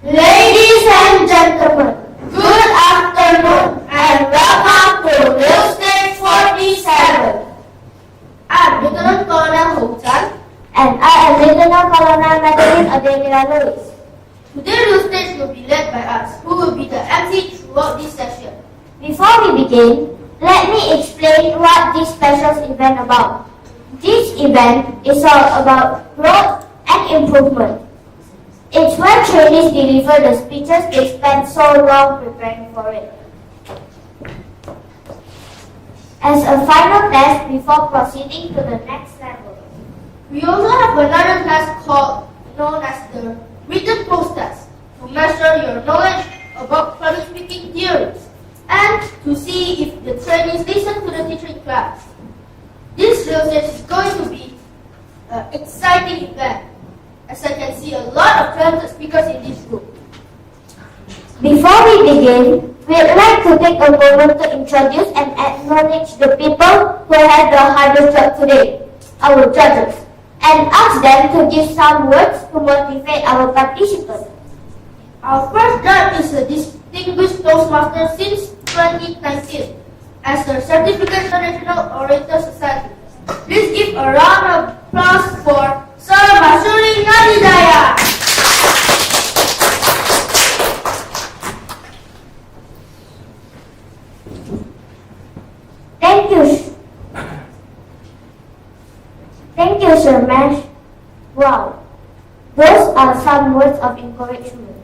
Ladies and gentlemen, good afternoon and welcome to Real Stage 47. I'm Lieutenant Colonel Houchan And I am Lieutenant Colonel Madeline Adelia Lewis. Today Real Stage will be led by us, who will be the MC throughout this session. Before we begin, let me explain what this special event about. This event is all about growth and improvement. It's when trainees deliver the speeches they spent so long preparing for it. As a final test before proceeding to the next level. We also have another test known as the written post test to measure your knowledge about public speaking theories and to see if the trainees listen to the teacher in class. This real stage is going to be an exciting event, as I can see a lot of talented speakers in this group. Before we begin, we'd like to take a moment to introduce and acknowledge the people who had the hardest job today, our judges, and ask them to give some words to motivate our participants. Our first judge is a distinguished Toastmaster since 2019 as a certificate International Orator Society. Please give a round of applause for Sir Masuri Nadidaya. Thank you, Sir Mash. Wow, those are some words of encouragement.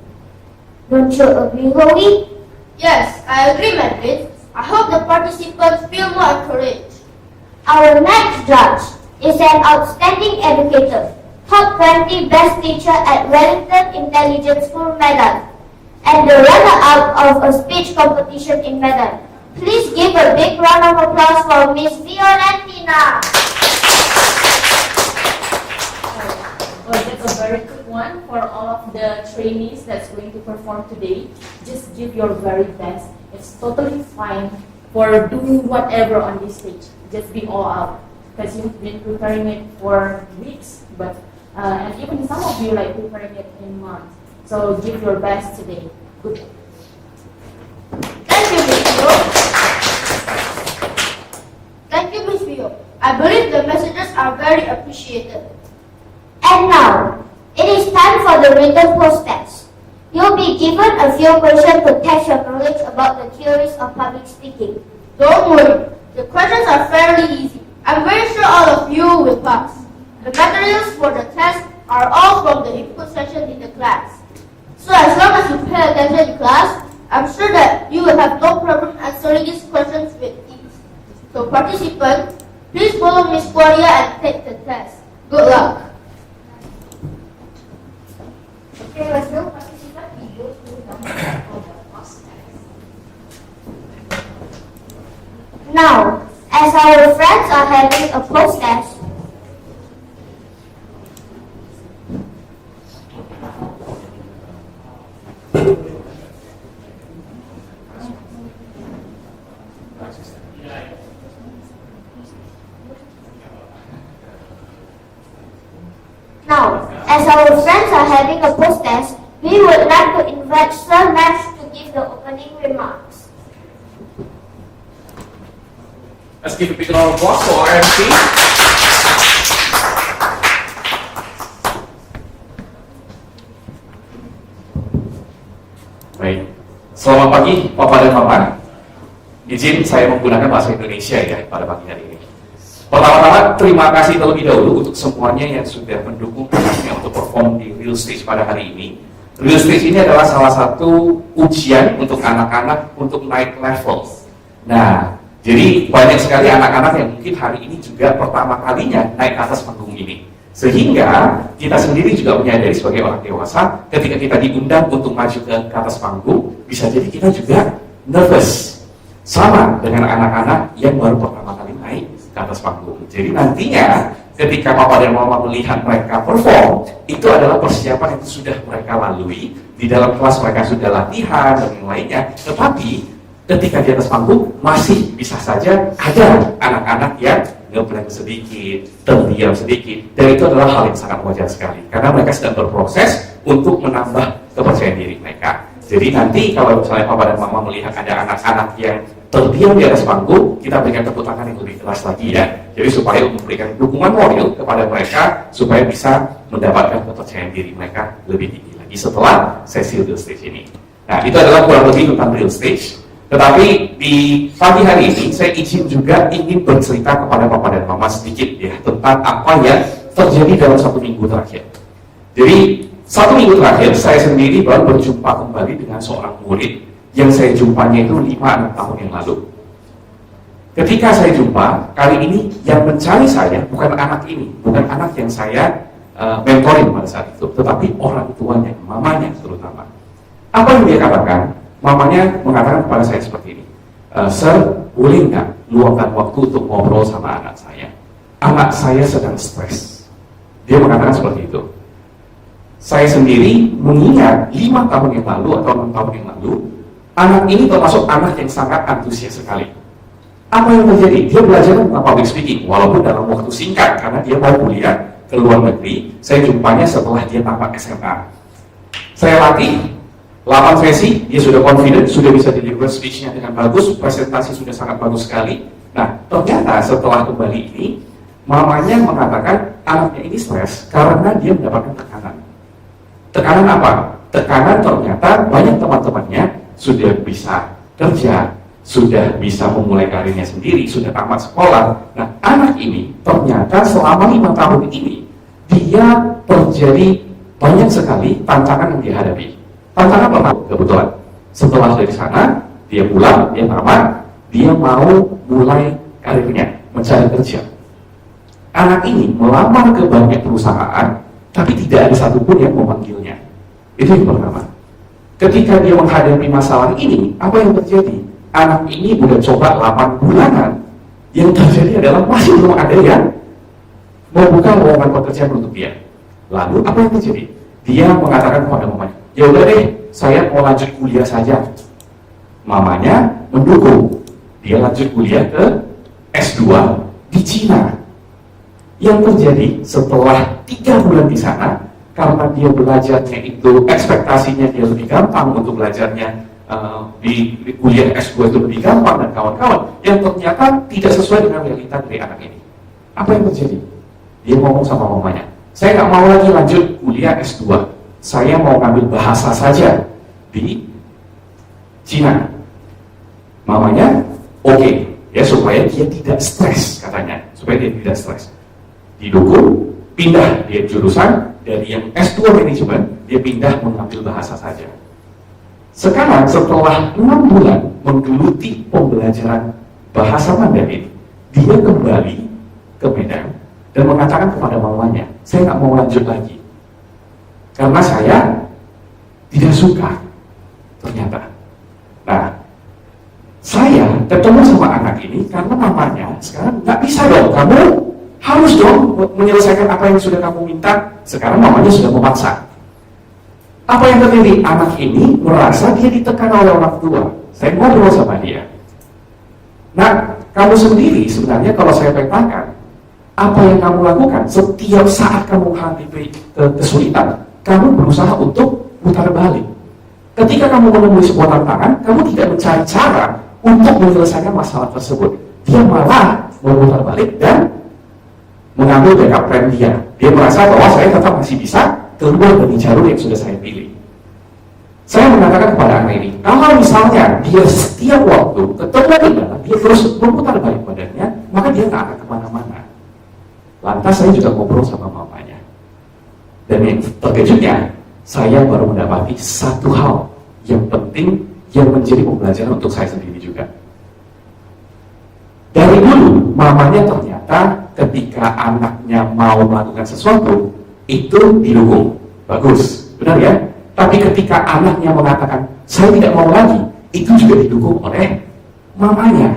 Don't you agree, Howie? Yes, I agree, Madeline. I hope the participants feel more encouraged. Our next judge is an outstanding educator, top 20 best teacher at Wellington Intelligence School, Medan, and the runner-up of a speech competition in Medan. Please give a big round of applause for Miss Violentina. Well, that's a very good one for all of the trainees that's going to perform today. Just give your very best. It's totally fine for doing whatever on this stage. Just be all out, because you've been preparing it for weeks, but and even some of you like preparing it in months. So give your best today. Good. Thank you, Miss Vio. Thank you, Miss Vio. I believe the messages are very appreciated. And now, it is time for the written post test. You'll be given a few questions to test your knowledge about the theories of public speaking. Don't worry, the questions are fairly easy. I'm very sure all of you will pass. The materials for the test are all from the input section in the class. So as long as you pay attention in class, I'm sure that you will have no problem answering these questions with ease. So participants, please follow Miss Claudia and take the test. Good luck. Okay, let's go. Participant, we go to the post test. Now, as our friends are having a post test, we would like to invite Sir Max to give the opening remarks. Let's give a big round of applause for our MC. Baik, selamat pagi Papa dan Mama. Izin saya menggunakan bahasa Indonesia ya pada pagi hari ini. Pertama-tama terima kasih terlebih dahulu untuk semuanya yang sudah mendukung anaknya untuk perform di Real Stage pada hari ini. Real Stage ini adalah salah satu ujian untuk anak-anak untuk naik level. Nah, jadi banyak sekali anak-anak yang mungkin hari ini juga pertama kalinya naik ke atas panggung ini. Sehingga kita sendiri juga menyadari sebagai orang dewasa, ketika kita diundang untuk maju ke atas panggung, bisa jadi kita juga nervous. Sama dengan anak-anak yang baru pertama kali naik ke atas panggung. Jadi nantinya ketika Papa dan Mama melihat mereka perform, itu adalah persiapan yang sudah mereka lalui. Di dalam kelas mereka sudah latihan dan yang lainnya. Tetapi ketika di atas panggung masih bisa saja ada anak-anak yang ngeblank sedikit, terdiam sedikit, dan itu adalah hal yang sangat wajar sekali karena mereka sedang berproses untuk menambah kepercayaan diri mereka. Jadi nanti kalau misalnya papa dan mama melihat ada anak-anak yang terdiam di atas panggung, kita berikan tepuk tangan yang lebih keras lagi ya. Jadi supaya memberikan dukungan moral kepada mereka supaya bisa mendapatkan kepercayaan diri mereka lebih tinggi lagi setelah sesi real stage ini. Nah, itu adalah kurang lebih tentang real stage. Tetapi di pagi hari ini saya izin juga ingin bercerita kepada papa dan mama sedikit ya tentang apa yang terjadi dalam 1 minggu terakhir. Jadi 1 minggu terakhir saya sendiri baru berjumpa kembali dengan seorang murid yang saya jumpanya itu 5-6 tahun yang lalu. Ketika saya jumpa, kali ini yang mencari saya bukan anak ini, bukan anak yang saya mentoring pada saat itu, tetapi orang tuanya, mamanya terutama. Apa yang dia katakan? Mamanya mengatakan kepada saya seperti ini, Sir, boleh nggak luangkan waktu untuk ngobrol sama anak saya? Anak saya sedang stres. Dia mengatakan seperti itu. Saya sendiri mengingat 5 tahun yang lalu atau 6 tahun yang lalu, anak ini termasuk anak yang sangat antusias sekali. Apa yang terjadi? Dia belajar tentang public speaking, walaupun dalam waktu singkat, karena dia mau kuliah ke luar negeri. Saya jumpanya setelah dia tamat SMA. Saya latih 8 sesi, dia sudah confident, sudah bisa deliver speech-nya dengan bagus, presentasi sudah sangat bagus sekali. Nah, ternyata setelah kembali ini, mamanya mengatakan anaknya ini stres karena dia mendapatkan tekanan. Tekanan apa? Tekanan ternyata banyak teman-temannya sudah bisa kerja, sudah bisa memulai karirnya sendiri, sudah tamat sekolah. Nah, anak ini ternyata selama 5 tahun ini, dia terjadi banyak sekali tantangan yang dihadapi. Tantangan apa? Kebetulan setelah dari sana dia pulang, dia tamat, dia mau mulai karirnya, mencari kerja. Anak ini melamar ke banyak perusahaan, tapi tidak ada satupun yang memanggilnya. Itu yang pertama. Ketika dia menghadapi masalah ini, apa yang terjadi? Anak ini udah coba 8 bulanan, yang terjadi adalah masih belum ada yang membuka lowongan pekerjaan untuk dia. Lalu apa yang terjadi? Dia mengatakan kepada mamanya, ya udah deh, saya mau lanjut kuliah saja. Mamanya mendukung. Dia lanjut kuliah ke S2 di Cina. Yang terjadi setelah 3 bulan di sana, karena dia belajarnya itu, ekspektasinya dia lebih gampang untuk belajarnya di kuliah S2 itu lebih gampang dan kawan-kawan, yang ternyata tidak sesuai dengan realita dari anak ini. Apa yang terjadi? Dia ngomong sama mamanya, saya nggak mau lagi lanjut kuliah S2, saya mau ngambil bahasa saja di Cina. Mamanya oke, ya supaya dia tidak stres katanya, supaya dia tidak stres. Didukung, pindah dia jurusan dari yang S2 manajemen, dia pindah mengambil bahasa saja. Sekarang setelah 6 bulan menggeluti pembelajaran bahasa Mandarin, dia kembali ke Medan dan mengatakan kepada mamanya, saya nggak mau lanjut lagi karena saya tidak suka ternyata. Nah, saya ketemu sama anak ini karena mamanya sekarang nggak bisa dong, kamu harus dong menyelesaikan apa yang sudah kamu minta. Sekarang mamanya sudah memaksa. Apa yang terjadi? Anak ini merasa dia ditekan oleh orang tua. Saya ngobrol sama dia. Nah, kamu sendiri sebenarnya kalau saya petakan, apa yang kamu lakukan setiap saat kamu menghadapi kesulitan, kamu berusaha untuk putar balik. Ketika kamu menemui sebuah tantangan, kamu tidak mencari cara untuk menyelesaikan masalah tersebut. Dia malah memutar balik dan mengambil backup plan dia. Dia merasa bahwa saya tetap masih bisa keluar dari jalur yang sudah saya pilih. Saya mengatakan kepada anak ini, kalau misalnya dia setiap waktu ketemu dengan dia terus memutar balik badannya, maka dia nggak akan kemana-mana. Lantas saya juga ngobrol sama mamanya. Dan yang terkejutnya, saya baru mendapati satu hal yang penting yang menjadi pembelajaran untuk saya sendiri juga. Dari dulu, mamanya ternyata ketika anaknya mau melakukan sesuatu, itu didukung. Bagus, benar ya? Tapi ketika anaknya mengatakan, saya tidak mau lagi, itu juga didukung oleh mamanya.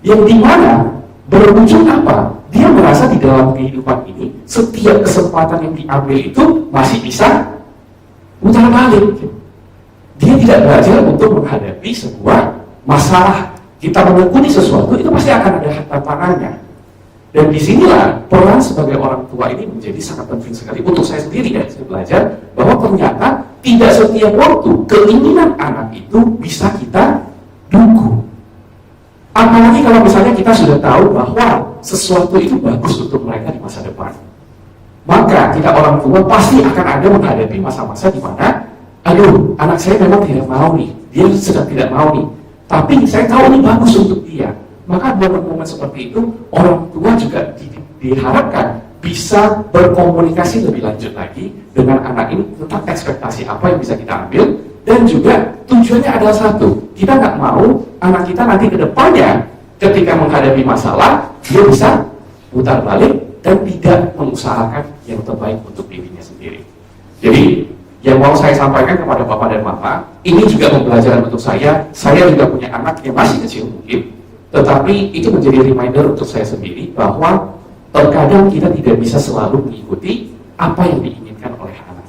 Yang dimana berujung apa? Dia merasa di dalam kehidupan ini, setiap kesempatan yang diambil itu masih bisa putar balik. Dia tidak belajar untuk menghadapi sebuah masalah. Kita mengikuti sesuatu, itu pasti akan ada tantangannya. Dan disinilah peran sebagai orang tua ini menjadi sangat penting sekali untuk saya sendiri ya. Saya belajar bahwa ternyata tidak setiap waktu keinginan anak itu bisa kita dukung. Apalagi kalau misalnya kita sudah tahu bahwa sesuatu itu bagus untuk mereka di masa depan. Maka kita orang tua pasti akan ada menghadapi masa-masa di mana, aduh, anak saya memang tidak mau nih, dia sedang tidak mau nih, tapi saya tahu ini bagus untuk dia. Maka momen-momen seperti itu orang tua juga diharapkan bisa berkomunikasi lebih lanjut lagi dengan anak ini tentang ekspektasi apa yang bisa kita ambil, dan juga tujuannya adalah satu, kita nggak mau anak kita nanti ke depannya ketika menghadapi masalah dia bisa putar balik dan tidak mengusahakan yang terbaik untuk dirinya sendiri. Jadi yang mau saya sampaikan kepada Bapak dan Mama, ini juga pembelajaran untuk saya juga punya anak yang masih kecil mungkin, tetapi itu menjadi reminder untuk saya sendiri bahwa terkadang kita tidak bisa selalu mengikuti apa yang diinginkan oleh anak.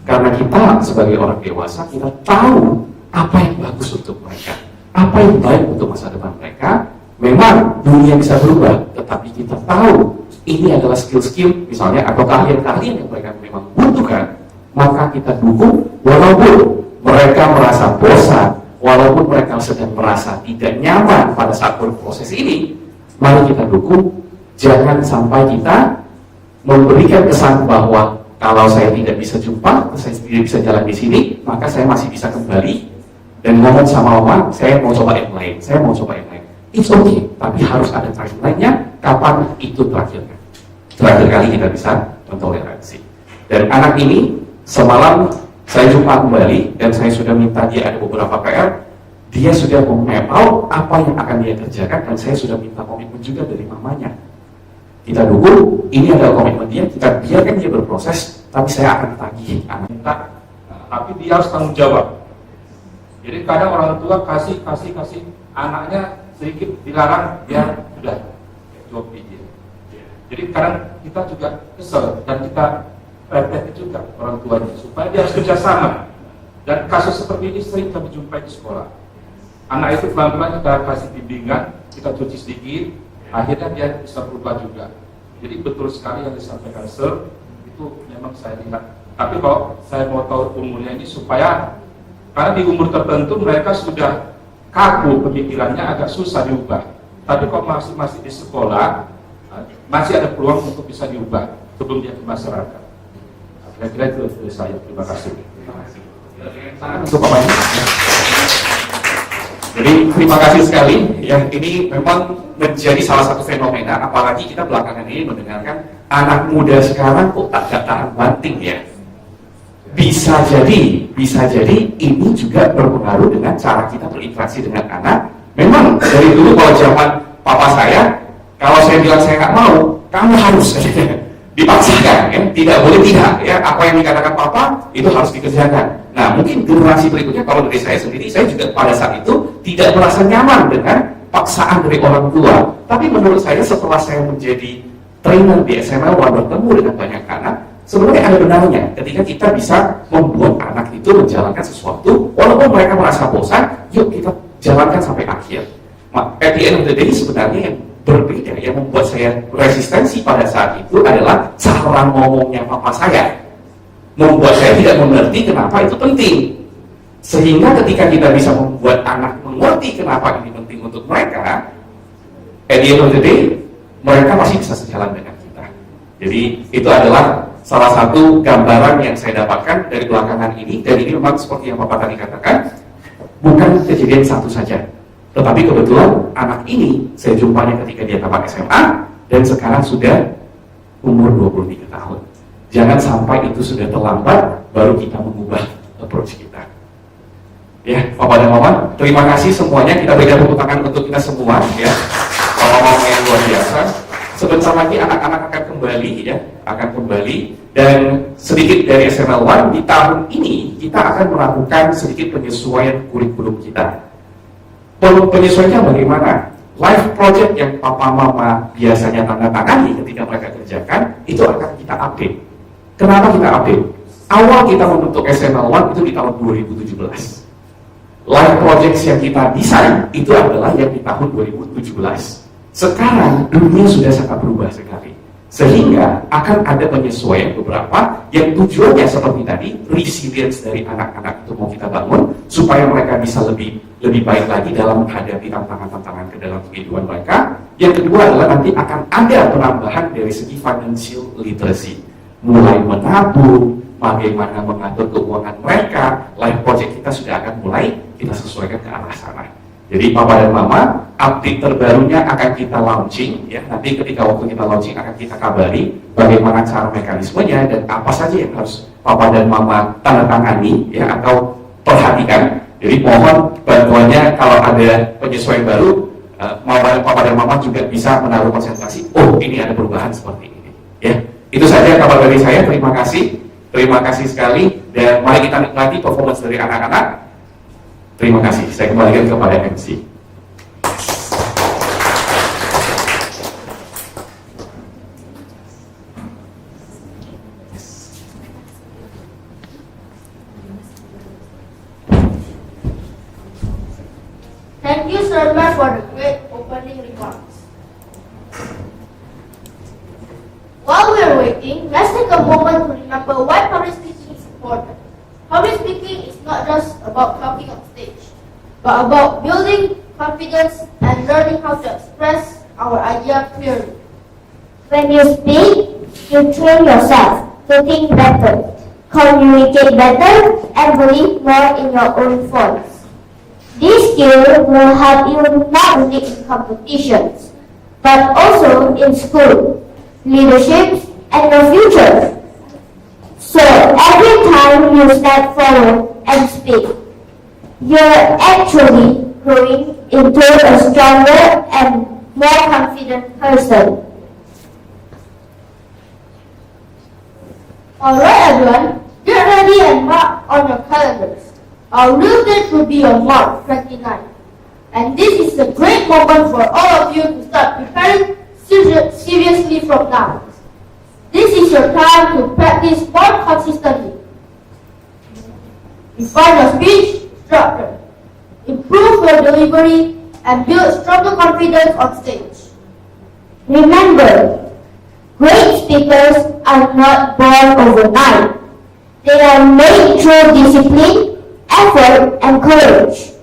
Karena kita sebagai orang dewasa, kita tahu apa yang bagus untuk mereka, apa yang baik untuk masa depan mereka. Memang dunia bisa berubah, tetapi kita tahu ini adalah skill-skill misalnya atau keahlian-keahlian yang mereka memang butuhkan. Maka kita dukung walaupun mereka merasa bosan, walaupun mereka sedang merasa tidak nyaman pada saat berproses ini. Mari kita dukung. Jangan sampai kita memberikan kesan bahwa kalau saya tidak bisa jumpa, saya tidak bisa jalan di sini, maka saya masih bisa kembali dan ngomong sama Mama, saya mau coba yang lain, saya mau coba yang lain. It's okay, tapi harus ada timeline-nya, kapan itu terakhirnya. Terakhir kali kita bisa mentoleransi. Dan anak ini, semalam saya jumpa kembali, dan saya sudah minta dia ada beberapa PR, dia sudah mem-map out apa yang akan dia kerjakan, dan saya sudah minta komitmen juga dari mamanya. Kita dukung, ini adalah komitmen dia, kita biarkan dia berproses, tapi saya akan tagih anak. Tapi dia harus tanggung jawab. Jadi kadang orang tua kasih anaknya sedikit dilarang, dia sudah jawab dia. Jadi kadang kita juga kesel dan kita repeti juga orang tuanya supaya dia harus kerjasama. Dan kasus seperti ini sering kami jumpai di sekolah. Anak itu pelan-pelan kita kasih bimbingan, kita cuci sedikit, akhirnya dia bisa berubah juga. Jadi betul sekali yang disampaikan Sir, itu memang saya lihat. Tapi kalau saya mau tahu umurnya ini supaya, karena di umur tertentu mereka sudah kaku pemikirannya, agak susah diubah. Tapi kalau masih di sekolah, masih ada peluang untuk bisa diubah sebelum dia ke masyarakat. Kira-kira itu dari saya. Terima kasih. Untuk Bapak ini. Jadi terima kasih sekali. Yang ini memang menjadi salah satu fenomena, apalagi kita belakangan ini mendengarkan anak muda sekarang kok tak tahan banting ya. Bisa jadi ini juga berpengaruh dengan cara kita berinteraksi dengan anak. Memang dari dulu kalau zaman papa saya, kalau saya bilang saya nggak mau, kamu harus dipaksakan, ya, tidak boleh tidak, ya, apa yang dikatakan papa itu harus dikerjakan. Nah, mungkin generasi berikutnya, kalau dari saya sendiri, saya juga pada saat itu tidak merasa nyaman dengan paksaan dari orang tua. Tapi menurut saya setelah saya menjadi trainer di SMLONE, bertemu dengan banyak anak, sebenarnya ada benarnya ketika kita bisa membuat anak itu menjalankan sesuatu, walaupun mereka merasa bosan, yuk kita jalankan sampai akhir. At the end of the day, sebenarnya yang berbeda, yang membuat saya resistensi pada saat itu adalah cara ngomongnya papa saya, membuat saya tidak mengerti kenapa itu penting. Sehingga ketika kita bisa membuat anak mengerti kenapa ini penting untuk mereka, at the end of the day, mereka masih bisa sejalan dengan kita. Jadi itu adalah salah satu gambaran yang saya dapatkan dari belakangan ini. Dan ini memang seperti yang Bapak tadi katakan, bukan kejadian satu saja, tetapi kebetulan anak ini saya jumpanya ketika dia tamat SMA dan sekarang sudah umur 23 tahun. Jangan sampai itu sudah terlambat baru kita mengubah approach kita. Ya, Bapak dan Mama, terima kasih semuanya. Kita berikan tepuk tangan untuk kita semua, ya. Mama yang luar biasa. Sebentar lagi anak-anak akan kembali, ya, dan sedikit dari SMLONE di tahun ini kita akan melakukan sedikit penyesuaian kurikulum kita. Penyesuaiannya bagaimana? Live project yang papa mama biasanya tanda-tangani ketika mereka kerjakan itu akan kita update. Kenapa kita update? Awal kita membentuk SMLONE itu di tahun 2017. Live projects yang kita desain itu adalah yang di tahun 2017. Sekarang dunia sudah sangat berubah sekali, sehingga akan ada penyesuaian beberapa yang tujuannya seperti tadi, resilience dari anak-anak itu mau kita bangun supaya mereka bisa lebih baik lagi dalam menghadapi tantangan-tantangan ke dalam kehidupan mereka. Yang kedua adalah nanti akan ada penambahan dari segi financial literacy, mulai menabung, bagaimana mengatur keuangan mereka. Life project kita sudah akan mulai kita sesuaikan ke arah sana. Jadi Papa dan Mama, update terbarunya akan kita launching ya. Nanti ketika waktu kita launching akan kita kabari bagaimana cara mekanismenya dan apa saja yang harus Papa dan Mama tanda tangani ya atau perhatikan. Jadi mohon bantuannya kalau ada penyesuaian baru, Papa dan Mama juga bisa menaruh konsentrasi. Oh, ini ada perubahan seperti ini ya. Itu saja kabar dari saya. Terima kasih sekali dan mari kita nikmati performance dari anak-anak. Terima kasih, saya kembalikan kepada MC. Thank you so much for the great opening remarks. While we are waiting, let's take a moment to remember why public speaking is important. Public speaking is not just about talking on stage, but about building confidence and learning how to express our idea clearly. When you speak, you train yourself to think better, communicate better, and believe more in your own voice. This skill will help you not only in competitions, but also in school, leadership, and your future. So every time you step forward and speak, you're actually growing into a stronger and more confident person. Alright everyone, get ready and mark on your calendars. Our real date will be on March 29. And this is a great moment for all of you to start preparing seriously from now. This is your time to practice more consistently. Refine your speech structure, improve your delivery, and build stronger confidence on stage. Remember, great speakers are not born overnight. They are made through discipline, effort, and courage.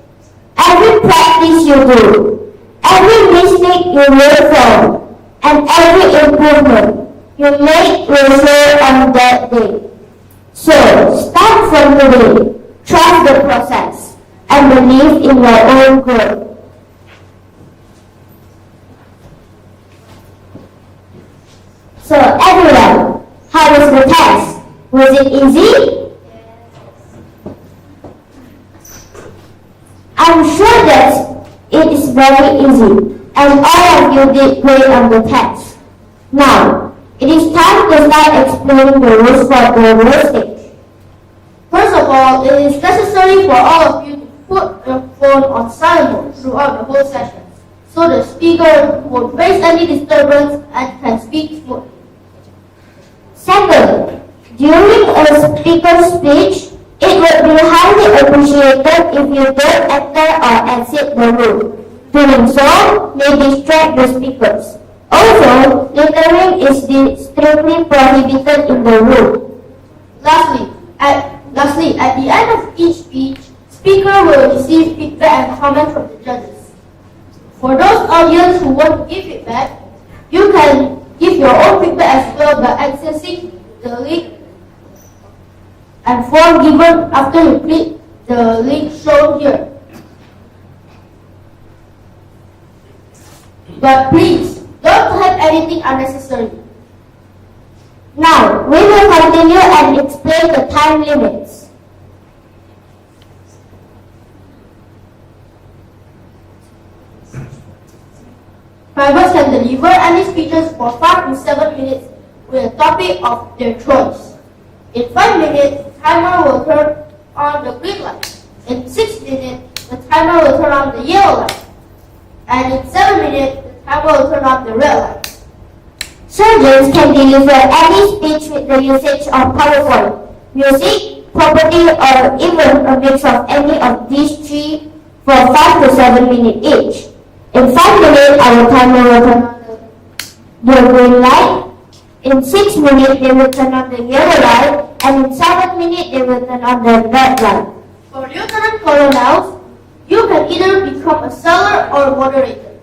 Every practice you do, every mistake you learn from, and every improvement you make will show on that day. So, start from today, trust the process, and believe in your own growth. So, everyone, how was the test? Was it easy? I'm sure that it is very easy, and all of you did great on the test. Now, it is time to start explaining the rules for the real stage. First of all, it is necessary for all of you to put your phone on silent mode throughout the whole session, so the speaker won't face any disturbance and can speak smoothly. Second, during a speaker's speech, it would be highly appreciated if you don't enter or exit the room. Doing so may distract the speakers. Also, littering is strictly prohibited in the room. Lastly, at the end of each speech, speaker will receive feedback and comments from the judges. For those audience who want to give feedback, you can give your own feedback as well by accessing the link and form given after you click the link shown here. But please, don't type anything unnecessary. Now, we will continue and explain the time limits. Drivers can deliver any speeches for 5 to 7 minutes with a topic of their choice. In 5 minutes, the timer will turn on the green light. In 6 minutes, the timer will turn on the yellow light. And in 7 minutes, the timer will turn on the red light. Surgeons can deliver any speech with the usage of PowerPoint, music, property, or even a mix of any of these three for 5 to 7 minutes each. In 5 minutes, our timer will turn on the green light. In 6 minutes, they will turn on the yellow light. And in 7 minutes, they will turn on the red light. For Lieutenant Colonels, you can either become a seller or a moderator.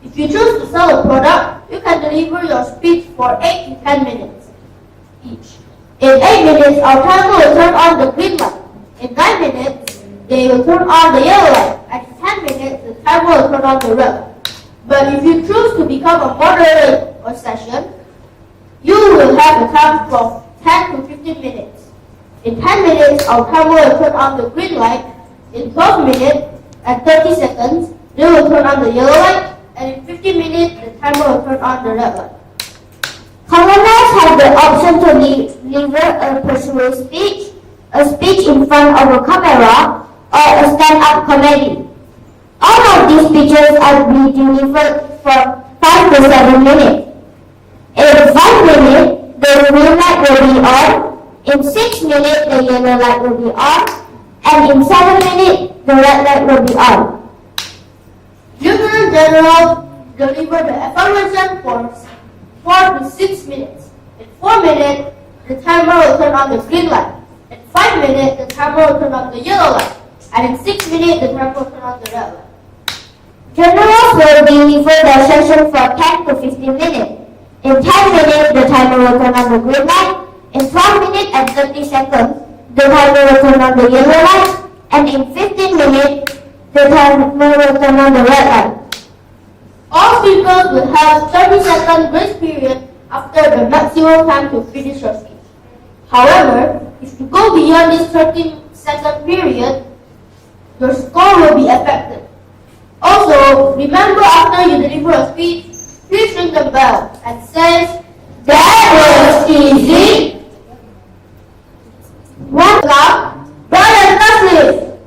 If you choose to sell a product, you can deliver your speech for 8 to 10 minutes each. In 8 minutes, our timer will turn on the green light. In 9 minutes, they will turn on the yellow light. And in 10 minutes, the timer will turn on the red light. But if you choose to become a moderator or session, you will have a time from 10 to 15 minutes. In 10 minutes, our timer will turn on the green light. In 12 minutes and 30 seconds, they will turn on the yellow light. And in 15 minutes, the timer will turn on the red light. Colonels have the option to deliver a persuasive speech, a speech in front of a camera, or a stand-up comedy. All of these speeches are be delivered for 5 to 7 minutes. In 5 minutes, the green light will be on. In 6 minutes, the yellow light will be on. And in 7 minutes, the red light will be on. Lieutenant General delivered the evaluation for 4 to 6 minutes. In 4 minutes, the timer will turn on the green light. In 5 minutes, the timer will turn on the yellow light. And in 6 minutes, the timer will turn on the red light. Generals will deliver their session for 10 to 15 minutes. In 10 minutes, the timer will turn on the green light. In 12 minutes and 30 seconds, the timer will turn on the yellow light. And in 15 minutes, the timer will turn on the red light. All speakers will have 30-second grace period after the maximum time to finish your speech. However, if you go beyond this 30-second period, your score will be affected. Also, remember after you deliver a speech, please ring the bell and say, "That was easy." One clap, Brian Taslim.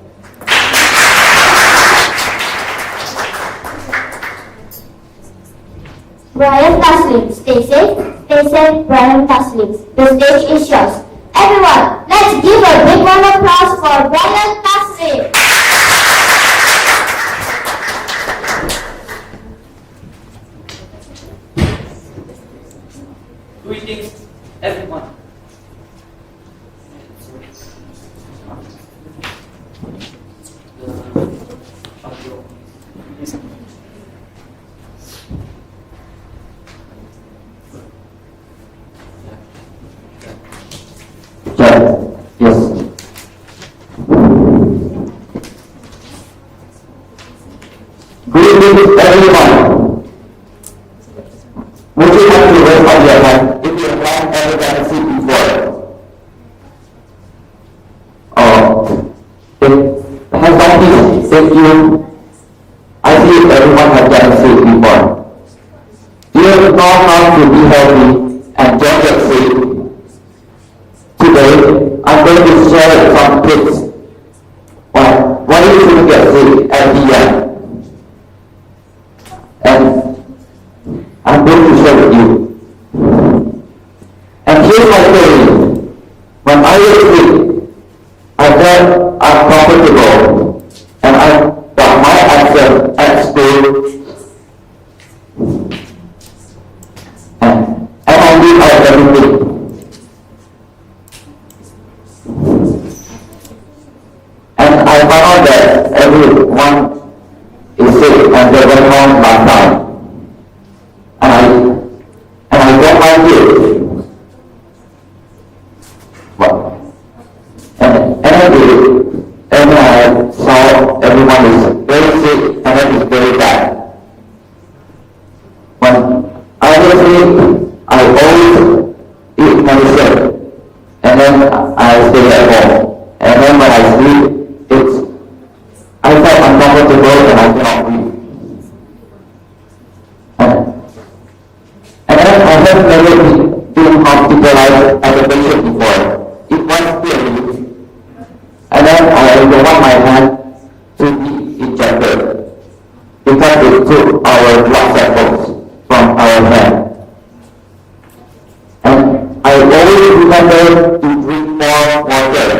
Brian Taslim, stay safe, Brian Taslim. The stage is yours. Everyone, let's give a big round of applause for Brian Taslim. Greetings, everyone. Yes. Good evening, everyone. Would you like to raise up your hand if you have ever done a seat before? It has not been if you. I see everyone has done a seat before. You know how to be healthy and enjoy your sleep. Today, I'm going to share some tips on why you should get sleep at the end. And I'm going to share with you. And here's my theory. When I was asleep, I felt uncomfortable and I got my answer at school. And I did everything. And I found out that everyone is sick and they went home last time. And I don't like it. Well, and I did it. And I saw everyone is very sick and it is very bad. When I was sick, I always eat medicine. And then I stay at home. And then when I sleep, I felt uncomfortable and I cannot breathe. And then I have never been hospitalized as a patient before. It was scary. And then I don't want my hand to be injected because it took our blood samples from our hand. And I always remember to drink more water.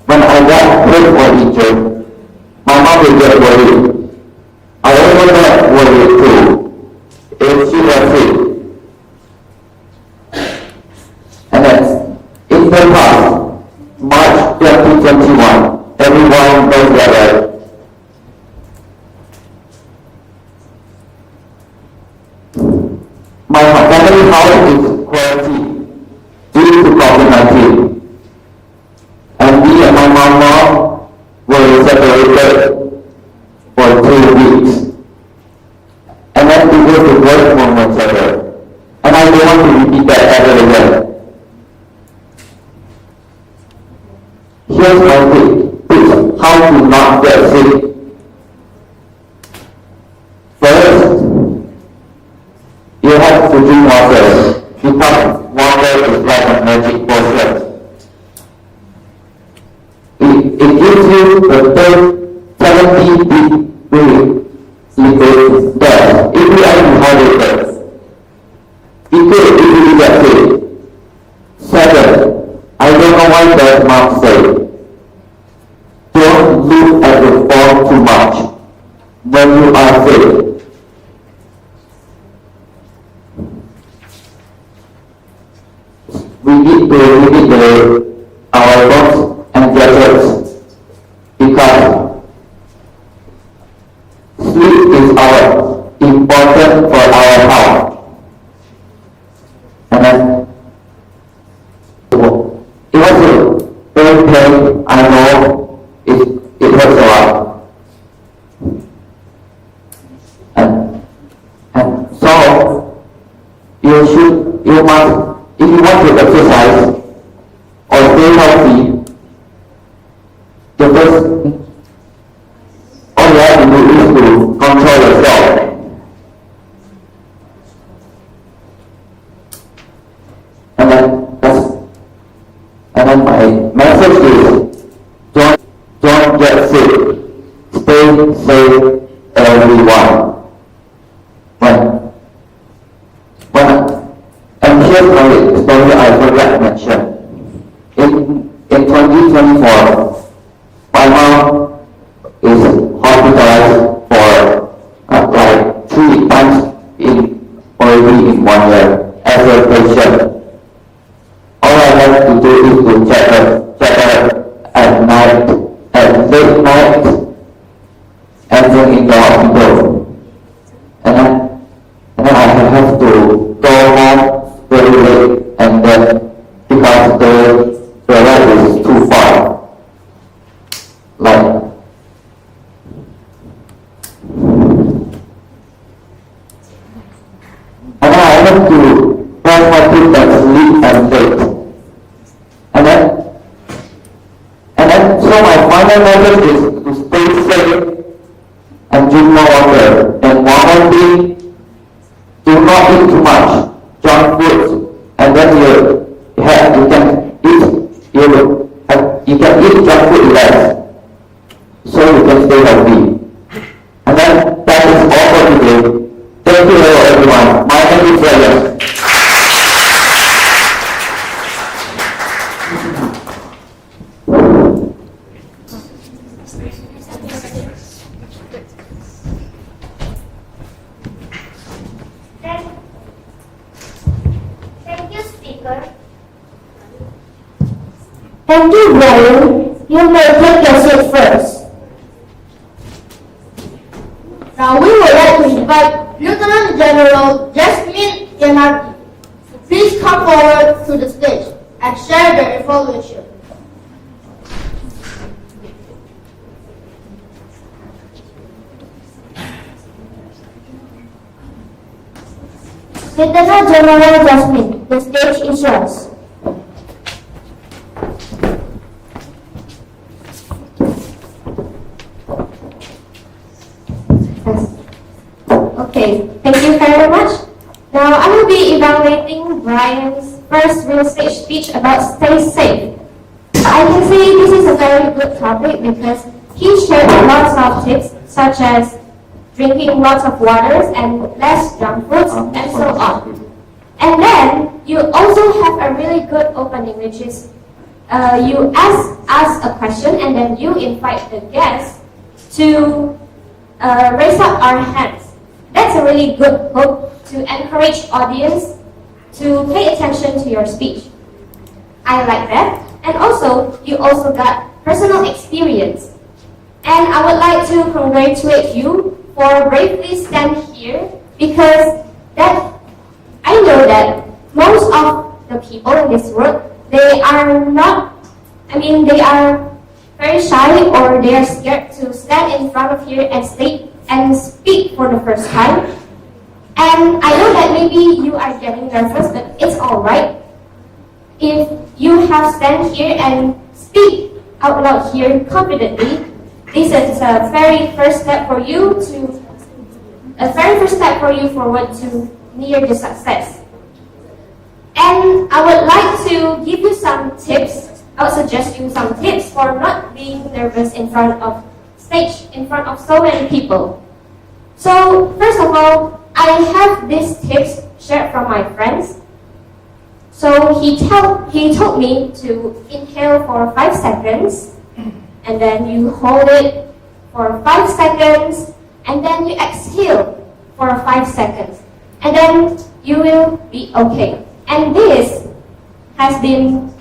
When I got hurt or injured, that was true. If she was sick. And then, in the past, March 2021, everyone knows that my family house is quarantined due to COVID-19. And me and my mama were separated for 2 weeks. And then we go to work moments ever. And I don't want to repeat that ever again. Here's my tips how to not get sick. First, you have to drink water because water is like a magic potion. It gives you the 70 degree liquid that if you are dehydrated, it could easily get sick. Second, I don't know why that mom say, don't look at the phone too much when you are sick. We need to limit our phones and gadgets because sleep is important for our health. And then it was a very pain, I know it hurts a lot. And so you must, if you want to exercise or stay healthy, the first, all you have to do is to control yourself. And then my message is, don't get sick. Stay safe, everyone. And here's my story I forgot to mention. In 2024, my mom is hospitalized for like 3 times already in 1 year as a patient. All I have to do is to check her at night, at late night, and then in the hospital. And then I have to go home very late, and then because the ride is too far. Like, and then I have to brush my teeth and sleep and late. So my final message is to stay safe and drink more water. And one more thing, do not eat too much junk food. And then you can eat junk food less, so you can stay healthy. And then that is all for today. Thank you everyone. My name is Ruang. Thank you, speaker. Thank you, Brian. You may take your seat first. Now we would like to invite Lieutenant General Jasmine Yanaki to please come forward to the stage and share their evaluation. Lieutenant General Jasmine, the stage is yours. Okay, thank you very much. Now I will be evaluating Brian's first real stage speech about stay safe. I can say this is a very good topic because he shared lots of tips such as drinking lots of waters and less junk foods and so on. And then you also have a really good opening, which is you ask us a question and then you invite the guest to raise up our hands. That's a really good hook to encourage audience to pay attention to your speech. I like that. And also, you also got personal experience. And I would like to congratulate you for bravely stand here because that I know that most of the people in this world, they are very shy or they are scared to stand in front of here and speak for the first time. And I know that maybe you are getting nervous, but it's alright. If you have stand here and speak out loud here confidently, this is a very first step for you forward to near the success. And I would like to give you some tips. I would suggest you some tips for not being nervous in front of stage, in front of so many people. So first of all, I have these tips shared from my friends. So he told me to inhale for 5 seconds, and then you hold it for 5 seconds, and then you exhale for 5 seconds, and then you will be okay. And this has been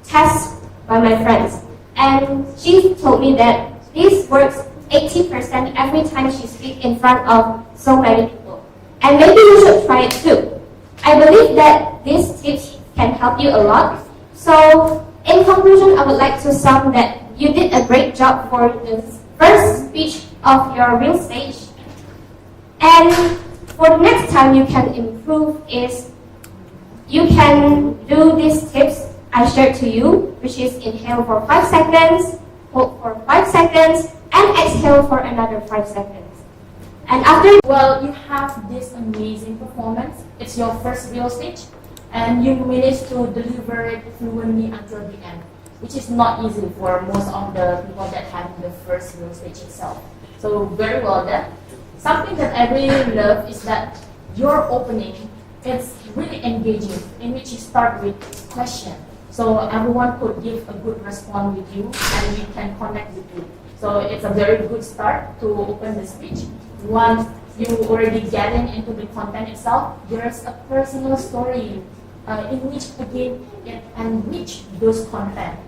tested by my friends, and she told me that this works 80% every time she speaks in front of so many people. And maybe you should try it too. I believe that these tips can help you a lot. So, in conclusion, I would like to sum that you did a great job for the first speech of your real stage. And for the next time you can improve is you can do these tips I shared to you, which is inhale for 5 seconds, hold for 5 seconds, and exhale for another 5 seconds. And after, well, you have this amazing performance. It's your first real stage, and you managed to deliver it fluently until the end, which is not easy for most of the people that have the first real stage itself. So very well done. Something that I really love is that your opening is really engaging, in which you start with question. So everyone could give a good response with you, and we can connect with you. So it's a very good start to open the speech. Once you already getting into the content itself, there's a personal story in which again it enrich those content,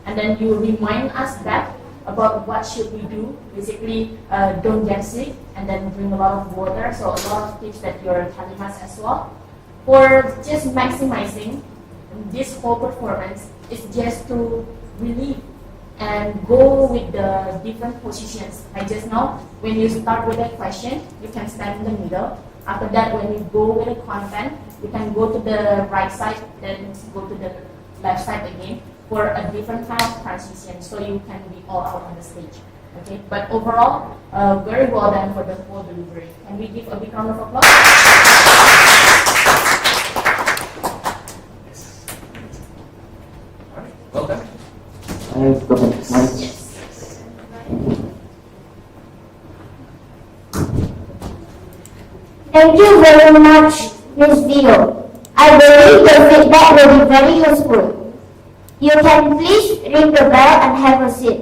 and then you remind us back about what should we do. Basically, don't get sick, and then drink a lot of water. So a lot of tips that you're telling us as well. For just maximizing this whole performance is just to relieve and go with the different positions. Like just now, when you start with a question, you can stand in the middle. After that, when you go with the content, you can go to the right side, then go to the left side again for a different kind of transition, so you can be all out on the stage. Okay, but overall, very well done for the whole delivery. Can we give a big round of applause? Well done. Thank you very much, Ms. Dio. I believe your feedback will be very useful. You can please ring the bell and have a seat.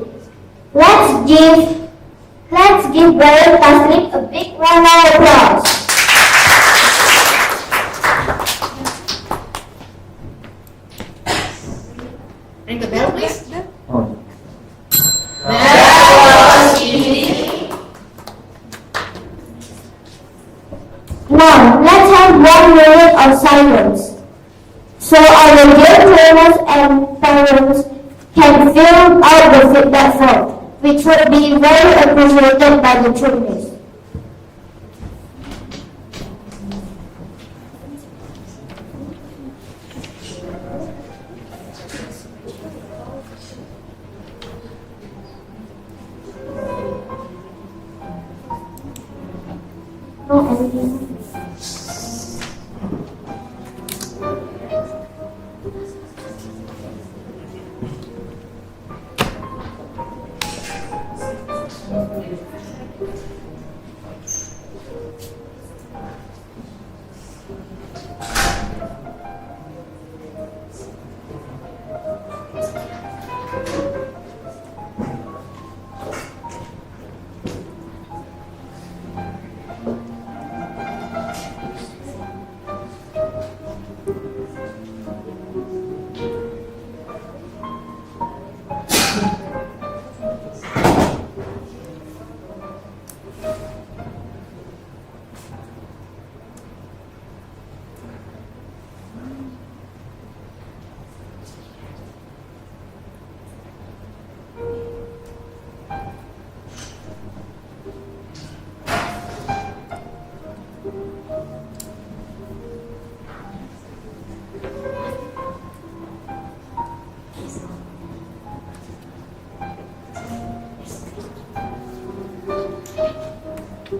Let's give Brian Paslik a big round of applause. Ring the bell, please. Oh. Now, let's have 1 minute of silence, so our dear trainers and parents can fill out the feedback form, which will be very appreciated by the trainers. No editing.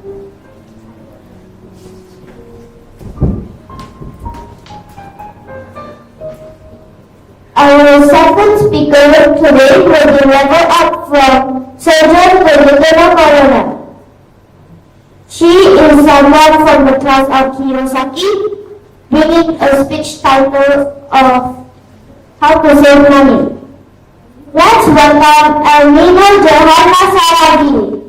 Our second speaker today will be level up from surgeon to lieutenant colonel. She is someone from the class of Hirosaki, bringing a speech title of How to Save Money. Let's welcome Elmina Johanna Saragini.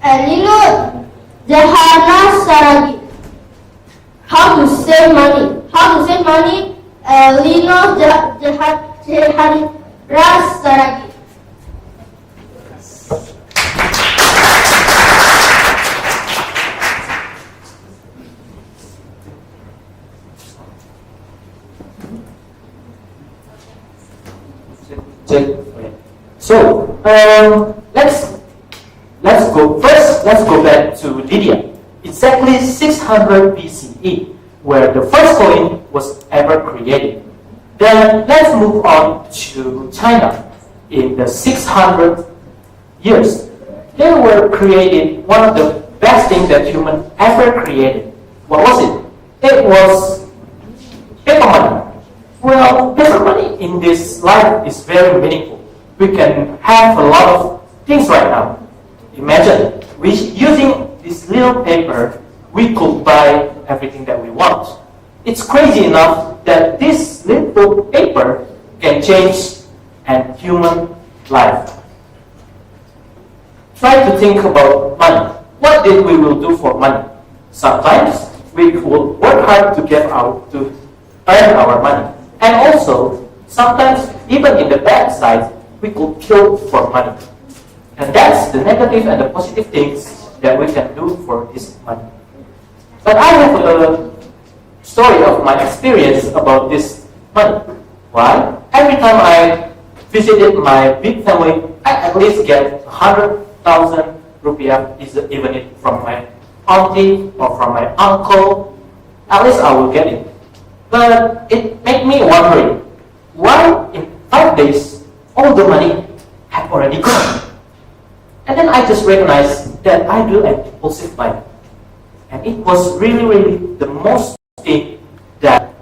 Elino Johanna Saragi. How to save money? How to save money? Elino Johanna Saragi. So, let's go back to Lydia. Exactly 600 BCE, where the first coin was ever created. Then let's move on to China. In the 600 years, they were created one of the best things that human ever created. What was it? It was paper money. Well, paper money in this life is very meaningful. We can have a lot of things right now. Imagine, using this little paper, we could buy everything that we want. It's crazy enough that this little paper can change a human life. Try to think about money. What did we will do for money? Sometimes we will work hard to earn our money. And also, sometimes even in the bad side, we could kill for money. And that's the negative and the positive things that we can do for this money. But I have a story of my experience about this money. Why? Every time I visited my big family, I at least get 100,000 rupiah, even if from my auntie or from my uncle. At least I will get it. But it made me wondering, why in 5 days all the money have already gone? And then I just realized that I do an impulsive buying. And it was really the most thing that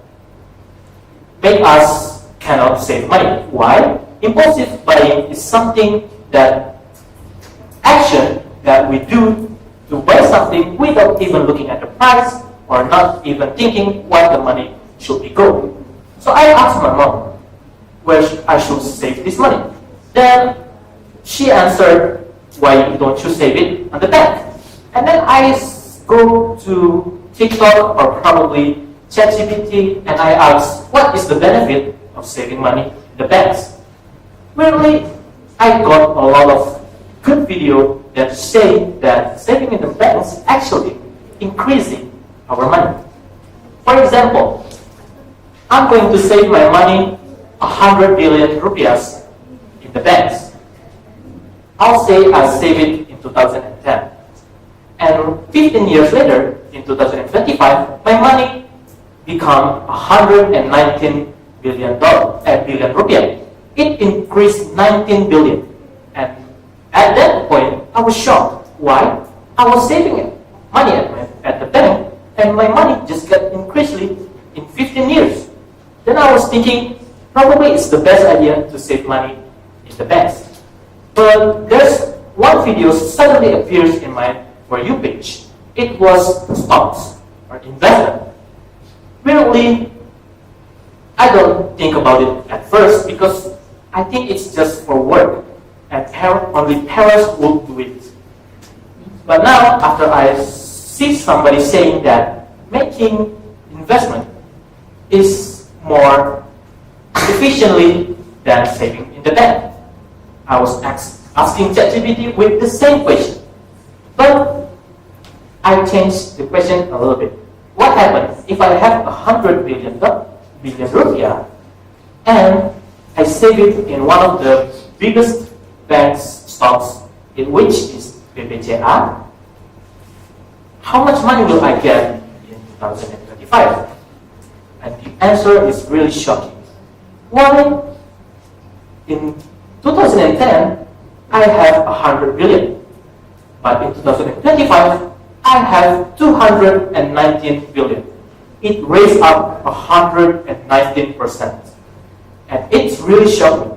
make us cannot save money. Why? Impulsive buying is something that action that we do to buy something without even looking at the price or not even thinking what the money should be going. So I asked my mom where I should save this money. Then she answered, why don't you save it on the bank? And then I go to TikTok or probably ChatGPT and I ask, what is the benefit of saving money in the banks? Really, I got a lot of good video that say that saving in the banks actually increasing our money. For example, I'm going to save my money 100 billion rupiahs in the banks. I'll say I save it in 2010. And 15 years later, in 2025, my money become 119 billion rupiah. It increased 19 billion. And at that point, I was shocked. Why? I was saving money at the bank, and my money just got increased in 15 years. Then I was thinking, probably it's the best idea to save money in the banks. But there's one video suddenly appears in my For You page. It was stocks or investment. Really, I don't think about it at first because I think it's just for work and only parents will do it. But now, after I see somebody saying that making investment is more efficiently than saving in the bank, I was asking ChatGPT with the same question. But I changed the question a little bit. What happens if I have 100 billion rupiah and I save it in one of the biggest banks stocks, in which is BBCA? How much money will I get in 2025? And the answer is really shocking. Why? In 2010, I have 100 billion. But in 2025, I have 219 billion. It raised up 119%. And it's really shocking.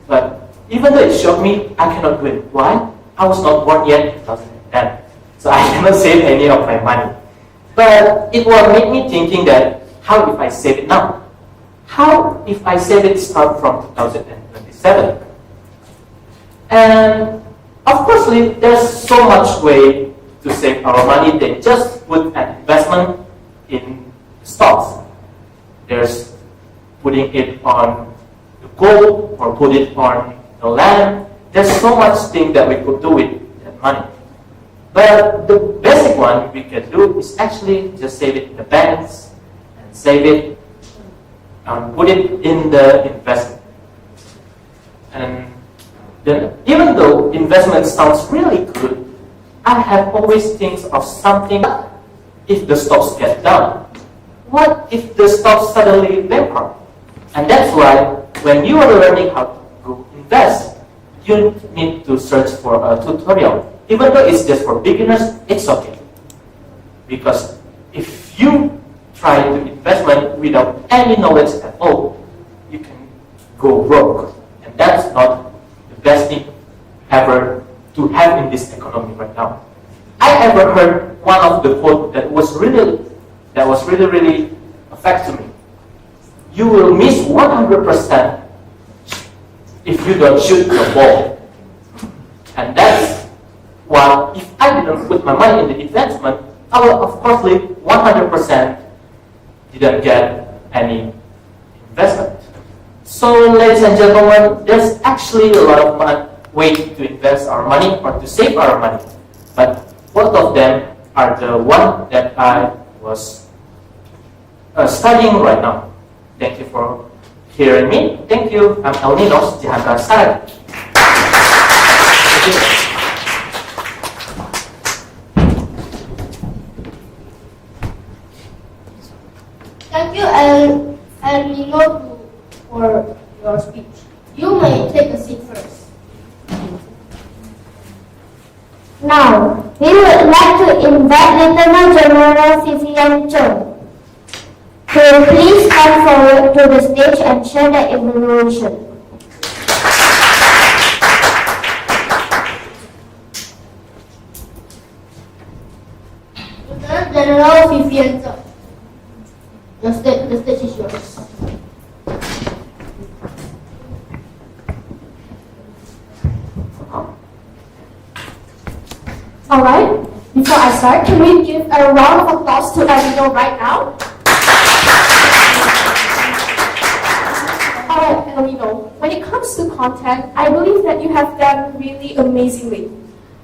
But even though it shocked me, I cannot do it. Why? I was not born yet in 2010. So I cannot save any of my money. But it will make me thinking that, how if I save it now? How if I save it start from 2027? And of course, there's so much way to save our money than just put an investment in stocks. There's putting it on the gold or put it on the land. There's so much thing that we could do with that money. But the basic one we can do is actually just save it in the banks and save it and put it in the investment. And then, even though investment sounds really good, I have always think of something. If the stocks get down, what if the stocks suddenly bankrupt? And that's why when you are learning how to invest, you need to search for a tutorial. Even though it's just for beginners, it's okay. Because if you try to investment without any knowledge at all, you can go broke. And that's not the best thing ever to have in this economy right now. I ever heard one of the quote that was really affected me. You will miss 100% if you don't shoot the ball. And that's why if I didn't put my money in the investment, I will of course 100% didn't get any investment. So ladies and gentlemen, there's actually a lot of ways to invest our money or to save our money. But both of them are the one that I was studying right now. Thank you for hearing me. Thank you. I'm El Ninos Jakarta Sari. Thank you. Thank you, El Nino, for your speech. You may take a seat first. Now, we would like to invite Lieutenant General Vivian Chung to please come forward to the stage and share the evaluation. Lieutenant General Vivian Chung, the stage is yours. Alright, before I start, can we give a round of applause to Elino right now? Alright, Elino, when it comes to content, I believe that you have done really amazingly.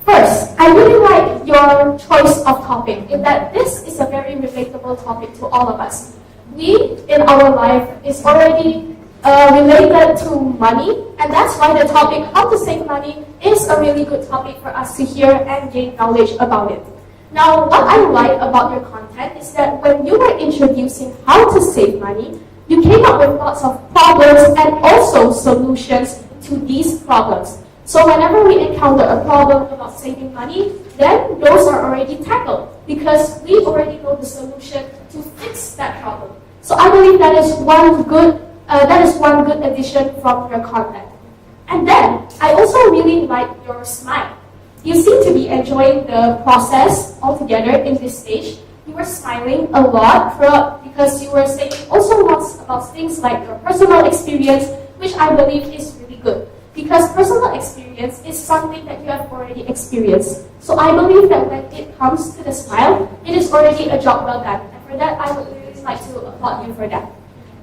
First, I really like your choice of topic, in that this is a very relatable topic to all of us. We, in our life, is already related to money, and that's why the topic, how to save money, is a really good topic for us to hear and gain knowledge about it. Now, what I like about your content is that when you were introducing how to save money, you came up with lots of problems and also solutions to these problems. So whenever we encounter a problem about saving money, then those are already tackled because we already know the solution to fix that problem. So I believe that is one good addition from your content. And then, I also really like your smile. You seem to be enjoying the process altogether in this stage. You were smiling a lot throughout because you were saying also lots about things like your personal experience, which I believe is really good. Because personal experience is something that you have already experienced. So I believe that when it comes to the smile, it is already a job well done. And for that, I would really like to applaud you for that.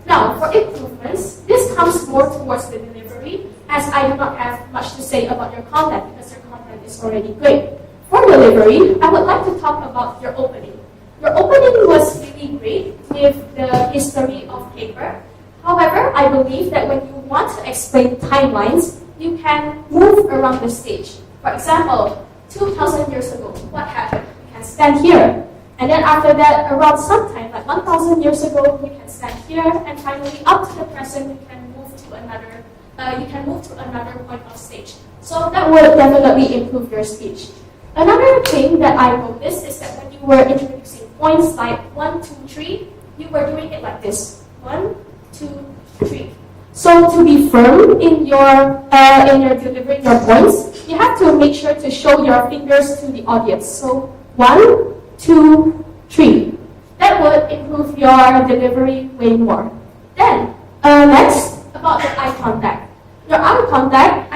Now, for improvements, this comes more towards the delivery, as I do not have much to say about your content because your content is already great. For delivery, I would like to talk about your opening. Your opening was really great with the history of paper. However, I believe that when you want to explain timelines, you can move around the stage. For example, 2,000 years ago, what happened? You can stand here. And then after that, around sometime, like 1,000 years ago, you can stand here, and finally up to the present, you can move to another point of stage. So that will definitely improve your speech. Another thing that I noticed is that when you were introducing points like 1, 2, 3, you were doing it like this: 1, 2, 3. So to be firm in your delivering your points, you have to make sure to show your fingers to the audience. So 1, 2, 3. That would improve your delivery way more. Then next, about the eye contact. Your eye contact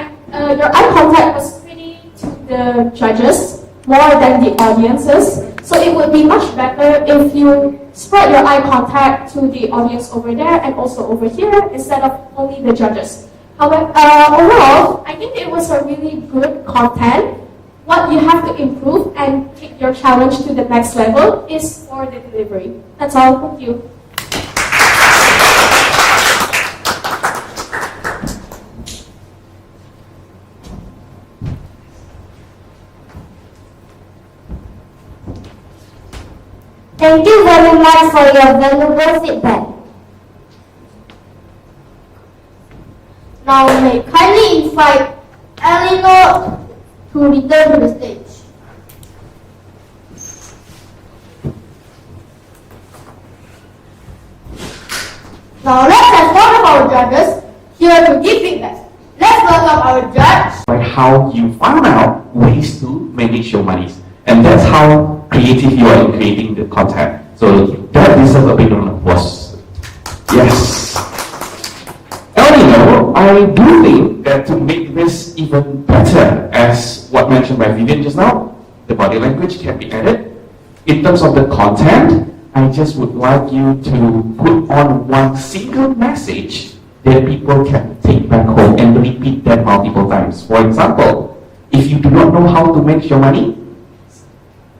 was pretty to the judges more than the audiences. So it would be much better if you spread your eye contact to the audience over there and also over here instead of only the judges. However, overall, I think it was a really good content. What you have to improve and take your challenge to the next level is for the delivery. That's all. Thank you. Thank you very much for your valuable feedback. Now may kindly invite Eleanor to return to the stage. Now let's have one of our judges here to give feedback. Let's welcome our judge. By how you found out ways to manage your money. And that's how creative you are in creating the content. So that deserves a big round of applause. Yes. I do think that to make this even better, as what mentioned by Vivian just now, the body language can be added. In terms of the content, I just would like you to put on one single message that people can take back home and repeat that multiple times. For example, if you do not know how to manage your money,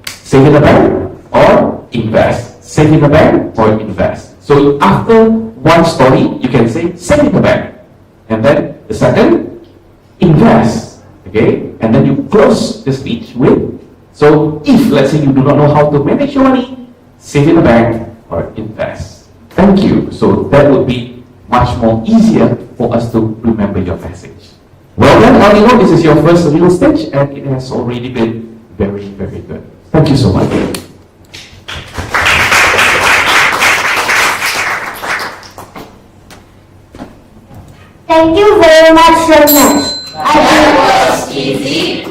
save in the bank or invest. Save in the bank or invest. So after one story, you can say save in the bank. And then the second, invest. Okay? And then you close the speech with, so if let's say you do not know how to manage your money, save in the bank or invest. Thank you. So that would be much more easier for us to remember your message. Well then, Alino, this is your first real stage and it has already been very, very good. Thank you so much. Thank you very much, Ramesh. That was easy.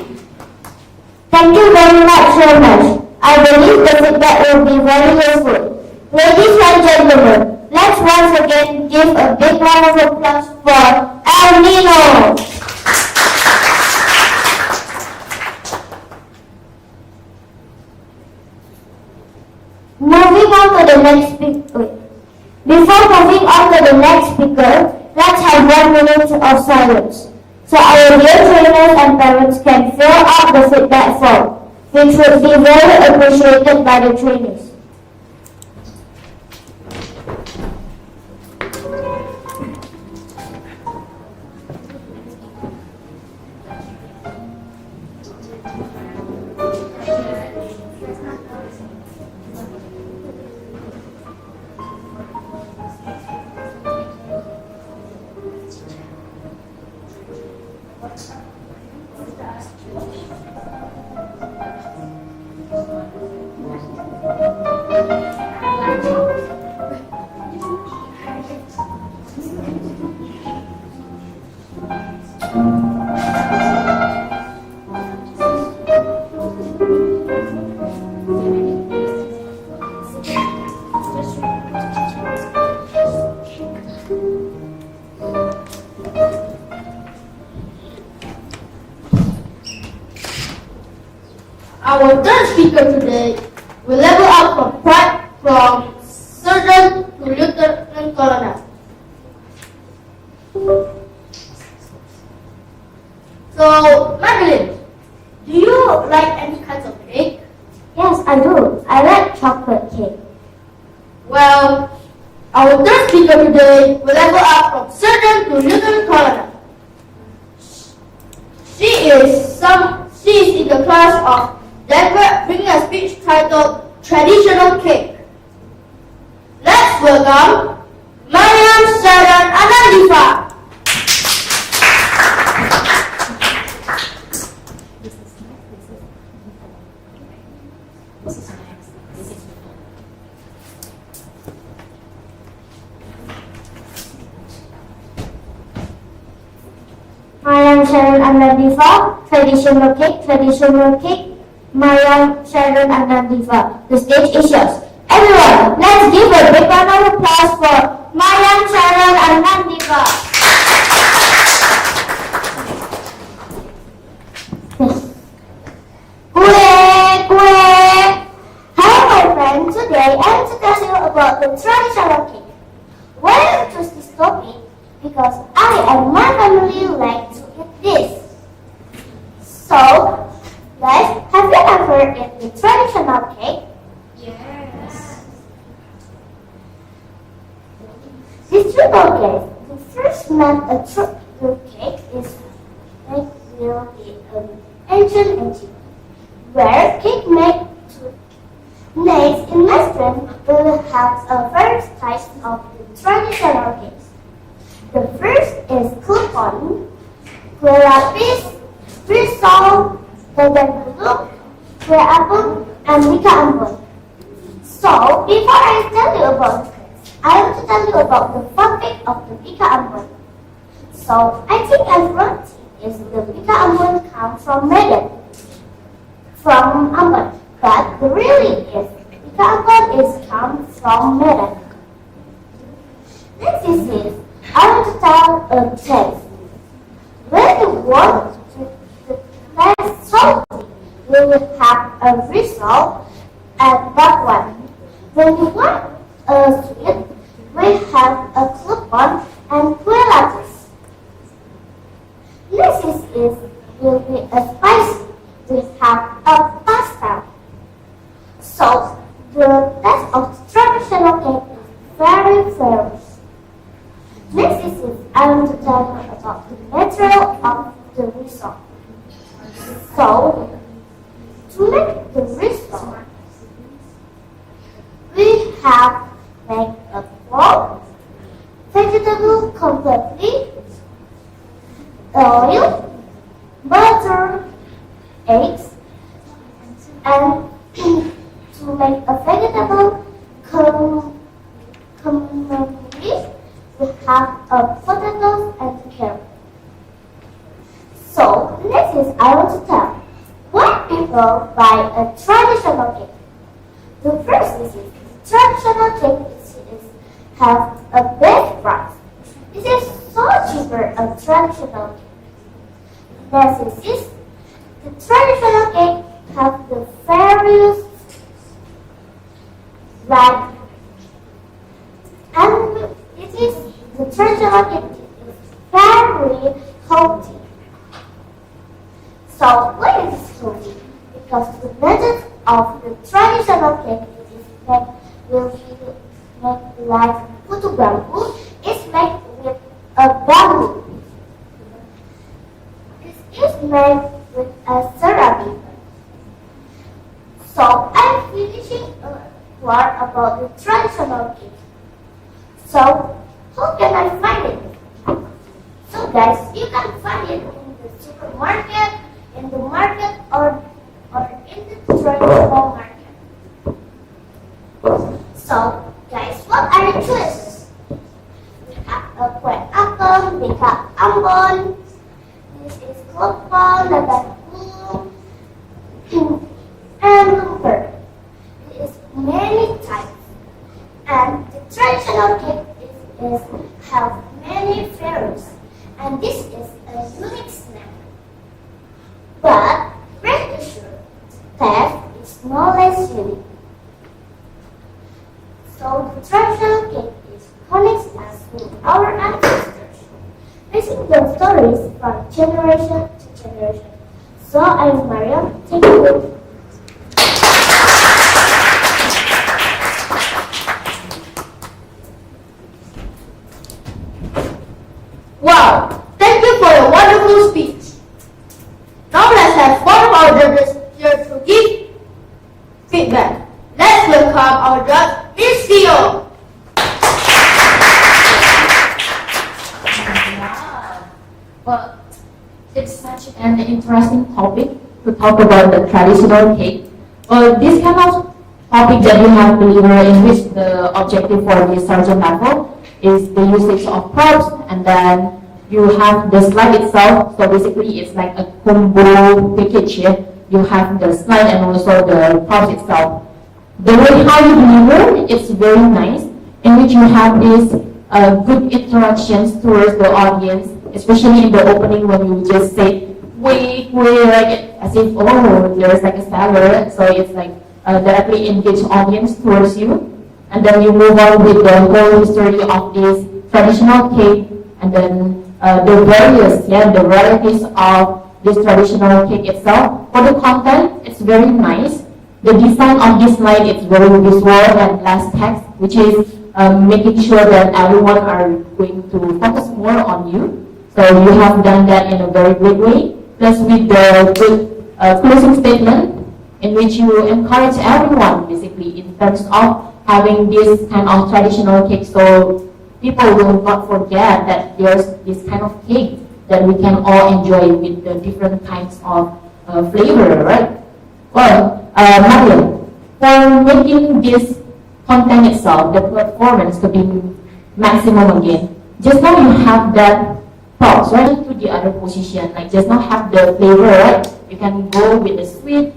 Thank you very much, Ramesh. I believe the feedback will be very useful. Ladies and gentlemen, let's once again give a big round of applause for El Nino. Moving on to the next speaker. Before moving on to the next speaker, let's have 1 minute of silence, so our dear trainers and parents can fill out the feedback form, which would be very appreciated by the trainees. Our third speaker today will level up from sergeant to lieutenant colonel. So, Madeline, do you like any kinds of cake? Yes, I do. I like chocolate cake. Well, our third speaker today will level up from sergeant to lieutenant colonel. She is in the class of Denver, bringing a speech titled traditional cake. Let's welcome Mariam Sharon Anandifa. Mariam Sharon Anandifa, traditional cake, Mariam Sharon Anandifa. The stage is yours. Everyone, let's give a big round of applause for Mariam Sharon Anandifa. Hello my friend, today I am to tell you about the traditional cake. Why I choose this topic? Because I and my family like to eat this. So, guys, have you ever eaten the traditional cake? Yes. This triple cake, the first meant a triple cake is made will be an ancient Egypt, where cake made in Western will have a various types of the traditional cakes. The first is coupon, kue lapis, risol, dadar buluk, kue apung, and mika ambon. So, before I tell you about this, I want to tell you about the fun fact of the mika ambon. So, I think everyone is the mika ambon comes from Medan, from Ambon, but the really is mika ambon is come from Medan. Next is I want to tell a tale. When you want the less salty, you will have a result at that one. When you want a sweet, we have a coupon and kue lapis. Next will be a spicy. We have a pasta. So the taste of the traditional cake is very flavorful. Next I want to tell you about the material of the risotto. So, to make the risotto, we have made a pork, vegetable completely, oil, butter, eggs, and to make a vegetable completely, we have potatoes and carrot. So, next I want to tell why people buy a traditional cake. The first is traditional cake have a best price. This is so cheaper a traditional cake. Next is the traditional cake have the various like and it is the traditional cake is very healthy. So why is it healthy? Because the method of the traditional cake is made will be made like putu bambu is made with a bamboo. This is made with a serabi. So I'm finishing a word about the traditional cake. So, how can I find it? So guys, you can find it in the supermarket, in the market, or in the traditional market. So, guys, what are your choices? We have a kue apung, mika ambon, this is klopon, dadar buluk, and lumber. There is many types. And the traditional cake is have many flavors, and this is a unique snack. But rest assured, taste is no less unique. So the traditional cake is connects us with our ancestors, passing the stories from generation to generation. So I'm Mariam. Thank you. Wow, thank you for your wonderful speech. Now let's have one of our judges here to give feedback. Let's Well, it's such an interesting topic to talk about the traditional cake. Well, this kind of topic that we have delivered in which the objective for this sergeant level is the usage of props, and then you have the slide itself. So basically it's like a combo package here. You have the slide and also the props itself. The way how you deliver, it's very nice, in which you have these good interactions towards the audience, especially in the opening when you just say, wait, like as if, oh, there's like a seller, so it's like directly engage audience towards you. And then you move on with the whole history of this traditional cake, and then the varieties of this traditional cake itself. For the content, it's very nice. The design of this slide is very visual and less text, which is making sure that everyone are going to focus more on you. So you have done that in a very great way. Plus with the good closing statement, in which you encourage everyone basically in terms of having this kind of traditional cake, so people will not forget that there's this kind of cake that we can all enjoy with the different kinds of flavor, right? Well, Mariam, for making this content itself, the performance to be maximum again, just now you have that props, right, to the other position, like just now have the flavor, right? You can go with the sweet,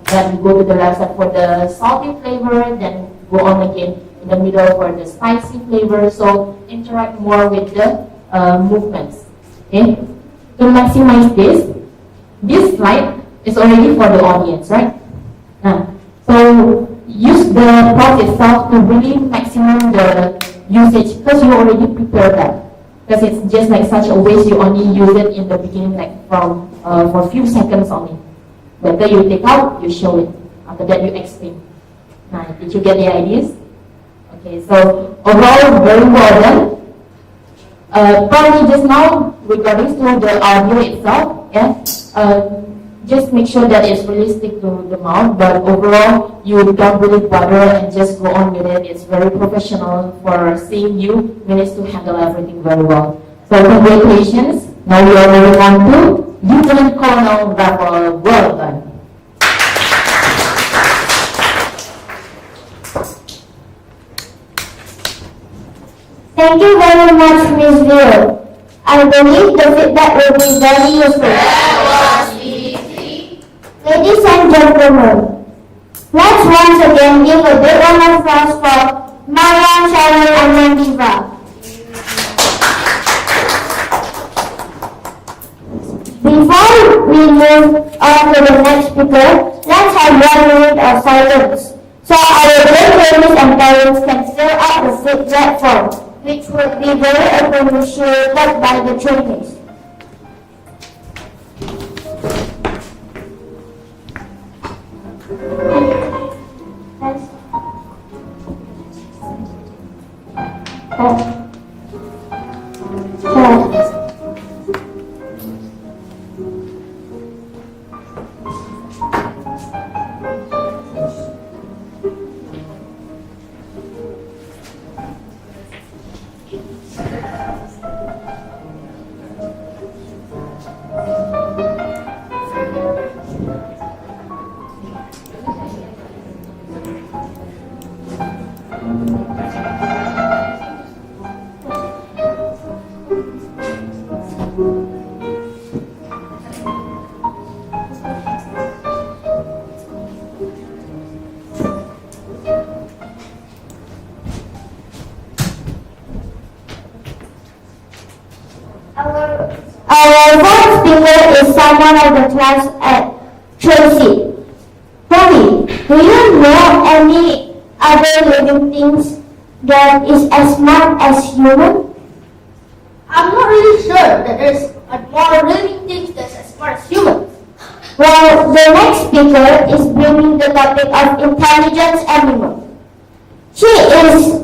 then you go to the left side for the salty flavor, then go on again in the middle for the spicy flavor. So interact more with the movements. Okay, to maximize this slide is already for the audience, right? So use the prop itself to really maximum the usage, because you already prepared that. Because it's just like such a waste, you only use it in the beginning, like from for a few seconds only. Better you take out, you show it. After that, you explain. Now, did you get the ideas? Okay, so overall, very well done. Probably just now, regarding to the audio itself, yeah, just make sure that it's realistic to the mouth, but overall, you don't really bother and just go on with it. It's very professional for seeing you manage to handle everything very well. So congratulations. Now we are moving on to Lieutenant Colonel level. Well done. Thank you very much, Ms. Vero. I believe the feedback will be very useful. That was easy. Ladies and gentlemen, let's once again give a big round of applause for Mariam, Sharon, and Mandiva. Before we move on to the next speaker, let's have 1 minute of silence so our great ladies and parents can fill out the feedback form, which will be very appreciated by the trainees. Our fourth speaker is someone of the class at Tracy. Tommy, do you know any other living things that is as smart as human? I'm not really sure that there's more living things that's as smart as humans. Well, the next speaker is bringing the topic of intelligence animal. She is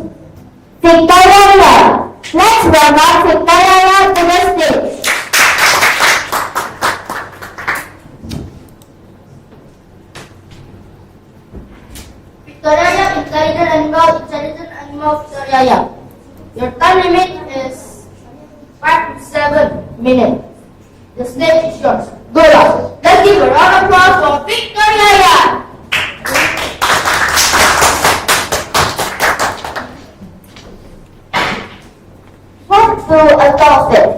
Victoria. Let's welcome Victoria to the stage. Victoria, intelligent animal, Victoria. Your time limit is 5 to 7 minutes. The stage is yours. Good luck. Let's give a round of applause for Victoria. What do a dolphin,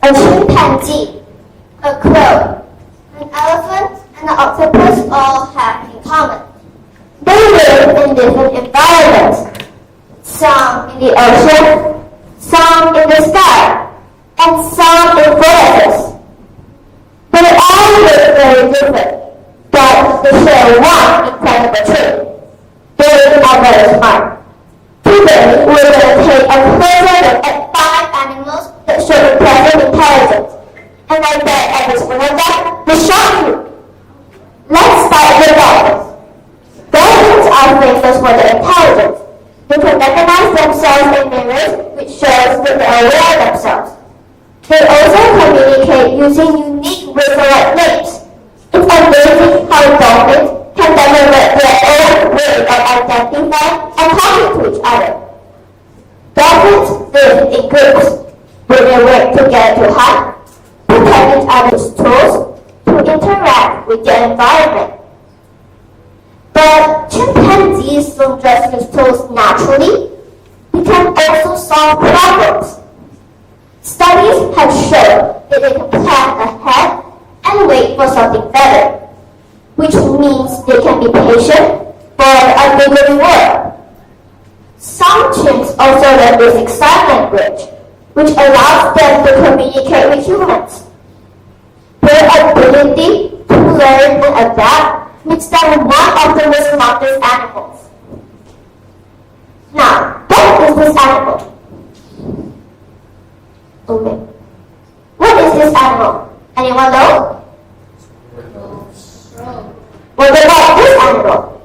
a chimpanzee, a crow, an elephant, and an octopus all have in common? They live in different environments. Some in the ocean, some in the sky, and some in forests. They all look very different, but they share one incredible trait. They are very smart. Today, we're going to take a closer look at 5 animals that show impressive intelligence. And I bet every single one of them will shock you. Let's start with dolphins. Dolphins are famous for their intelligence. They can recognize themselves in mirrors, which shows that they are aware of themselves. They also communicate using unique whistle-like names. It's amazing how dolphins can develop their own way of identifying and talking to each other. Dolphins live in groups, where they work together to hunt, protect each other's tools, to interact with their environment. But chimpanzees don't just use tools naturally, they can also solve problems. Studies have shown that they can plan ahead and wait for something better, which means they can be patient for a bigger reward. Some chimps also learn basic sign language, which allows them to communicate with humans. Their ability to learn and adapt makes them one of the most smartest animals. Now, what is this animal? Okay. What is this animal? Anyone know? What about this animal?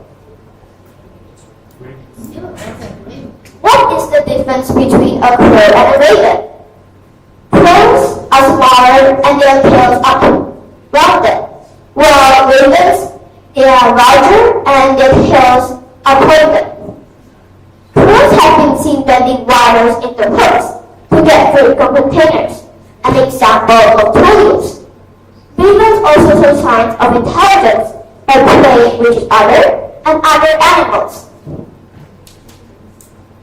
What is the difference between a crow and a raven? Crows are smaller and their tails are rounded, while ravens, they are larger and their tails are pointed. Crows have been seen bending wires into hooks to get food from containers, an example of tool use. Ravens also show signs of intelligence by playing with each other and other animals.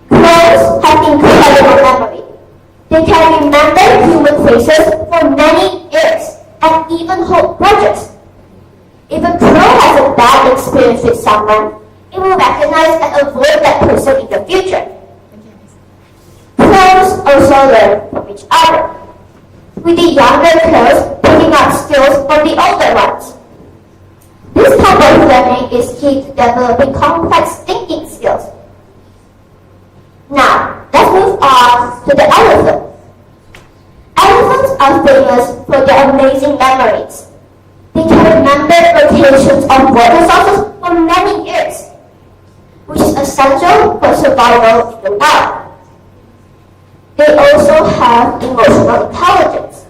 Crows have incredible memory. They can remember human faces for many years and even hold grudges. If a crow has a bad experience with someone, it will recognize and avoid that person in the future. Crows also learn from each other, with the younger crows picking up skills from the older ones. This type of learning is key to developing complex thinking skills. Now, let's move on to the elephant. Elephants are famous for their amazing memories. They can remember locations of water sources for many years, which is essential for survival in the wild. They also have emotional intelligence,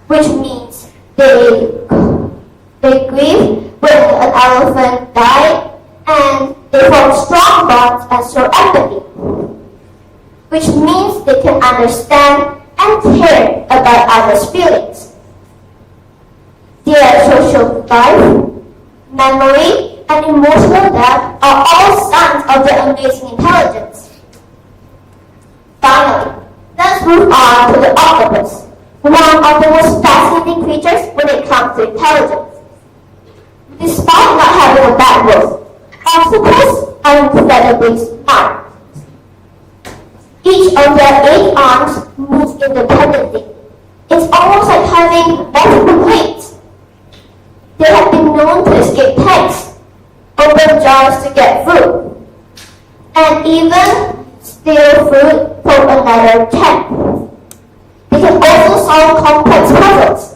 which means they grieve when an elephant died, and they form strong bonds and show empathy, which means they can understand and care about others' feelings. Their social life, memory, and emotional depth are all signs of their amazing intelligence. Finally, let's move on to the octopus, one of the most fascinating creatures when it comes to intelligence. Despite not having a backbone, octopus are incredibly smart. Each of their 8 arms moves independently. It's almost like having multiple plates. They have been known to escape tanks, open jars to get food, and even steal food from another tent. They can also solve complex puzzles.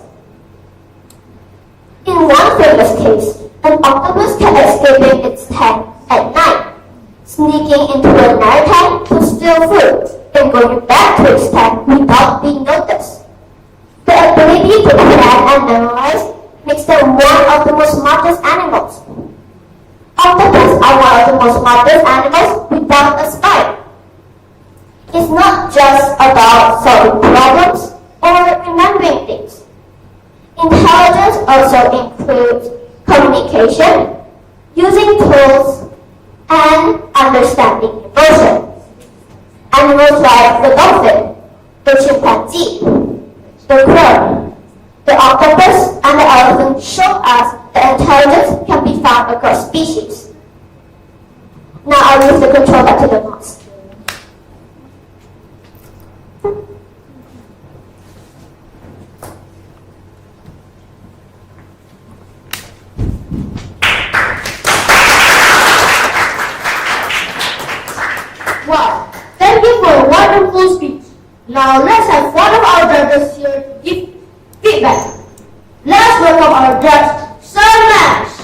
In one famous case, an octopus kept escaping its tank at night, sneaking into another tank to steal food, and going back to its tank without being noticed. The ability to plan and memorize makes them one of the most smartest animals. Octopuses are one of the most smartest animals without a spine. It's not just about solving problems or remembering things. In also includes communication, using tools, and understanding emotion. Animals like the dolphin, the chimpanzee, the crow, the octopus, and the elephant show us that intelligence can be found across species. Now I'll leave the control back to the mouse. Wow, thank you for a wonderful speech. Now let's have one of our judges here to give feedback. Let's welcome our judge, Sir Mash.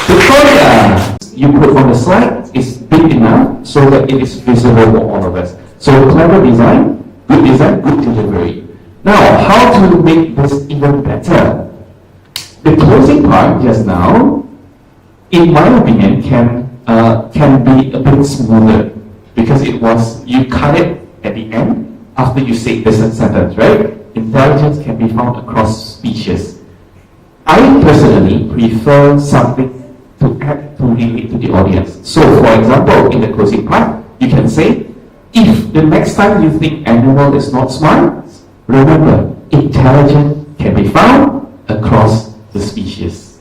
The formula you put on the slide is big enough so that it is visible for all of us. So clever design, good delivery. Now, how to make this even better? The closing part just now, in my opinion, can be a bit smoother because you cut it at the end after you say this sentence, right? Intelligence can be found across species. I personally prefer something to add to relate to the audience. So, for example, in the closing part, you can say, if the next time you think animal is not smart, remember, intelligence can be found across the species.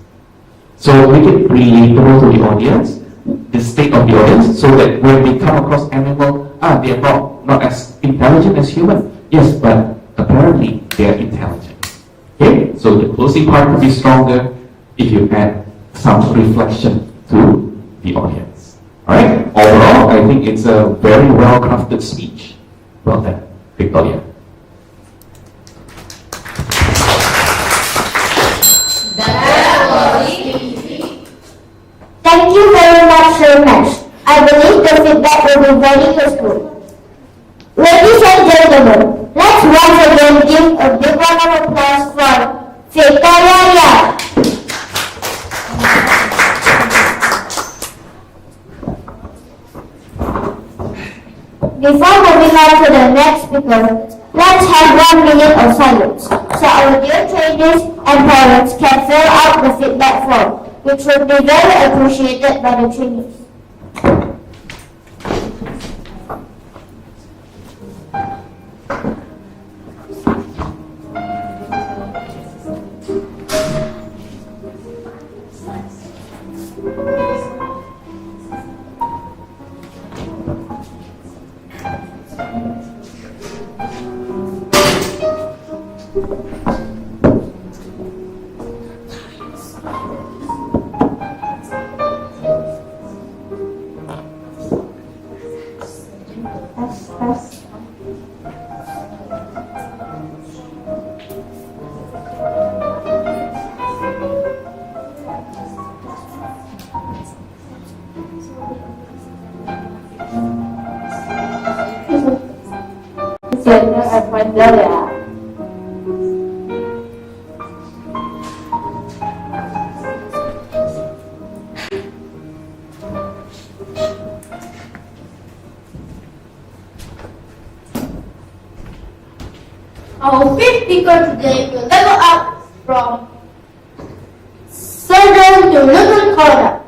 So make it relatable to the audience, the state of the audience, so that when we come across animal, they are not as intelligent as human. Yes, but apparently they are intelligent. Okay, so the closing part could be stronger if you add some reflection to the audience. Alright, overall, I think it's a very well crafted speech. Well done, Victoria. That was easy. Thank you very much, Sir Mash. I believe the feedback will be very useful. Ladies and gentlemen, let's once again give a big round of applause for Victoria. Before moving on to the next speaker, let's have 1 minute of silence so our dear trainees and parents can fill out the feedback form, which will be very appreciated by the trainees. Our fifth speaker today will level up from Southern to Northern Colorado.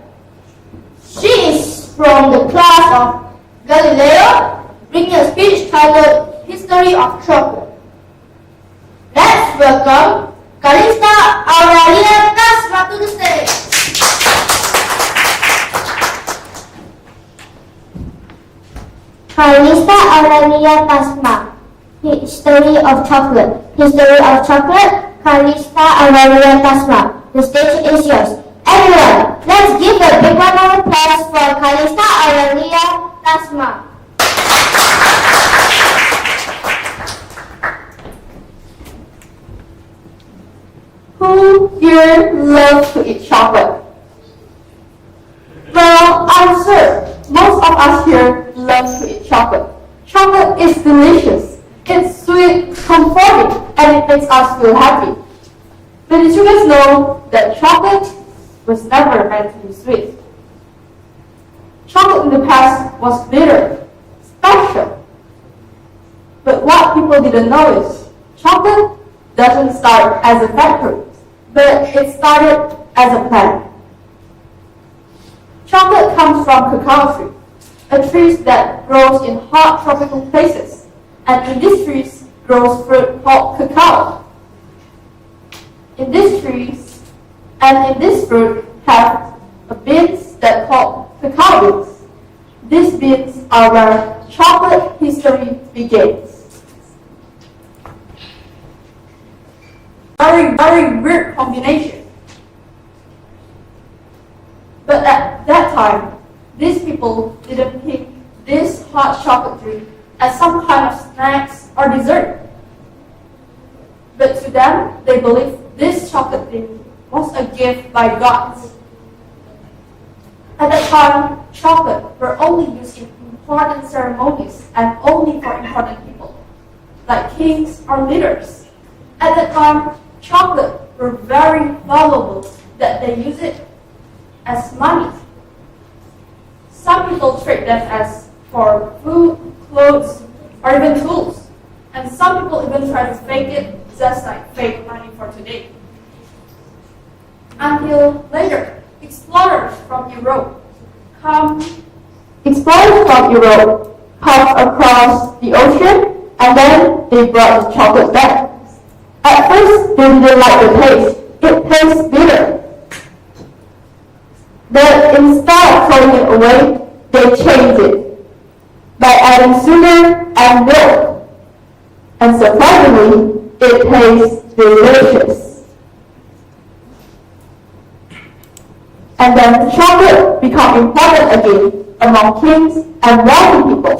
She is from the class of Galileo, bringing a speech titled History of Chocolate. Let's welcome Calista Aurelia Tasma to the stage. Calista Aurelia Tasma. History of Chocolate. History of Chocolate, Calista Aurelia Tasma. The stage is yours. Everyone, let's give a big round of applause for Calista Aurelia Tasma. Who here loves to eat chocolate? Well, I'm sure most of us here love to eat chocolate. Chocolate is delicious. It's sweet, comforting, and it makes us feel happy. But did you guys know that chocolate was never meant to be sweet? Chocolate in the past was bitter, special. But what people didn't know is chocolate doesn't start as a factory, but it started as a plant. Chocolate comes from cacao tree, a tree that grows in hot tropical places, and in these trees grows fruit called cacao. In these trees and in this fruit have beans that called cacao beans. These beans are where chocolate history begins. Very weird combination. But at that time, these people didn't pick this hot chocolate drink as some kind of snacks or dessert. But to them, they believed this chocolate drink was a gift by God. At that time, chocolate were only used in important ceremonies and only for important people, like kings or leaders. At that time, chocolate were very valuable that they use it as money. Some people trade them as for food, clothes, or even tools. And some people even try to fake it just like fake money for today. Until later, explorers from Europe come across the ocean, and then they brought the chocolate back. At first, they didn't like the taste. It tastes bitter. But instead of throwing it away, they changed it by adding sugar and milk. And surprisingly, it tastes delicious. And then chocolate became important again among kings and wealthy people.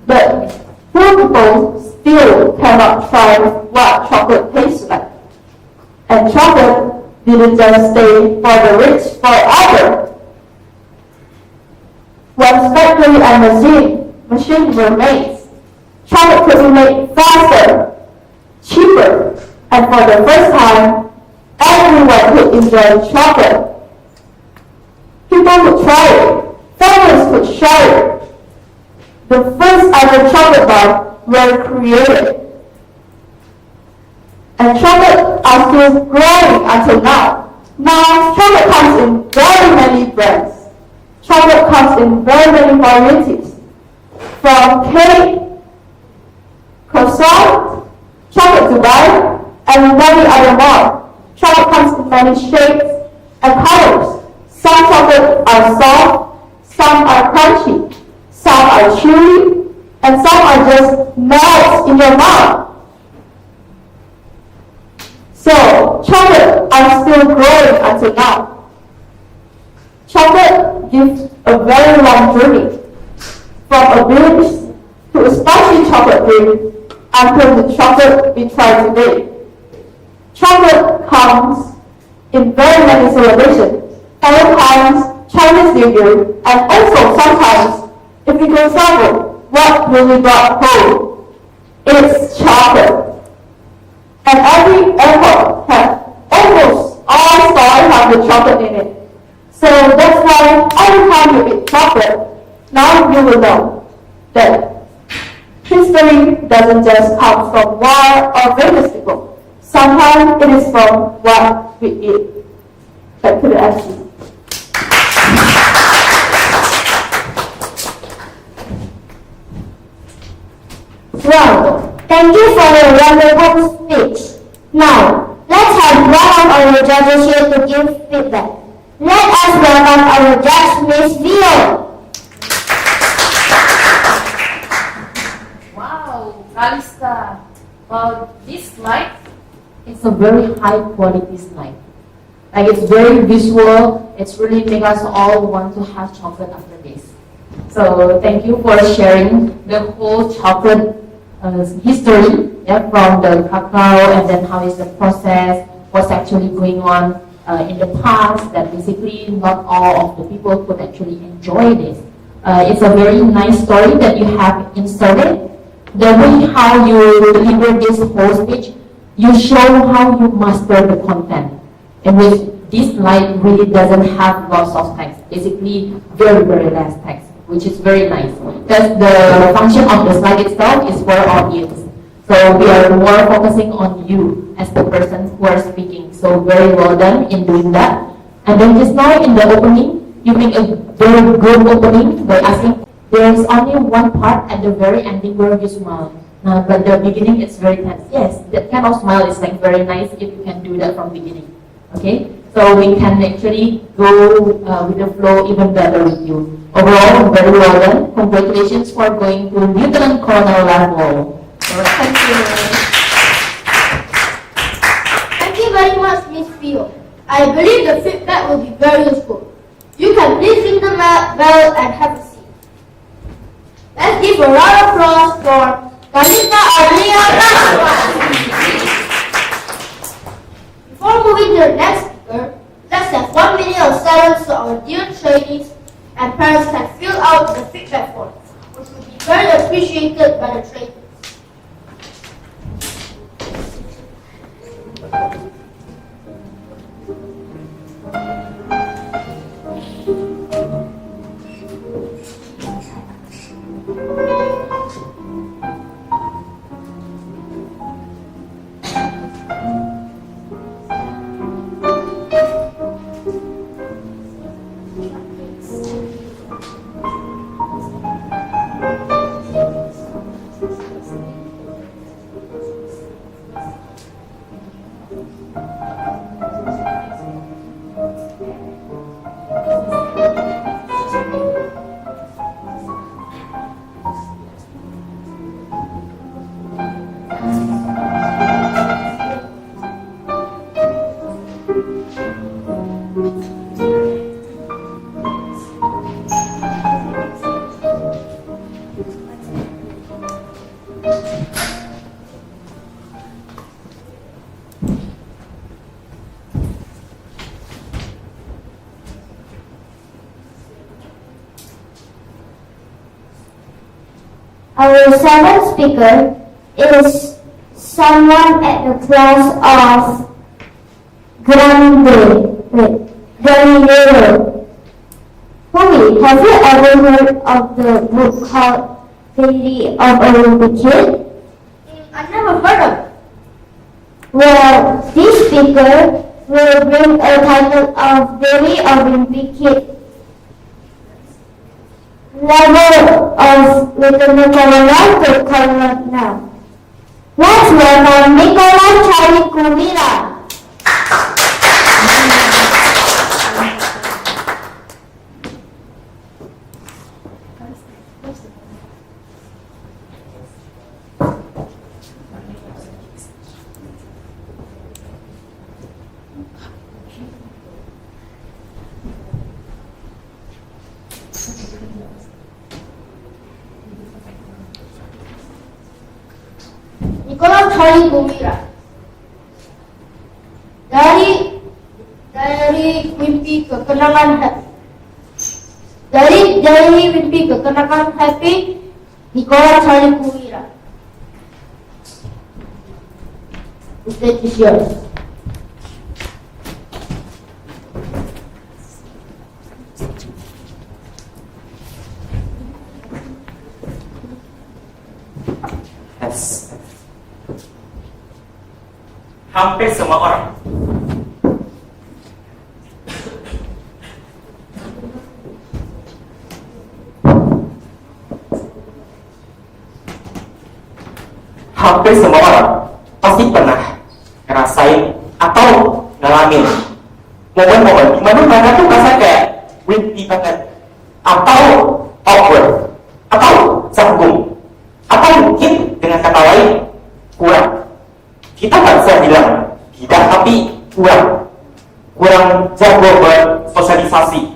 But poor people still cannot try what chocolate tastes like. And chocolate didn't just stay for the rich forever. When factory and machines were made, chocolate could be made faster, cheaper, and for the first time, everyone could enjoy chocolate. People could try it. Families could share it. The first ever chocolate bar were created. And chocolate are still growing until now. Now, chocolate comes in very many brands. Chocolate comes in very many varieties. From cake, croissant, chocolate Dubai, and many other more. Chocolate comes in many shapes and colors. Some chocolate are soft, some are crunchy, some are chewy, and some are just melts in your mouth. So, chocolate are still growing until now. Chocolate gives a very long journey, from a village to a spicy chocolate drink until the chocolate we try today. Chocolate comes in very many celebrations. Valentine's, Chinese New Year, and also sometimes, if we go travel, what will we brought home? It's chocolate. And every airport has almost all stores have the chocolate in it. So that's why every time you eat chocolate, now you will know that history doesn't just come from war or famous people. Sometimes it is from what we eat. Back to the MC. Wow, thank you for your wonderful speech. Now, let's have one of our judges here to give feedback. Let us welcome our judge, Miss Vio. Wow, Kalista. Well, this slide is a very high quality slide. Like, it's very visual. It's really make us all want to have chocolate after this. So thank you for sharing the whole chocolate history, from the cacao, and then how is the process, what's actually going on in the past, that basically not all of the people could actually enjoy this. It's a very nice story that you have inserted. The way how you deliver this whole speech, you show how you master the content, in which this slide really doesn't have lots of text, basically very, very less text. which is very nice. Because the function of the slide itself is for audience. So we are more focusing on you as the person who are speaking. So very well done in doing that. And then just now in the opening, you make a very good opening by asking, there's only one part at the very ending where you smile. But the beginning it's very tense. Yes, that kind of smile is like very nice if you can do that from beginning. Okay, so we can actually go with the flow even better with you. Overall, very well done. Congratulations for going to Lieutenant Colonel level. So, thank you. Thank you very much, Miss Pio. I believe the feedback will be very useful. You can please ring the bell and have a seat. Let's give a round of applause for Kalita Arlia. Before moving to the next speaker, let's have 1 minute of silence so our dear trainees and parents can fill out the feedback form, which will be very appreciated by the trainees. Our seventh speaker is someone at the class of Galileo. Homie, have you ever heard of the book called Diri of a Kid? I never heard of it. Well, this speaker will bring a title of Diri of a Kid. Level of Lieutenant Colonel to Colonel now. Let's welcome Nicola Charlie Kumila. Nicola Charlie Kumila. Dari mimpi kekenangan happy. Dari mimpi kekenangan happy, Nicola Charlie Kumila. The stage is yours. Hampir semua orang pasti pernah ngerasain atau ngalamin momen-momen dimana mereka tuh merasa kayak wimpy banget, atau awkward, atau canggung, atau mungkin dengan kata lain kurang. Kita nggak bisa bilang tidak, tapi kurang jago bersosialisasi.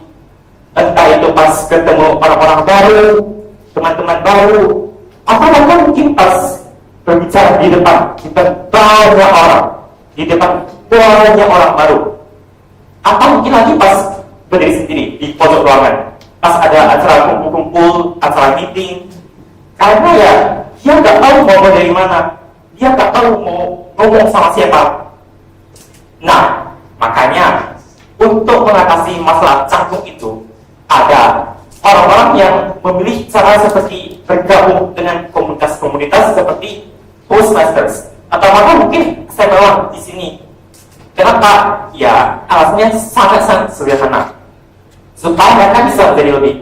Entah itu pas ketemu orang-orang baru, teman-teman baru, atau bahkan mungkin pas berbicara di depan banyak orang, di depan banyak orang baru, atau mungkin lagi pas berdiri sendiri di pojok ruangan, pas ada acara kumpul-kumpul, acara meeting, karena ya dia nggak tahu mau dari mana, dia nggak tahu mau ngomong sama siapa. Nah, makanya untuk mengatasi masalah canggung itu ada orang-orang yang memilih cara seperti bergabung dengan komunitas-komunitas seperti Toastmasters, atau bahkan mungkin SMLONE di sini. Kenapa? Ya, alasannya sangat-sangat sederhana. Supaya mereka bisa menjadi lebih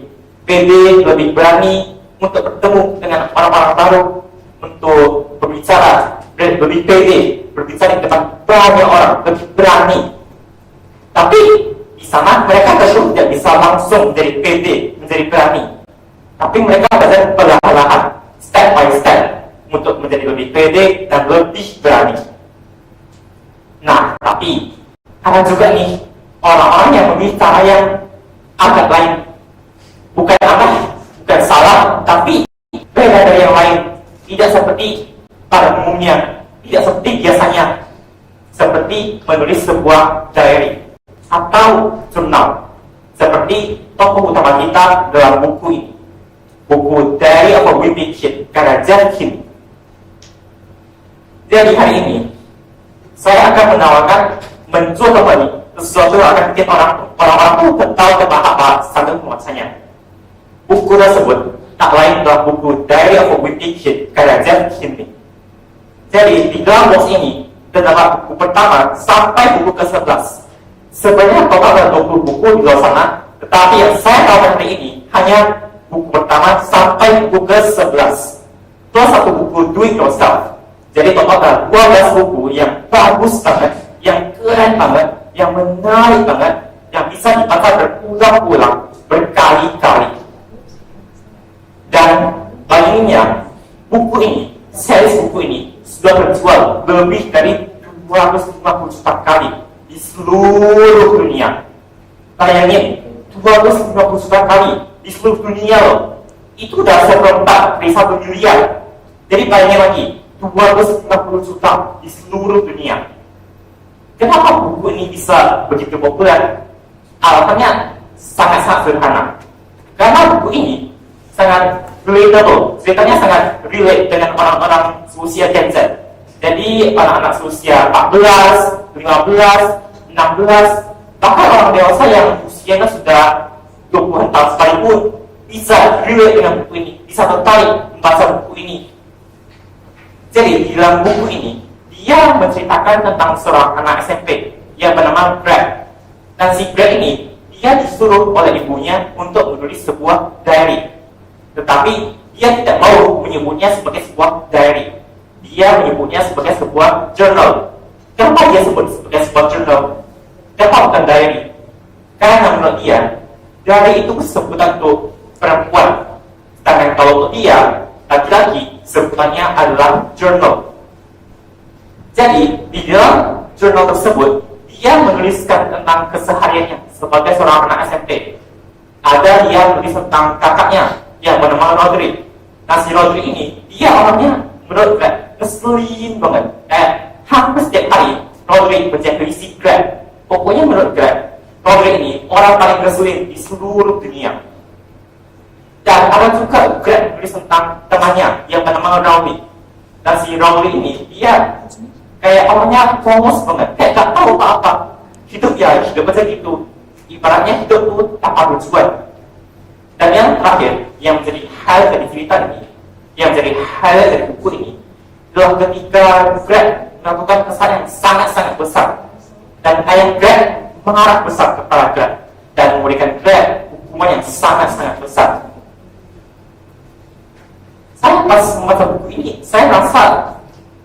pede, lebih berani untuk bertemu dengan orang-orang baru, untuk berbicara, lebih pede, berbicara di depan banyak orang, lebih berani. Tapi di sana mereka tentu tidak bisa langsung menjadi pede, menjadi berani. Tapi mereka belajar perlahan-lahan, step by step, untuk menjadi lebih pede dan lebih berani. Nah, tapi ada juga nih orang-orang yang memilih cara yang agak lain. Bukan aneh, bukan salah, tapi beda dari yang lain. Tidak seperti pada umumnya, tidak seperti biasanya, seperti menulis sebuah diary atau jurnal, seperti tokoh utama kita dalam buku ini, buku Diary of a Wimpy Kid, karya Yakin. Jadi hari ini saya akan menawarkan mencoba nih sesuatu yang akan bikin orang-orang tuh tahu tentang apa sambil membacanya. Buku tersebut tak lain adalah buku Diary of a Wimpy Kid, karya Yakin. Jadi di dalam box ini terdapat buku pertama sampai buku ke-11. Sebenarnya total ada 20 buku di luar sana, tetapi yang saya tawarkan hari ini hanya buku pertama sampai buku ke-11. Plus satu buku Do It Yourself. Jadi total ada 12 buku yang bagus banget, yang keren banget, yang menarik banget, yang bisa dibaca berulang-ulang, berkali-kali. Dan baginya buku ini, series buku ini sudah terjual lebih dari 250 juta kali di seluruh dunia. Bayangin, 250 juta kali di seluruh dunia loh. Itu udah seperempat dari 1 miliar. Jadi bayangin lagi, 250 juta di seluruh dunia. Kenapa buku ini bisa begitu populer? Alasannya sangat-sangat sederhana. Karena buku ini sangat relatable, ceritanya sangat relate dengan orang-orang usia Gen Z. Jadi anak-anak usia 14, 15, 16, bahkan orang dewasa yang usianya sudah 20 tahun sekalipun bisa relate dengan buku ini, bisa tertarik membaca buku ini. Jadi di dalam buku ini dia menceritakan tentang seorang anak SMP yang bernama Greg. Dan si Greg ini dia disuruh oleh ibunya untuk menulis sebuah diary. Tetapi dia tidak mau menyebutnya sebagai sebuah diary. Dia menyebutnya sebagai sebuah journal. Kenapa dia sebut sebagai sebuah journal? Kenapa bukan diary? Karena menurut dia, diary itu sebutan untuk perempuan. Sedangkan kalau untuk dia, laki-laki, sebutannya adalah journal. Jadi, di dalam jurnal tersebut, dia menuliskan tentang kesehariannya sebagai seorang anak SMP. Ada dia menulis tentang kakaknya yang bernama Rodri. Nah, si Rodri ini, dia orangnya menurut Greg ngeselin banget. Hampir setiap hari Rodri menjadi si Greg. Pokoknya menurut Greg, Rodri ini orang paling ngeselin di seluruh dunia. Dan ada juga Greg menulis tentang temannya yang bernama Rowley. Dan si Rowley ini, dia kayak orangnya polos banget, kayak gak tahu apa-apa. Hidup ya, hidup aja gitu. Ibaratnya hidup tuh tanpa tujuan. Dan yang terakhir, yang menjadi highlight dari cerita ini, yang menjadi highlight dari buku ini, adalah ketika Greg melakukan kesalahan yang sangat-sangat besar. Dan ayah Greg mengarah besar kepada Greg dan memberikan Greg hukuman yang sangat-sangat besar. Saya pas membaca buku ini, saya merasa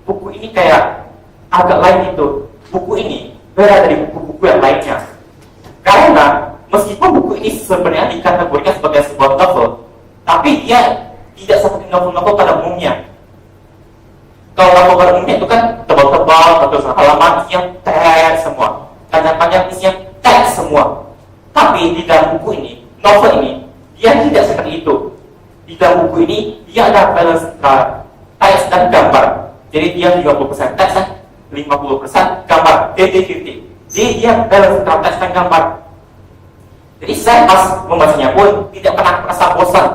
buku ini kayak agak lain gitu. Buku ini beda dari buku-buku yang lainnya. Karena meskipun buku ini sebenarnya dikategorikan sebagai sebuah novel, tapi dia tidak seperti novel-novel pada umumnya. Kalau novel pada umumnya itu kan tebal-tebal, ratusan halaman, isinya teks semua, panjang-panjang isinya teks semua. Tapi di dalam buku ini, novel ini, dia tidak seperti itu. Di dalam buku ini, dia ada balance antara teks dan gambar. Jadi dia 30% teks dan 50% gambar, 50-50. Jadi dia balance antara teks dan gambar. Jadi saya pas membacanya pun tidak pernah merasa bosan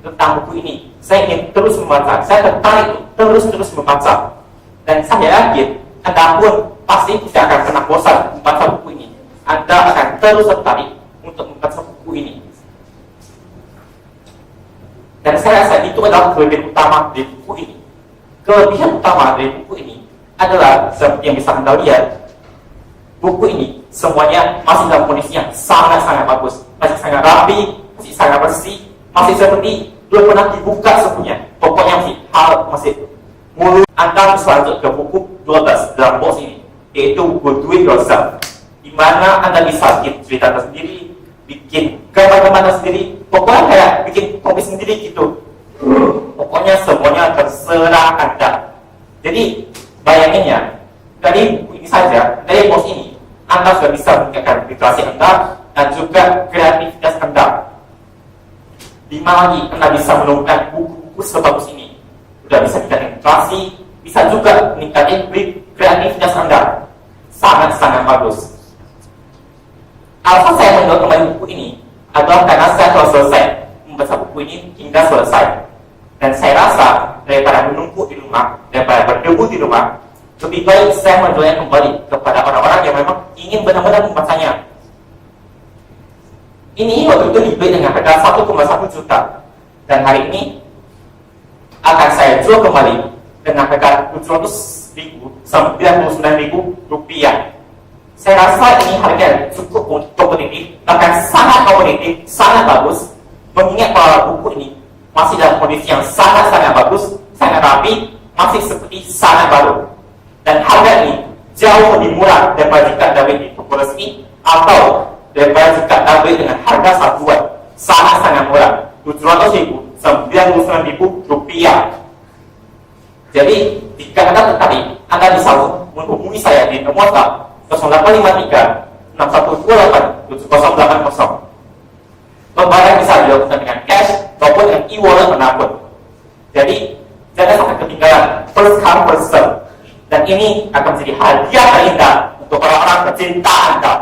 tentang buku ini. Saya ingin terus membaca, saya tertarik terus membaca. Dan saya yakin Anda pun pasti tidak akan pernah bosan membaca buku ini. Anda akan terus tertarik untuk membaca buku ini. Dan saya rasa itu adalah kelebihan utama dari buku ini. Kelebihan utama dari buku ini adalah seperti yang bisa Anda lihat, buku ini semuanya masih dalam kondisi yang sangat-sangat bagus, masih sangat rapi, masih sangat bersih, masih seperti belum pernah dibuka sebelumnya. Pokoknya masih mulu. Anda bisa lanjut ke buku 12 dalam box ini, yaitu buku Do It Yourself, di mana Anda bisa bikin cerita tersendiri, bikin gambar-gambar tersendiri, pokoknya kayak bikin komik sendiri gitu. Pokoknya semuanya terserah Anda. Jadi bayangin ya, dari buku ini saja, dari box ini, Anda sudah bisa meningkatkan literasi Anda dan juga kreativitas Anda. Di mana lagi Anda bisa menemukan buku-buku sebagus ini? Sudah bisa meningkatkan literasi, bisa juga meningkatkan kreativitas Anda. Sangat-sangat bagus. Alasan saya menjual kembali buku ini adalah karena saya telah selesai membaca buku ini hingga selesai. Dan saya rasa daripada menunggu di rumah, daripada berdebu di rumah, lebih baik saya menjualnya kembali kepada orang-orang yang memang ingin benar-benar membacanya. Ini waktu itu dibeli dengan harga 1,1 juta, dan hari ini akan saya jual kembali dengan harga 700.000, rupiah. Saya rasa ini harga cukup kompetitif, bahkan sangat kompetitif, sangat bagus, mengingat bahwa buku ini masih dalam kondisi yang sangat-sangat bagus, sangat rapi, masih seperti sangat baru. Dan harga ini jauh lebih murah daripada jika Anda beli di toko resmi atau daripada jika Anda beli dengan harga satuan. Sangat-sangat murah, 700.000, rupiah. Jadi jika Anda tertarik, Anda bisa menghubungi saya di nomor WhatsApp 0853 6128 7080. Pembayaran bisa dilakukan dengan cash maupun dengan e-wallet manapun. Jadi jangan sampai ketinggalan, first come first serve. Dan ini akan menjadi hadiah terindah untuk orang-orang pecinta Anda.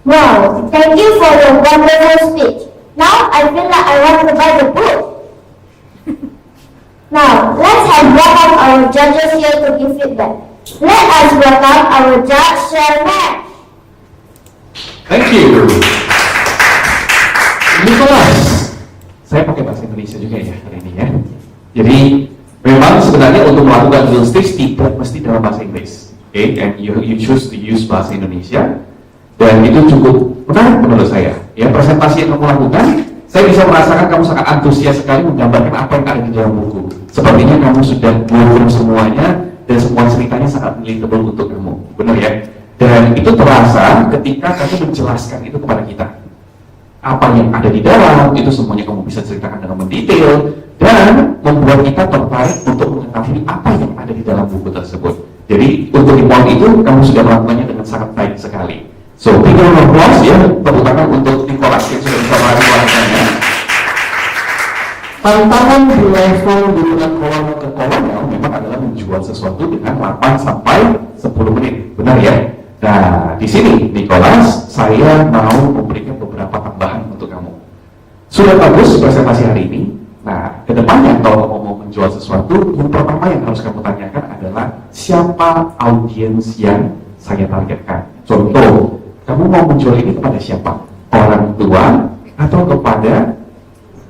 Wow, thank you for your wonderful speech. Now I feel like I want to buy the book. Now, let's have one of our judges here to give feedback. Let us welcome our judge, Sherman. Thank you. Nicholas, saya pakai bahasa Indonesia juga ya hari ini ya. Jadi memang sebenarnya untuk melakukan real stage tidak mesti dalam bahasa Inggris, okay? And you choose to use bahasa Indonesia, dan itu cukup menarik menurut saya. Ya, presentasi yang kamu lakukan, saya bisa merasakan kamu sangat antusias sekali menggambarkan apa yang ada di dalam buku. Sepertinya kamu sudah mengukur semuanya dan semua ceritanya sangat relatable untuk kamu, benar ya? Dan itu terasa ketika kamu menjelaskan itu kepada kita. Apa yang ada di dalam, itu semuanya kamu bisa ceritakan dengan mendetail dan membuat kita tertarik untuk mengetahui apa yang ada di dalam buku tersebut. Jadi untuk di poin itu kamu sudah melakukannya dengan sangat baik sekali. So, big round of applause ya, tepuk tangan untuk Nicholas yang sudah bisa melakukannya. Tantangan di level di tengah kolom ke kolonel memang adalah menjual sesuatu dengan 8 sampai 10 menit, benar ya? Nah, di sini Nicholas, saya mau memberikan beberapa tambahan untuk kamu. Sudah bagus presentasi hari ini. Nah, kedepannya kalau kamu mau menjual sesuatu, yang pertama yang harus kamu tanyakan adalah siapa audiens yang saya targetkan. Contoh, kamu mau menjual ini kepada siapa? Orang tua atau kepada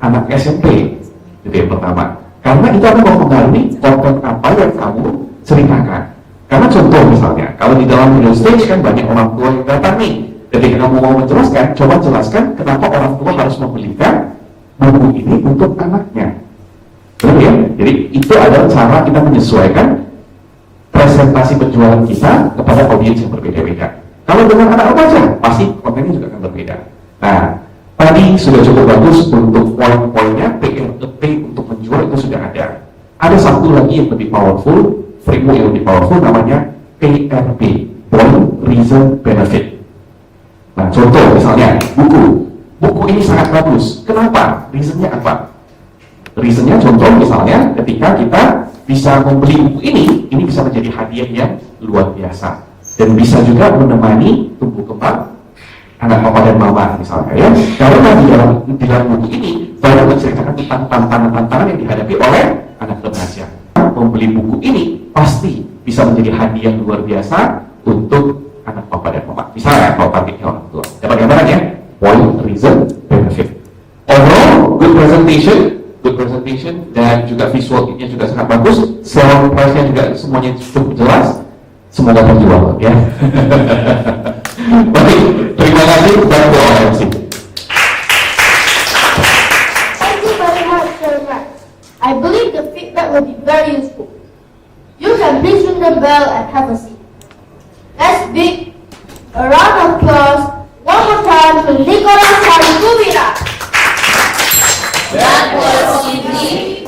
anak SMP? Itu yang pertama. Karena itu akan mempengaruhi konten apa yang kamu ceritakan. Karena contoh misalnya, kalau di dalam video stage kan banyak orang tua yang datang nih. Ketika kamu mau menjelaskan, coba jelaskan kenapa orang tua harus membelikan buku ini untuk anaknya. Betul ya? Jadi itu adalah cara kita menyesuaikan presentasi penjualan kita kepada audiens yang berbeda-beda. Kalau dengan anak remaja, pasti kontennya juga akan berbeda. Nah, tadi sudah cukup bagus untuk poin-poinnya, P untuk menjual itu sudah ada. Ada satu lagi yang lebih powerful, framework yang lebih powerful, namanya PRB, Point, Reason, Benefit. Nah, contoh misalnya, buku ini sangat bagus. Kenapa? Reasonnya apa? Reasonnya contoh misalnya, ketika kita bisa membeli buku ini bisa menjadi hadiah yang luar biasa. Dan bisa juga menemani tumbuh kembang anak papa dan mama misalnya ya. Karena di dalam buku ini banyak menceritakan tentang tantangan-tantangan yang dihadapi oleh anak remaja. Membeli buku ini pasti bisa menjadi hadiah luar biasa untuk anak papa dan mama. Misalnya kalau targetnya orang tua. Dapat gambarannya? Point, reason, benefit. Overall, good presentation dan juga visualnya juga sangat bagus. Selling price-nya juga semuanya cukup jelas. Semoga terjual ya. Baik, terima kasih dan doa MC. Thank you very much, Sir Max. I believe the feedback will be very useful. You can please ring the bell and have a seat. Let's big a round of applause one more time to Nicholas Harikubira. That was easy.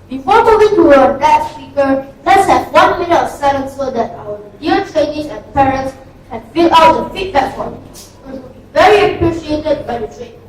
Before moving to our next speaker, let's have 1 minute of silence so that our dear trainees and parents can fill out the feedback form. It will be very appreciated by the trainee.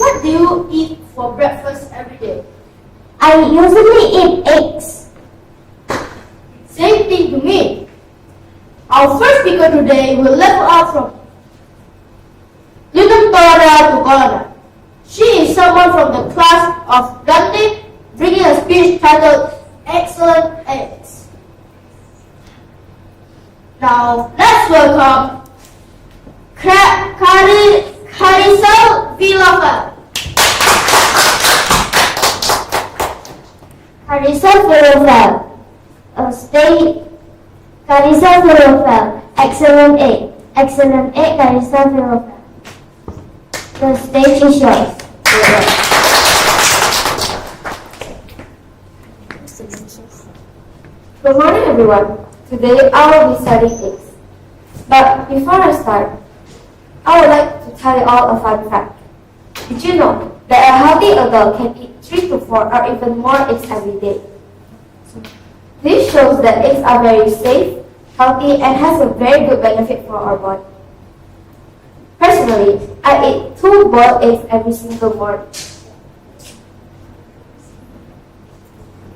What do you eat for breakfast every day? I usually eat eggs. Same thing to me. Our first speaker today will level up from little Tora to Colonel. She is someone from the class of Gandhi, bringing a speech titled Excellent Eggs. Now, let's welcome Carisel Villofer. Carisel Villofer. Carisel Villofer. Excellent egg. Excellent egg, Carisel Villofer. The stage is yours. Good morning, everyone. Today I will be studying eggs. But before I start, I would like to tell you all a fun fact. Did you know that a healthy adult can eat 3 to 4 or even more eggs every day? This shows that eggs are very safe, healthy, and has a very good benefit for our body. Personally, I eat 2 boiled eggs every single morning.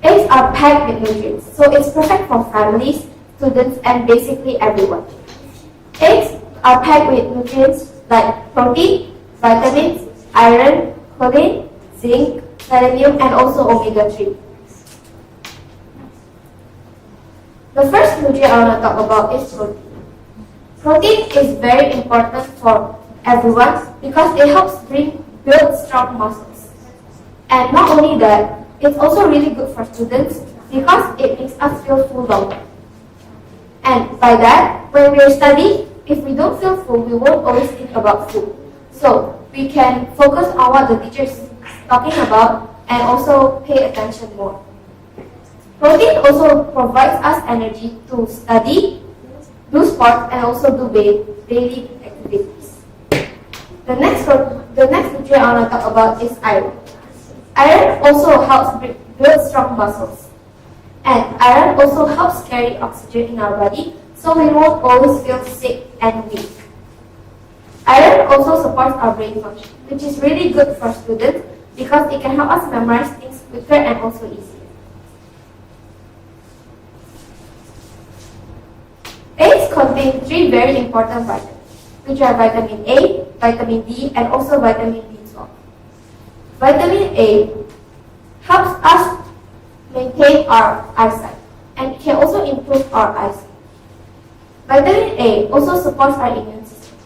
Eggs are packed with nutrients, so it's perfect for families, students, and basically everyone. Eggs are packed with nutrients like protein, vitamins, iron, choline, zinc, selenium, and also omega-3. The first nutrient I want to talk about is protein. Protein is very important for everyone because it helps build strong muscles. And not only that, it's also really good for students because it makes us feel full longer. And by that, when we are studying, if we don't feel full, we won't always think about food. So we can focus on what the teacher is talking about and also pay attention more. Protein also provides us energy to study, do sports, and also do daily activities. The next nutrient I want to talk about is iron. Iron also helps build strong muscles. And iron also helps carry oxygen in our body, so we won't always feel sick and weak. Iron also supports our brain function, which is really good for students because it can help us memorize things quicker and also easier. Eggs contain 3 very important vitamins, which are vitamin A, vitamin D, and also vitamin B12. Vitamin A helps us maintain our eyesight, and it can also improve our eyesight. Vitamin A also supports our immune system.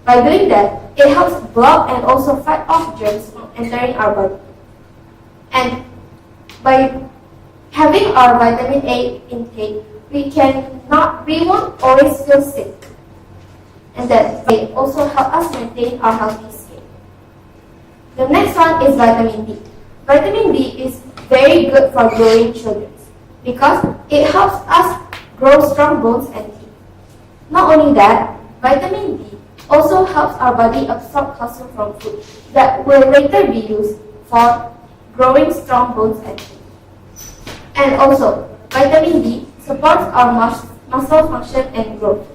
By doing that, it helps block and also fight off germs from entering our body. And by having our vitamin A intake, we won't always feel sick. And that it also help us maintain our healthy skin. The next one is vitamin D. Vitamin D is very good for growing children because it helps us grow strong bones and teeth. Not only that, vitamin D also helps our body absorb calcium from food that will later be used for growing strong bones and teeth. And also, vitamin D supports our muscle function and growth.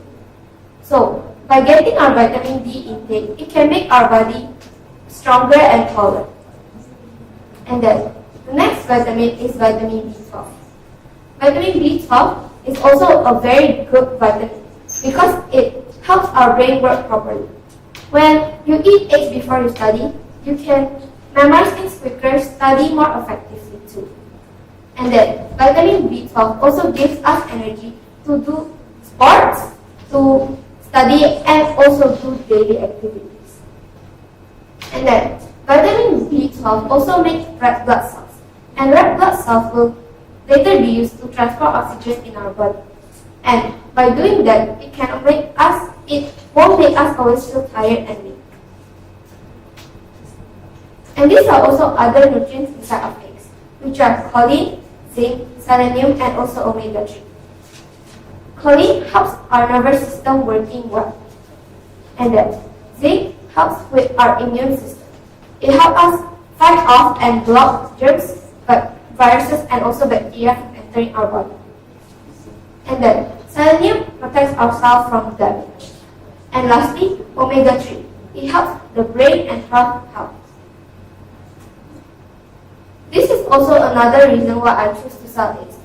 So, by getting our vitamin D intake, it can make our body stronger and taller. And then, the next vitamin is vitamin B12. Vitamin B12 is also a very good vitamin because it helps our brain work properly. When you eat eggs before you study, you can memorize things quicker, study more effectively too. And then, vitamin B12 also gives us energy to do sports, to study, and also do daily activities. And then, vitamin B12 also makes red blood cells. And red blood cells will later be used to transport oxygen in our body. And by doing that, it won't make us always feel tired and weak. And these are also other nutrients inside of eggs, which are choline, zinc, selenium, and also omega-3. Choline helps our nervous system working well. And then zinc helps with our immune system. It helps us fight off and block germs, viruses, and also bacteria from entering our body. And then selenium protects our cells from damage. And lastly, omega-3. It helps the brain and heart health. This is also another reason why I choose to sell eggs.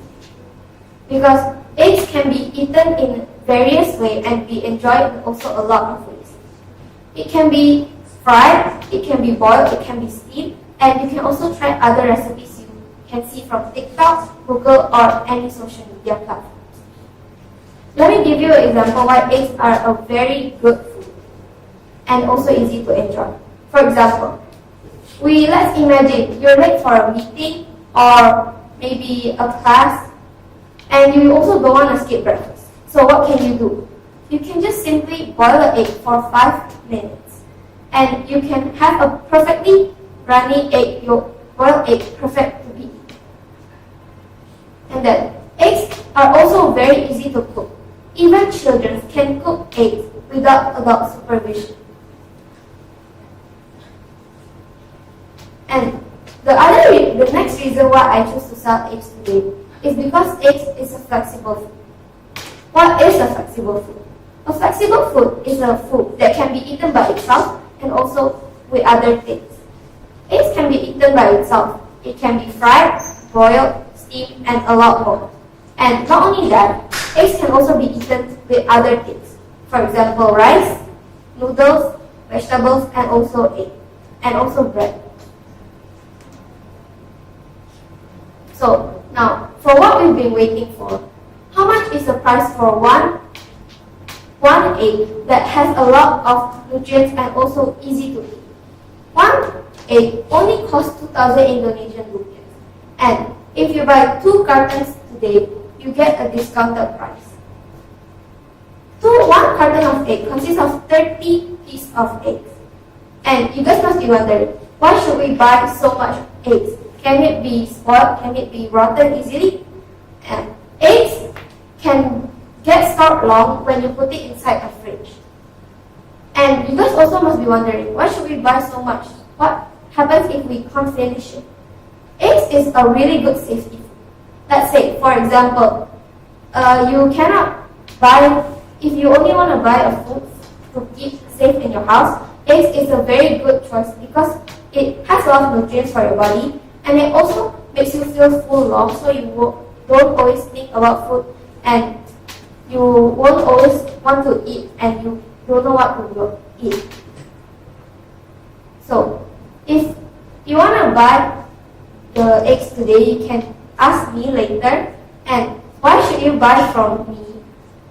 Because eggs can be eaten in various ways and be enjoyed in also a lot of ways. It can be fried, it can be boiled, it can be steamed, and you can also try other recipes you can see from TikTok, Google, or any social media platforms. Let me give you an example why eggs are a very good food and also easy to enjoy. For example, let's imagine you're late for a meeting or maybe a class, and you also don't want to skip breakfast. So what can you do? You can just simply boil an egg for 5 minutes, and you can have a perfectly runny egg yolk, boiled egg, perfect to be eaten. And then eggs are also very easy to cook. Even children can cook eggs without adult supervision. And the next reason why I choose to sell eggs today is because eggs is a flexible food. What is a flexible food? A flexible food is a food that can be eaten by itself and also with other things. Eggs can be eaten by itself. It can be fried, boiled, steamed, and a lot more. And not only that, eggs can also be eaten with other things. For example, rice, noodles, vegetables, and also egg, and also bread. So now, for what we've been waiting for, how much is the price for one egg that has a lot of nutrients and also easy to eat? One egg only costs 2,000 Indonesian rupiah. And if you buy 2 cartons today, you get a discounted price. One carton of egg consists of 30 pieces of eggs. And you guys must be wondering, why should we buy so much eggs? Can it be spoiled? Can it be rotten easily? And eggs can get stored long when you put it inside a fridge. And you guys also must be wondering, why should we buy so much? What happens if we can't finish it? Eggs is a really good safety food. Let's say, for example, you cannot buy, if you only want to buy a food to keep safe in your house, eggs is a very good choice because it has a lot of nutrients for your body, and it also makes you feel full long, so you don't always think about food and you won't always want to eat and you don't know what to eat. So, if you want to buy the eggs today, you can ask me later. And why should you buy from me?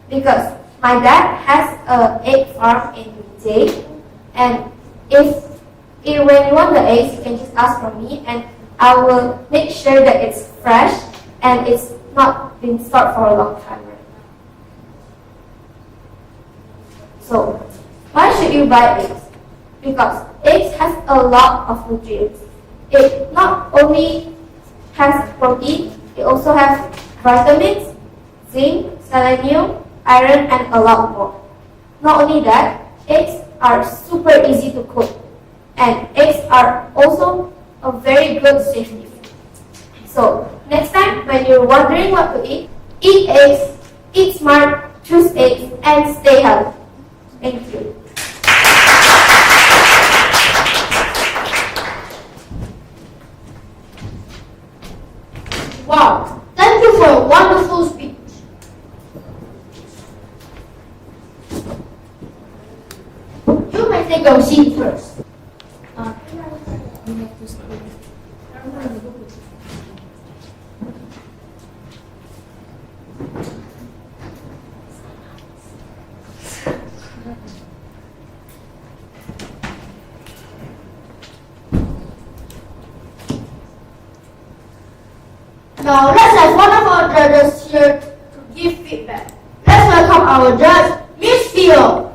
Because my dad has an egg farm in J, and if when you want the eggs, you can just ask from me, and I will make sure that it's fresh and it's not been stored for a long time. So, why should you buy eggs? Because eggs has a lot of nutrients. It not only has protein, it also has vitamins, zinc, selenium, iron, and a lot more. Not only that, eggs are super easy to cook, and eggs are also a very good safety food. So, next time when you're wondering what to eat eggs, eat smart, choose eggs, and stay healthy. Thank you. Wow, thank you for a wonderful speech. You may take a seat first. Now let's have one of our judges here to give feedback. Let's welcome our judge, Miss Theo.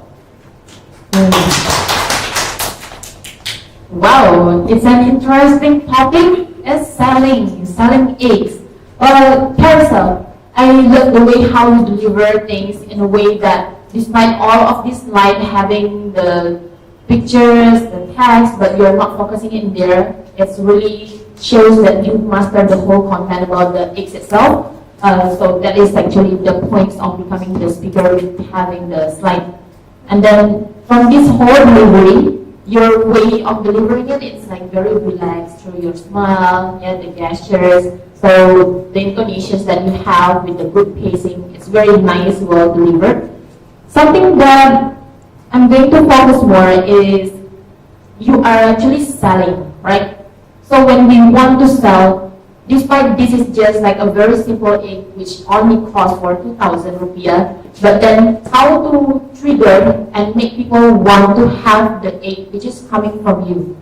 Wow, it's an interesting topic. It's selling eggs. Carousel, I love the way how you deliver things in a way that despite all of this slide having the pictures, the text, but you're not focusing in there, it's really shows that you master the whole content about the eggs itself. So that is actually the points of becoming the speaker with having the slide. And then from this whole delivery, your way of delivering it, it's like very relaxed through your smile, yeah, the gestures. So the intonations that you have with the good pacing, it's very nice, well delivered. Something that I'm going to focus more is you are actually selling, right? So when we want to sell, despite this is just like a very simple egg which only costs for 2,000 rupiah, but then how to trigger and make people want to have the egg which is coming from you,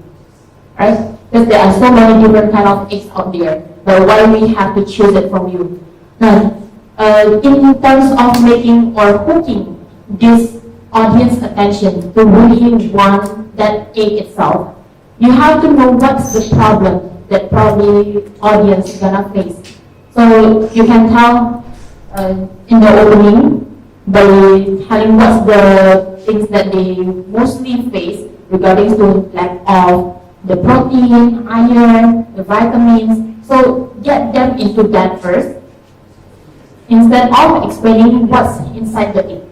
right? Because there are so many different kind of eggs out there, but why we have to choose it from you? Now, in terms of making or hooking this audience attention to really want that egg itself, you have to know what's the problem that probably audience is gonna face. So you can tell in the opening by telling what's the things that they mostly face regarding to lack of the protein, iron, the vitamins. So get them into that first instead of explaining what's inside the egg.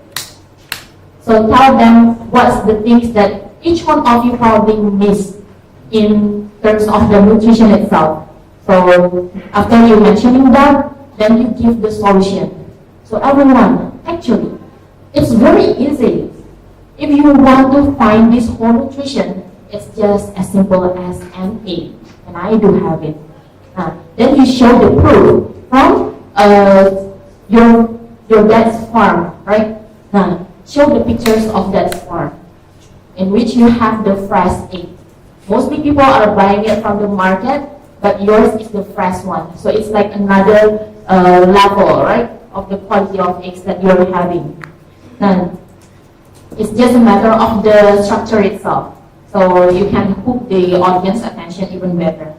So tell them what's the things that each one of you probably miss in terms of the nutrition itself. So after you mentioning that, then you give the solution. So everyone, actually, it's very easy. If you want to find this whole nutrition, it's just as simple as an egg, and I do have it. Then you show the proof from your dad's farm, right? Show the pictures of that farm in which you have the fresh egg. Mostly people are buying it from the market, but yours is the fresh one. So it's like another level, right, of the quality of eggs that you're having. Then it's just a matter of the structure itself. So you can hook the audience attention even better.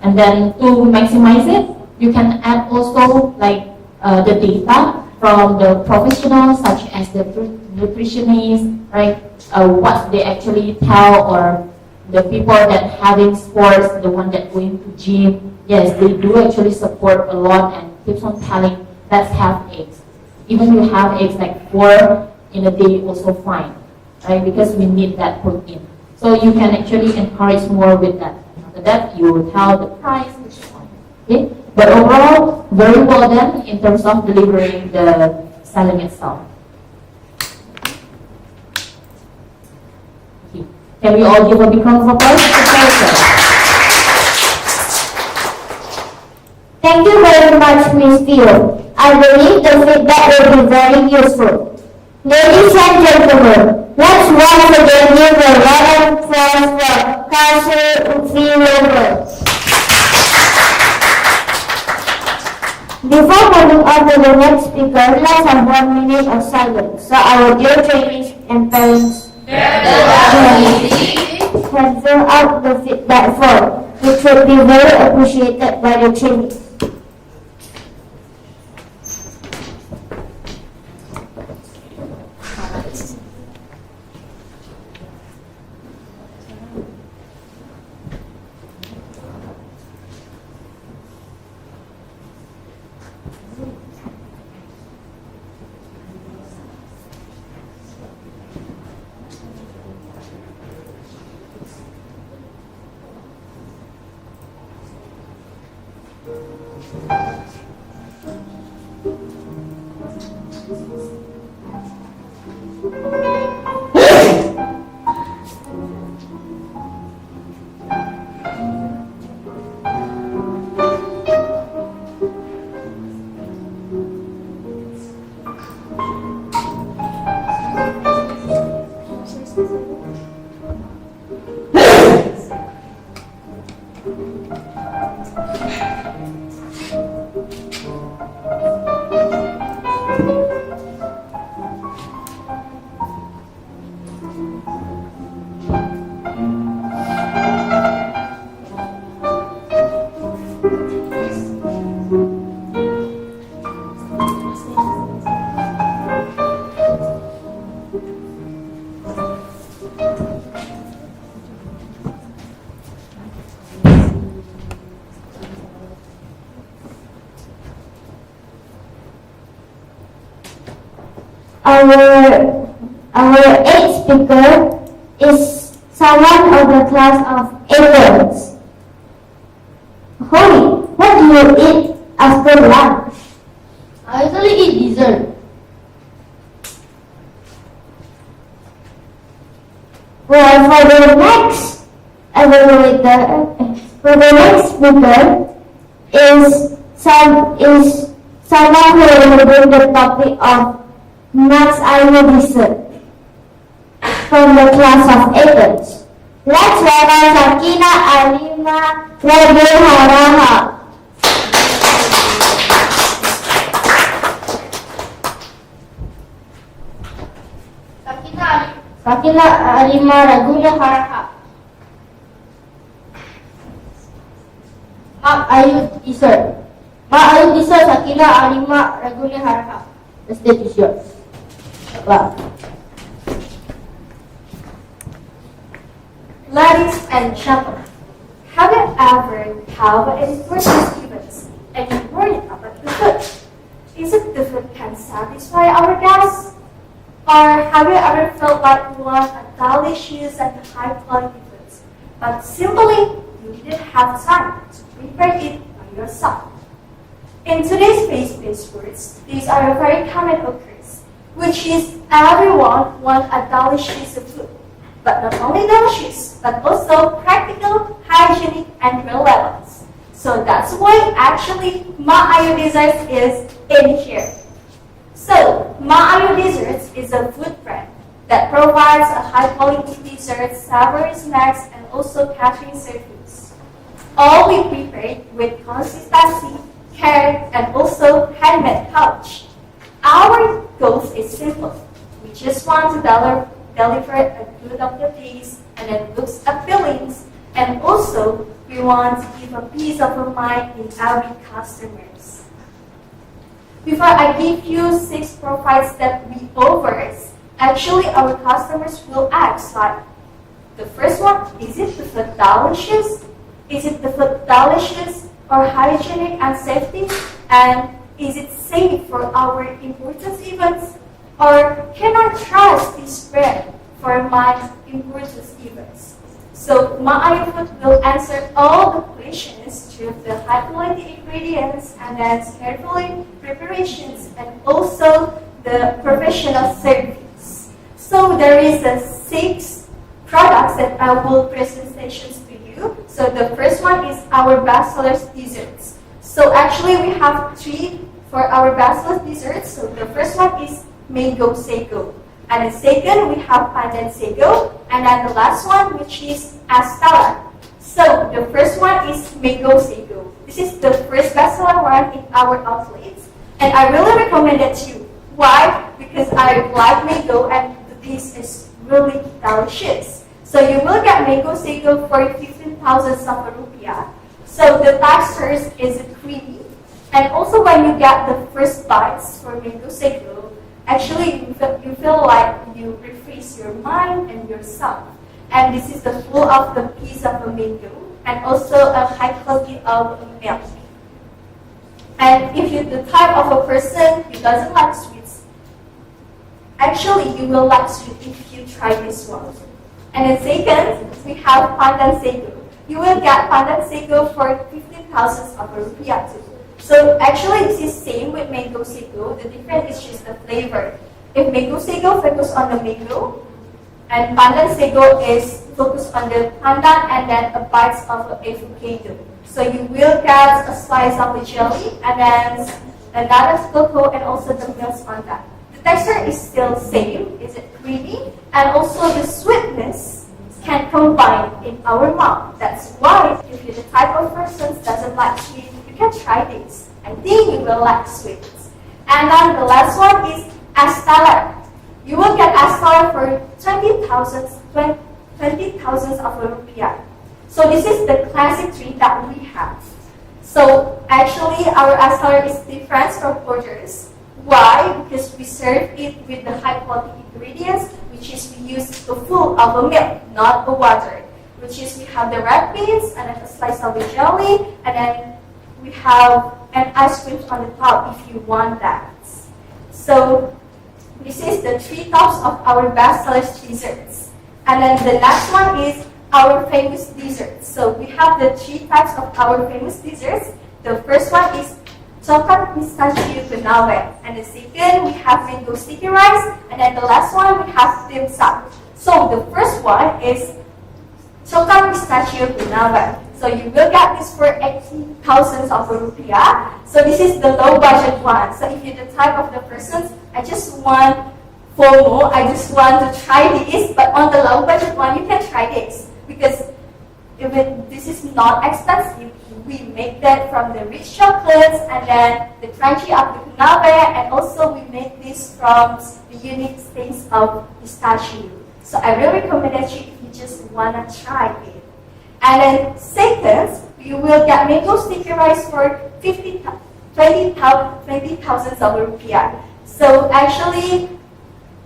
And then to maximize it, you can add also like the data from the professionals such as the nutritionists, right? What they actually tell, or the people that having sports, the one that going to gym, yes, they do actually support a lot and keeps on telling, let's have eggs. Even you have eggs like 4 in a day also fine, right? Because we need that protein. So you can actually encourage more with that. After that, you will tell the price, which one, okay? But overall, very well done in terms of delivering the selling itself. Okay. Can we all give a big round of applause to Sarah? Thank you very much, Miss Theo. I believe the feedback will be very useful. Ladies and gentlemen, let's once again give a round of applause for Kasir. Before moving on to the next speaker, let's have 1 minute of silence so our dear trainees and parents can fill out the feedback form, which would be very appreciated by the trainees. Our eighth speaker is someone of the class of Athens. Holly, what do you eat after lunch? I usually eat dessert. Well, for the next speaker is someone who will bring the topic of nuts dessert from the class of Athens. Let's welcome Sakina Alima Raguharaha. Sakina Alima Ragunya Haraha. Mak Ayud dessert. Mak Ayud dessert Sakina Alima Ragunya Haraha. The stage is yours. Wow. Ladies and gentlemen, have you ever have an important event and you worried about the food? Is it the food can satisfy our guests? Or have you ever felt like you want a delicious and high quality food, but simply you didn't have time to prepare it by yourself? In today's faith-based words, these are a very common occurrence, which is everyone wants a delicious food, but not only delicious, but also practical, hygienic, and relevant. So that's why actually Ma Ayu Desserts is in here. So Ma Ayu Desserts is a food brand that provides a high-quality dessert, savory snacks, and also catering service. All we prepared with consistency, care, and also handmade touch. Our goal is simple. We just want to deliver a good of the taste and it looks appealing, and also we want to give a peace of mind in every customers. Before I give you 6 profiles that we offer, actually our customers will ask like, the first one, is it the food delicious? Is it the food delicious or hygienic and safety? And is it safe for our important events? Or can I trust this brand for my important events? So Ma Ayu Food will answer all the questions through the high quality ingredients and then carefully preparations and also the professional service. So there is 6 products that I will presentations to you. So the first one is our bachelor's desserts. So actually we have 3 for our bachelor's desserts. So the first one is mango sago. And the second we have pandan sago. And then the last one which is adalah. So the first one is mango sago. This is the first bestseller one in our outlets. And I really recommend it to you. Why? Because I like mango and the taste is really delicious. So you will get mango sago for 15,000 rupiah. So the texture is creamy. And also when you get the first bites for mango sago, actually you feel like you refresh your mind and yourself. And this is the full of the piece of a mango and also a high quality of milk. And if you're the type of a person who doesn't like sweets, actually you will like sweet if you try this one. And then second, we have pandan sago. You will get pandan sago for 15,000 rupiah too. So actually this is same with mango sago. The difference is just the flavor. If mango sago focus on the mango, and pandan sago is focused on the pandan and then a bite of avocado. So you will get a slice of the jelly and then another cocoa and also the milk on that. The texture is still same, is it creamy? And also the sweetness can combine in our mouth. That's why if you're the type of person that doesn't like sweet, you can try this. I think you will like sweets. And then the last one is adalah. You will get adalah for 20,000 rupiah. So this is the classic tree that we have. So actually our adalah is different from others. Why? Because we serve it with the high quality ingredients, which is we use the full of a milk, not the water. Which is we have the red beans and then a slice of the jelly, and then we have an ice cream on the top if you want that. So this is the 3 types of our bestsellers desserts. And then the next one is our famous desserts. So we have the 3 types of our famous desserts. The first one is chocolate pistachio penawa. And the second, we have mango sticky rice. And then the last one, we have dim sum. So the first one is chocolate pistachio penawa. So you will get this for 80,000 rupiah. So this is the low budget one. So if you're the type of the person, I just want FOMO, I just want to try this, but on the low budget one, you can try this. Because this is not expensive, we make that from the rich chocolates and then the crunchy of the penawa, and also we make this from the unique taste of pistachio. So I really recommend that if you just want to try it. And then second, you will get mango sticky rice for 20,000 rupiah. So actually,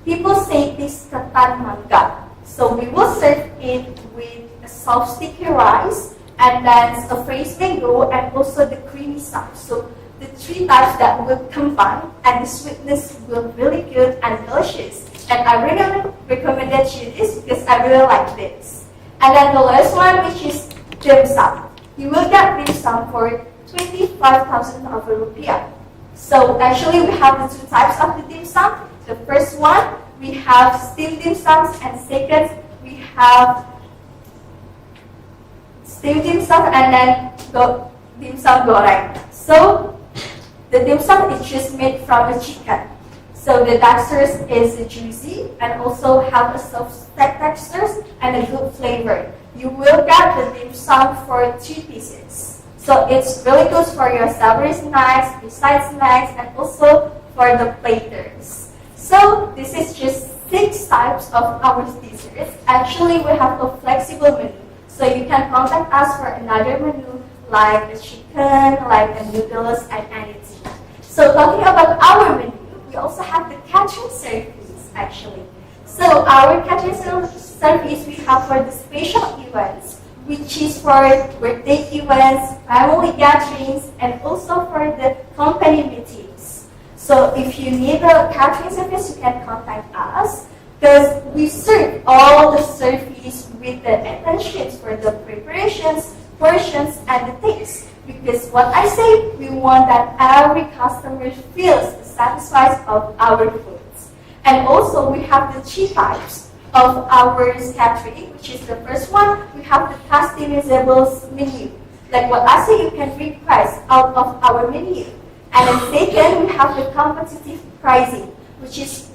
people say this ketan mangga. So we will serve it with a soft sticky rice and then a fresh mango and also the creamy sauce. So the 3 types that will combine and the sweetness will be really good and delicious. And I really recommend that you this because I really like this. And then the last one, which is dim sum. You will get dim sum for 25,000 rupiah. So actually we have the 2 types of the dim sum. The first one, we have steamed dim sums, and second, we have steamed dim sum and then dim sum goreng. So the dim sum is just made from a chicken. So the texture is juicy and also have a soft texture and a good flavor. You will get the dim sum for 2 pieces. So it's really good for your savory snacks, besides snacks, and also for the platers. So this is just 6 types of our desserts. Actually, we have a flexible menu. So you can contact us for another menu like a chicken, like a noodles, and anything. So talking about our menu, we also have the catering service actually. So our catering service we have for the special events, which is for birthday events, family gatherings, and also for the company meetings. So if you need a catering service, you can contact us because we serve all the service with the attentions for the preparations, portions, and the taste. Because what I say, we want that every customer feels the satisfies of our foods. And also we have the three types of our catering, which is the first one, we have the customizable menu. Like what I say, you can request out of our menu. And then second, we have the competitive pricing, which is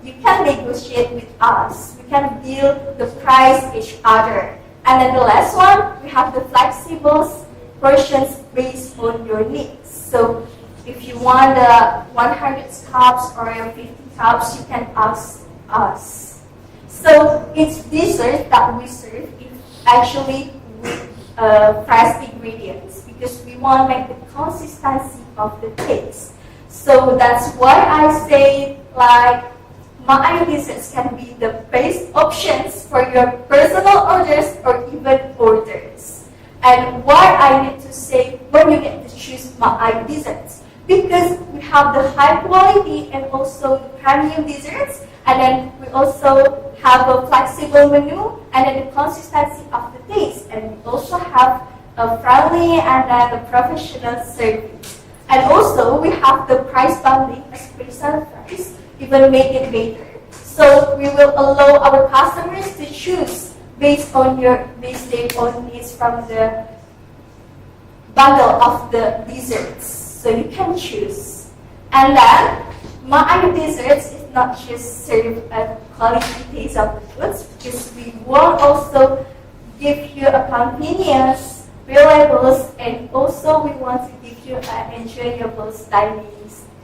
you can negotiate with us. We can deal the price each other. And then the last one, we have the flexible portions based on your needs. So if you want the 100 cups or 50 cups, you can ask us. So it's dessert that we serve is actually with fresh ingredients because we want to make the consistency of the taste. So that's why I say like my desserts can be the best options for your personal orders or even orders. And why I need to say when you get to choose my desserts, because we have the high quality and also the premium desserts, and then we also have a flexible menu and then the consistency of the taste, and we also have a friendly and then the professional service. And also we have the price bundling, a special price, even make it better. So we will allow our customers to choose based on their own needs from the bundle of the desserts. So you can choose. And then my desserts is not just serve a quality taste of the foods, because we will also give you a convenience, reliables, and also we want to give you an enjoyable dining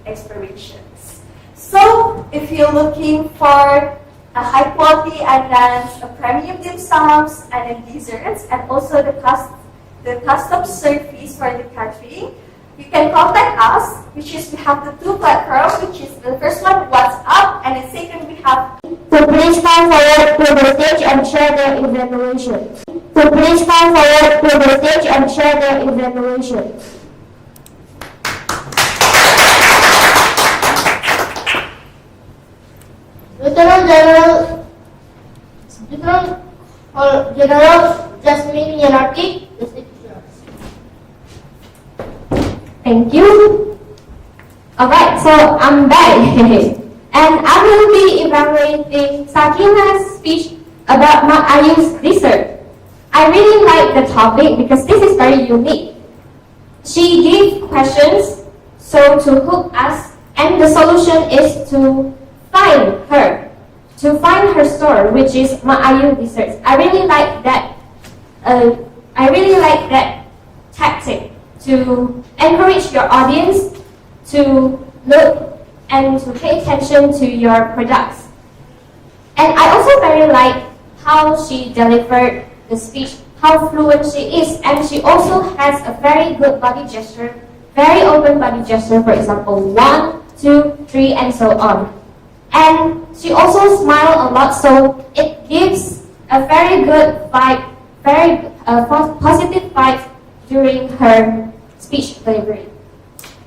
experience. So if you're looking for a high quality and then a premium dim sums and then desserts and also the custom service for the catering, you can contact us, which is we have the two platforms, which is the first one WhatsApp and the second we have. So please come forward to the stage and share the evaluation. So please come forward to the stage and share the evaluation. General Jasmine Yanarki, the stage is yours. Thank you. Alright, so I'm back. And I will be evaluating Sakina's speech about Ayu's dessert. I really like the topic because this is very unique. She gave questions so to hook us, and the solution is to find her store, which is Ayu Desserts. I really like that. I really like that tactic to encourage your audience to look and to pay attention to your products. And I also very like how she delivered the speech, how fluent she is, and she also has a very good body gesture, very open body gesture, for example, 1, 2, 3, and so on. And she also smiled a lot, so it gives a very good vibe, very positive vibe during her speech delivery.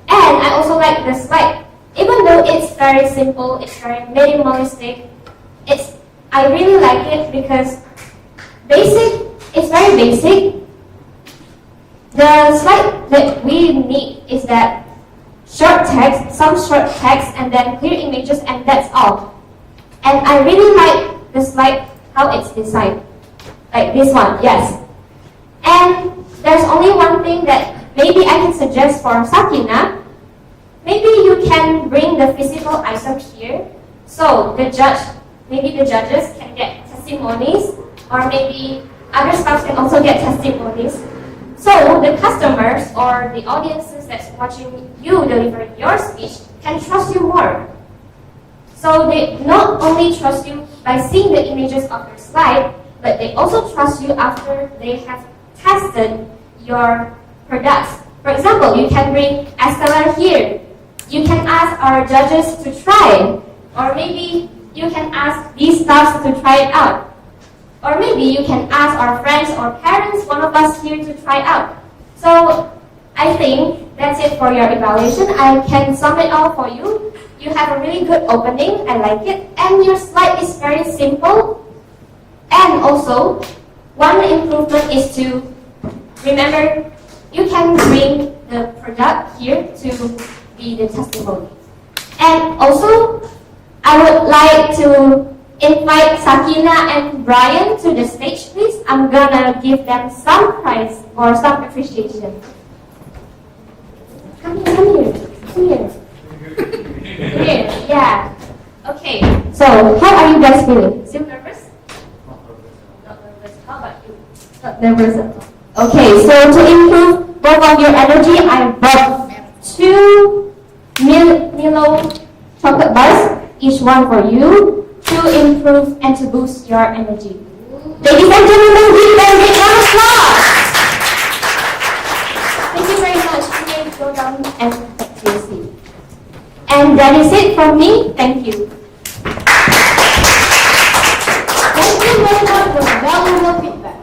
And I also like the slide. Even though it's very simple, it's very minimalistic, I really like it because it's very basic. The slide that we need is that some short text, and then clear images, and that's all. And I really like the slide, how it's designed. Like this one, yes. And there's only one thing that maybe I can suggest for Sakina. Maybe you can bring the physical item here, so the judges can get testimonies, or maybe other staff can also get testimonies. So the customers or the audiences that's watching you deliver your speech can trust you more. So they not only trust you by seeing the images of your slide, but they also trust you after they have tested your products. For example, you can bring Estella here. You can ask our judges to try, or maybe you can ask these staffs to try it out. Or maybe you can ask our friends or parents, one of us here, to try out. So I think that's it for your evaluation. I can sum it all for you. You have a really good opening, I like it. And your slide is very simple. And also, one improvement is to remember, you can bring the product here to be the testimony. And also, I would like to invite Sakina and Brian to the stage, please. I'm gonna give them some prize or some appreciation. Come here. Here, yeah. Okay, so how are you guys feeling? Still nervous? Not nervous. How about you? Not nervous at all. Okay, so to improve both of your energy, I brought 2 Milo chocolate bars, each one for you, to improve and to boost your energy. Ladies and gentlemen, give them a big round of applause. Thank you very much. You may go down and take your seat. And that is it from me. Thank you. Thank you very much for the valuable feedback.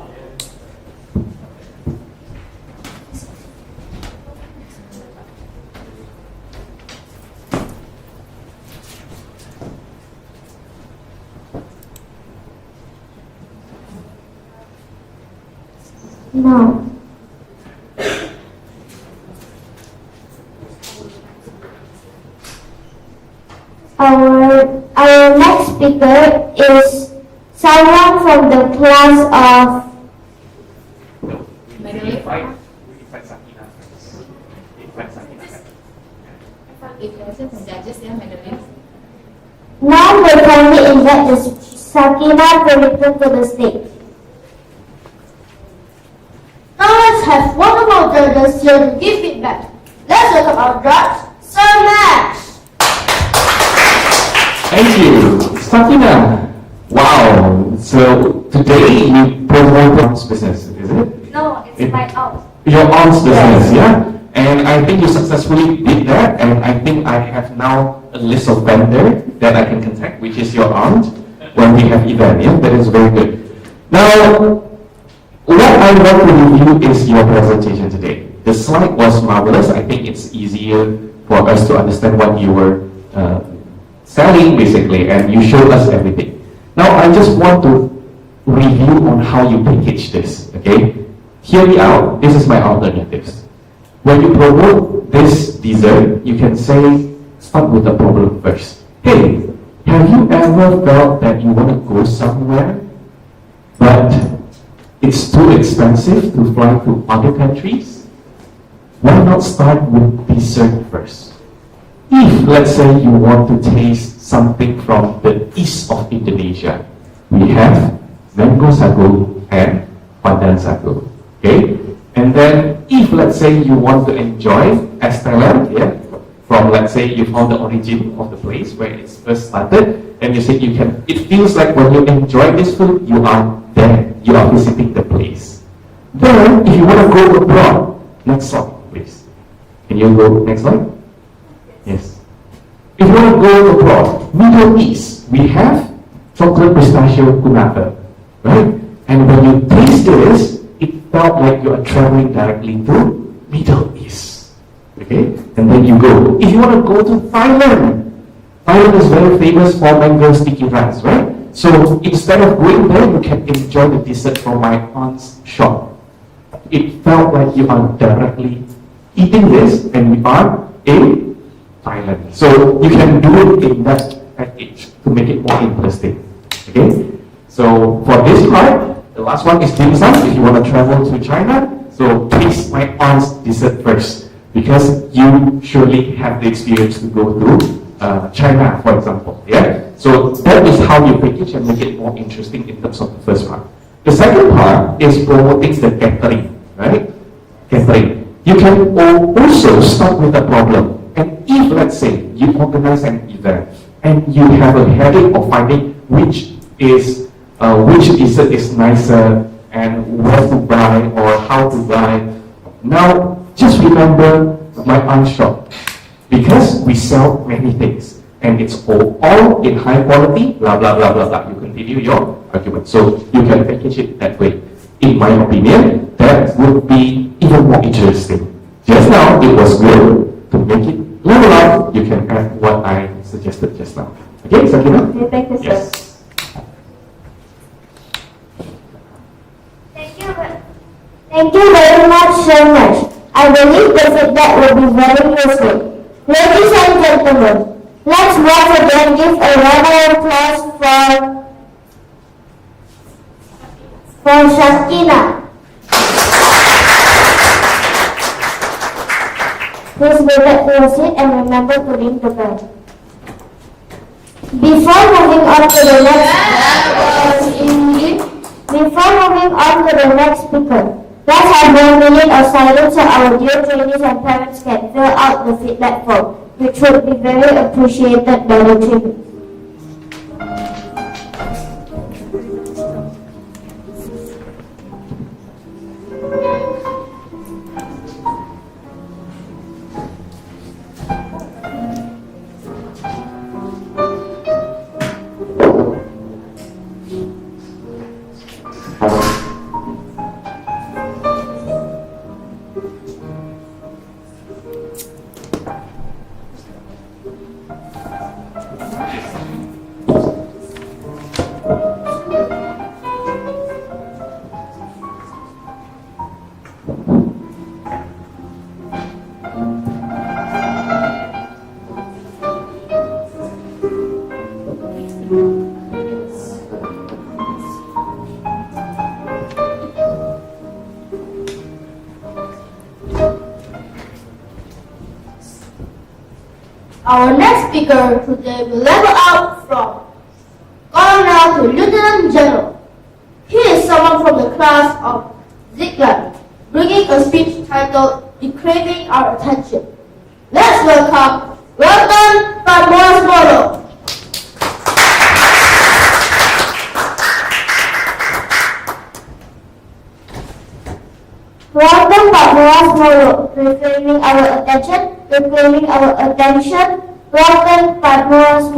Now, our next speaker is someone from the class of Now we kindly invite the Sakina to return to the stage. Now let's have one of our judges here to give feedback. Let's welcome our judge, Sir Max. Thank you, Sakina. Wow. So today you promote your aunt's business, is it? No, it's my aunt. Your aunt's business, yeah? And I think you successfully did that, and I think I have now a list of vendors that I can contact, which is your aunt, when we have event, yeah? That is very good. Now, what I want to review is your presentation today. The slide was marvelous. I think it's easier for us to understand what you were selling, basically, and you showed us everything. Now, I just want to review on how you package this, okay? Hear me out. This is my alternatives. When you promote this dessert, you can say, start with the problem first. Hey, have you ever felt that you want to go somewhere, but it's too expensive to fly to other countries? Why not start with dessert first? If, let's say, you want to taste something from the east of Indonesia, we have mango sago and pandan sago, okay? And then, if, let's say, you want to enjoy adalah, yeah, from, let's say, you found the origin of the place where it's first started, and you say you can, it feels like when you enjoy this food, you are there, you are visiting the place. Then, if you want to go abroad, next slide, please. Can you go next slide? Yes. If you want to go abroad, Middle East, we have chocolate pistachio kunafa, right? And when you taste this, it felt like you are traveling directly to Middle East. Okay? And then you go. If you want to go to Thailand, Thailand is very famous for mango sticky rice, right? So instead of going there, you can enjoy the dessert from my aunt's shop. It felt like you are directly eating this and you are in Thailand. So you can do it in that package to make it more interesting. Okay? So for this part, the last one is dim sum. If you want to travel to China, so taste my aunt's dessert first, because you surely have the experience to go to China, for example. Yeah. So that is how you package and make it more interesting in terms of the first part. The second part is promoting the catering, right? Catering. You can also start with a problem. And if, let's say, you organize an event and you have a headache of finding which dessert is nicer and where to buy or how to buy, now just remember my aunt's shop, because we sell many things and it's all in high quality, blah blah blah blah blah. You continue your argument, so you can package it that way. In my opinion, that would be even more interesting. Just now it was good. To make it level up, you can add what I suggested just now. Okay, Sakina? Okay, thank you, sir. Yes. Thank you very much, so much. I believe the feedback will be very useful. Ladies and gentlemen, Let's once again give a round of applause for Shakina. Please go back to your seat and remember to ring the bell. Before moving on to the next speaker, let's have 1 minute of silence so our dear trainees and parents can fill out the feedback form, which would be very appreciated by the trainees. Our next speaker today will level up from Colonel to Lieutenant General. He is someone from the class of Ziegler, bringing a speech titled "Craving Our Attention." Let's welcome Welton Padmoras. Welcome Padmoras, reclaiming our attention, Welcome Padmoras.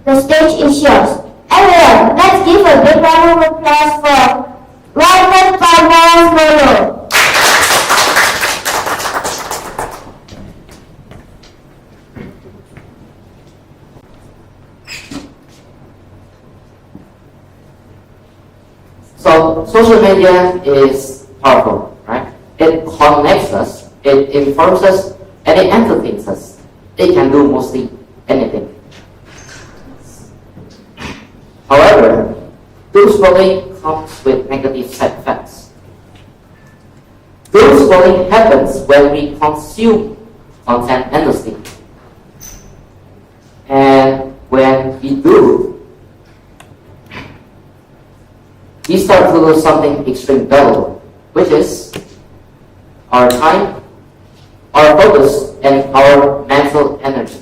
The stage is yours. Everyone, let's give a big round of applause for Welcome Padmoras. So social media is powerful, right? It connects us, it informs us, and it entertains us. It can do mostly anything. However, doomscrolling comes with negative side effects. Doomscrolling happens when we consume content endlessly. And when we do, we start to lose something extremely valuable, which is our time, our focus, and our mental energy.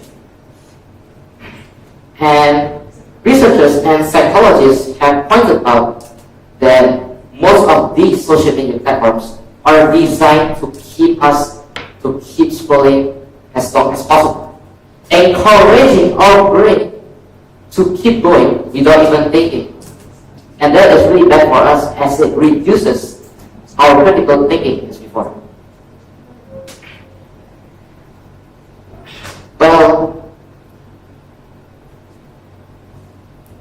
And researchers and psychologists have pointed out that most of these social media platforms are designed to keep scrolling as long as possible, encouraging our brain to keep going without even thinking. And that is really bad for us as it reduces our critical thinking as before. Well,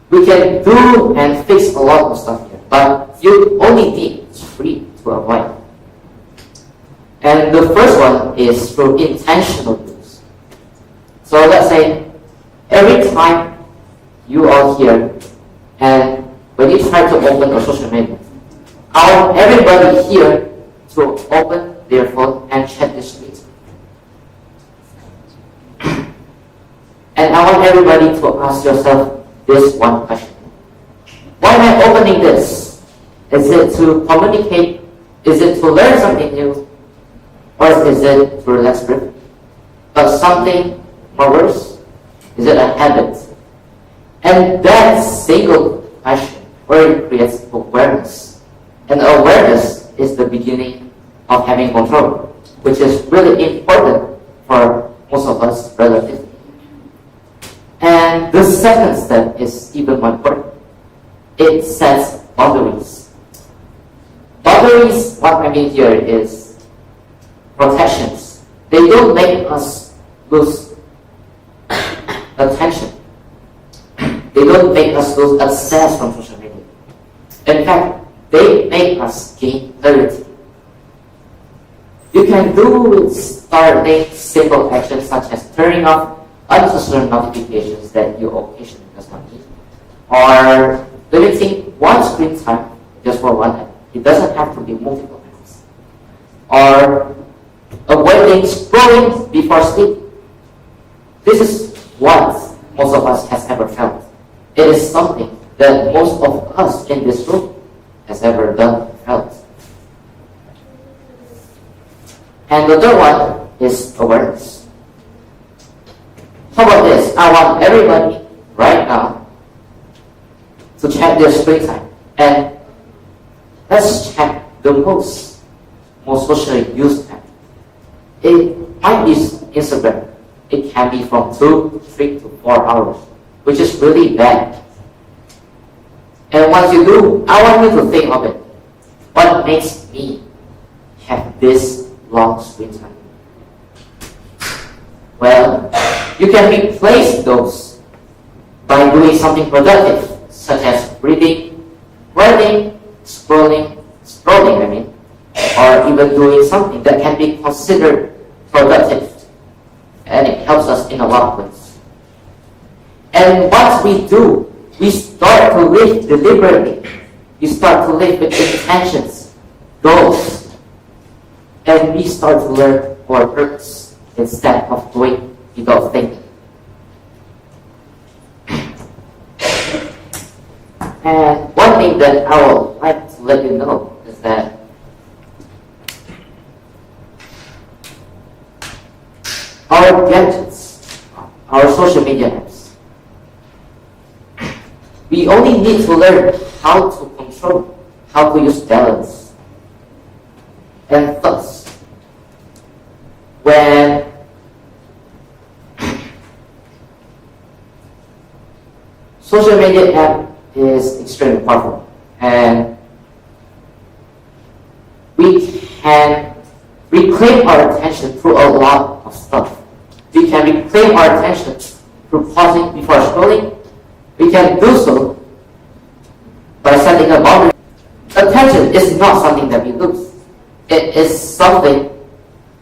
we can do and fix a lot of stuff here, but you only need 3 to avoid. And the first one is through intentional use. So let's say every time you are here and when you try to open a social media, I want everybody here to open their phone and check this tweet. And I want everybody to ask yourself this one question. Why am I opening this? Is it to communicate? Is it to learn something new? Or is it to relax briefly? But something more worse? Is it a habit? And that single question already creates awareness. And awareness is the beginning of having control, which is really important for most of us relatively. And the second step is even more important. It sets boundaries. Boundaries, what I mean here is protections. They don't make us lose attention. They don't make us lose access from social media. In fact, they make us gain clarity. You can do with starting simple actions such as turning off unnecessary notifications that you occasionally does not need, or limiting one screen time just for one app. It doesn't have to be multiple apps. Or avoiding scrolling before sleep. This is what most of us has ever felt. It is something that most of us in this room has ever done, felt. And the third one is awareness. How about this? I want everybody right now to check their screen time. And let's check the most socially used app. It might be Instagram. It can be from 2, 3 to 4 hours, which is really bad. And once you do, I want you to think of it. What makes me have this long screen time? Well, you can replace those by doing something productive, such as reading, writing, scrolling, or even doing something that can be considered productive. And it helps us in a lot of ways. And once we do, we start to live deliberately. We start to live with intentions, goals, and we start to learn our purpose instead of doing without thinking. And one thing that I would like to let you know is that our gadgets, our social media apps, we only need to learn how to control, how to use balance. And thus, when social media app is extremely powerful, and we can reclaim our attention through a lot of stuff. We can reclaim our attention through pausing before scrolling. We can do so by setting a boundary. Attention is not something that we lose. It is something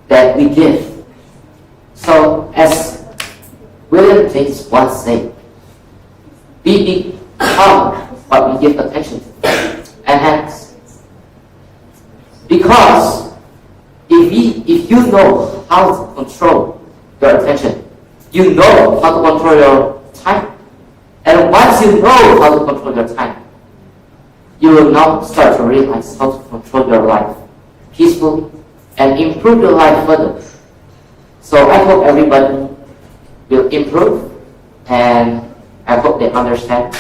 that we give. So, as William James once said, we become what we give attention to. And hence, because if you know how to control your attention, you know how to control your time. And once you know how to control your time, you will now start to realize how to control your life peacefully and improve your life further. So I hope everybody will improve, and I hope they understand.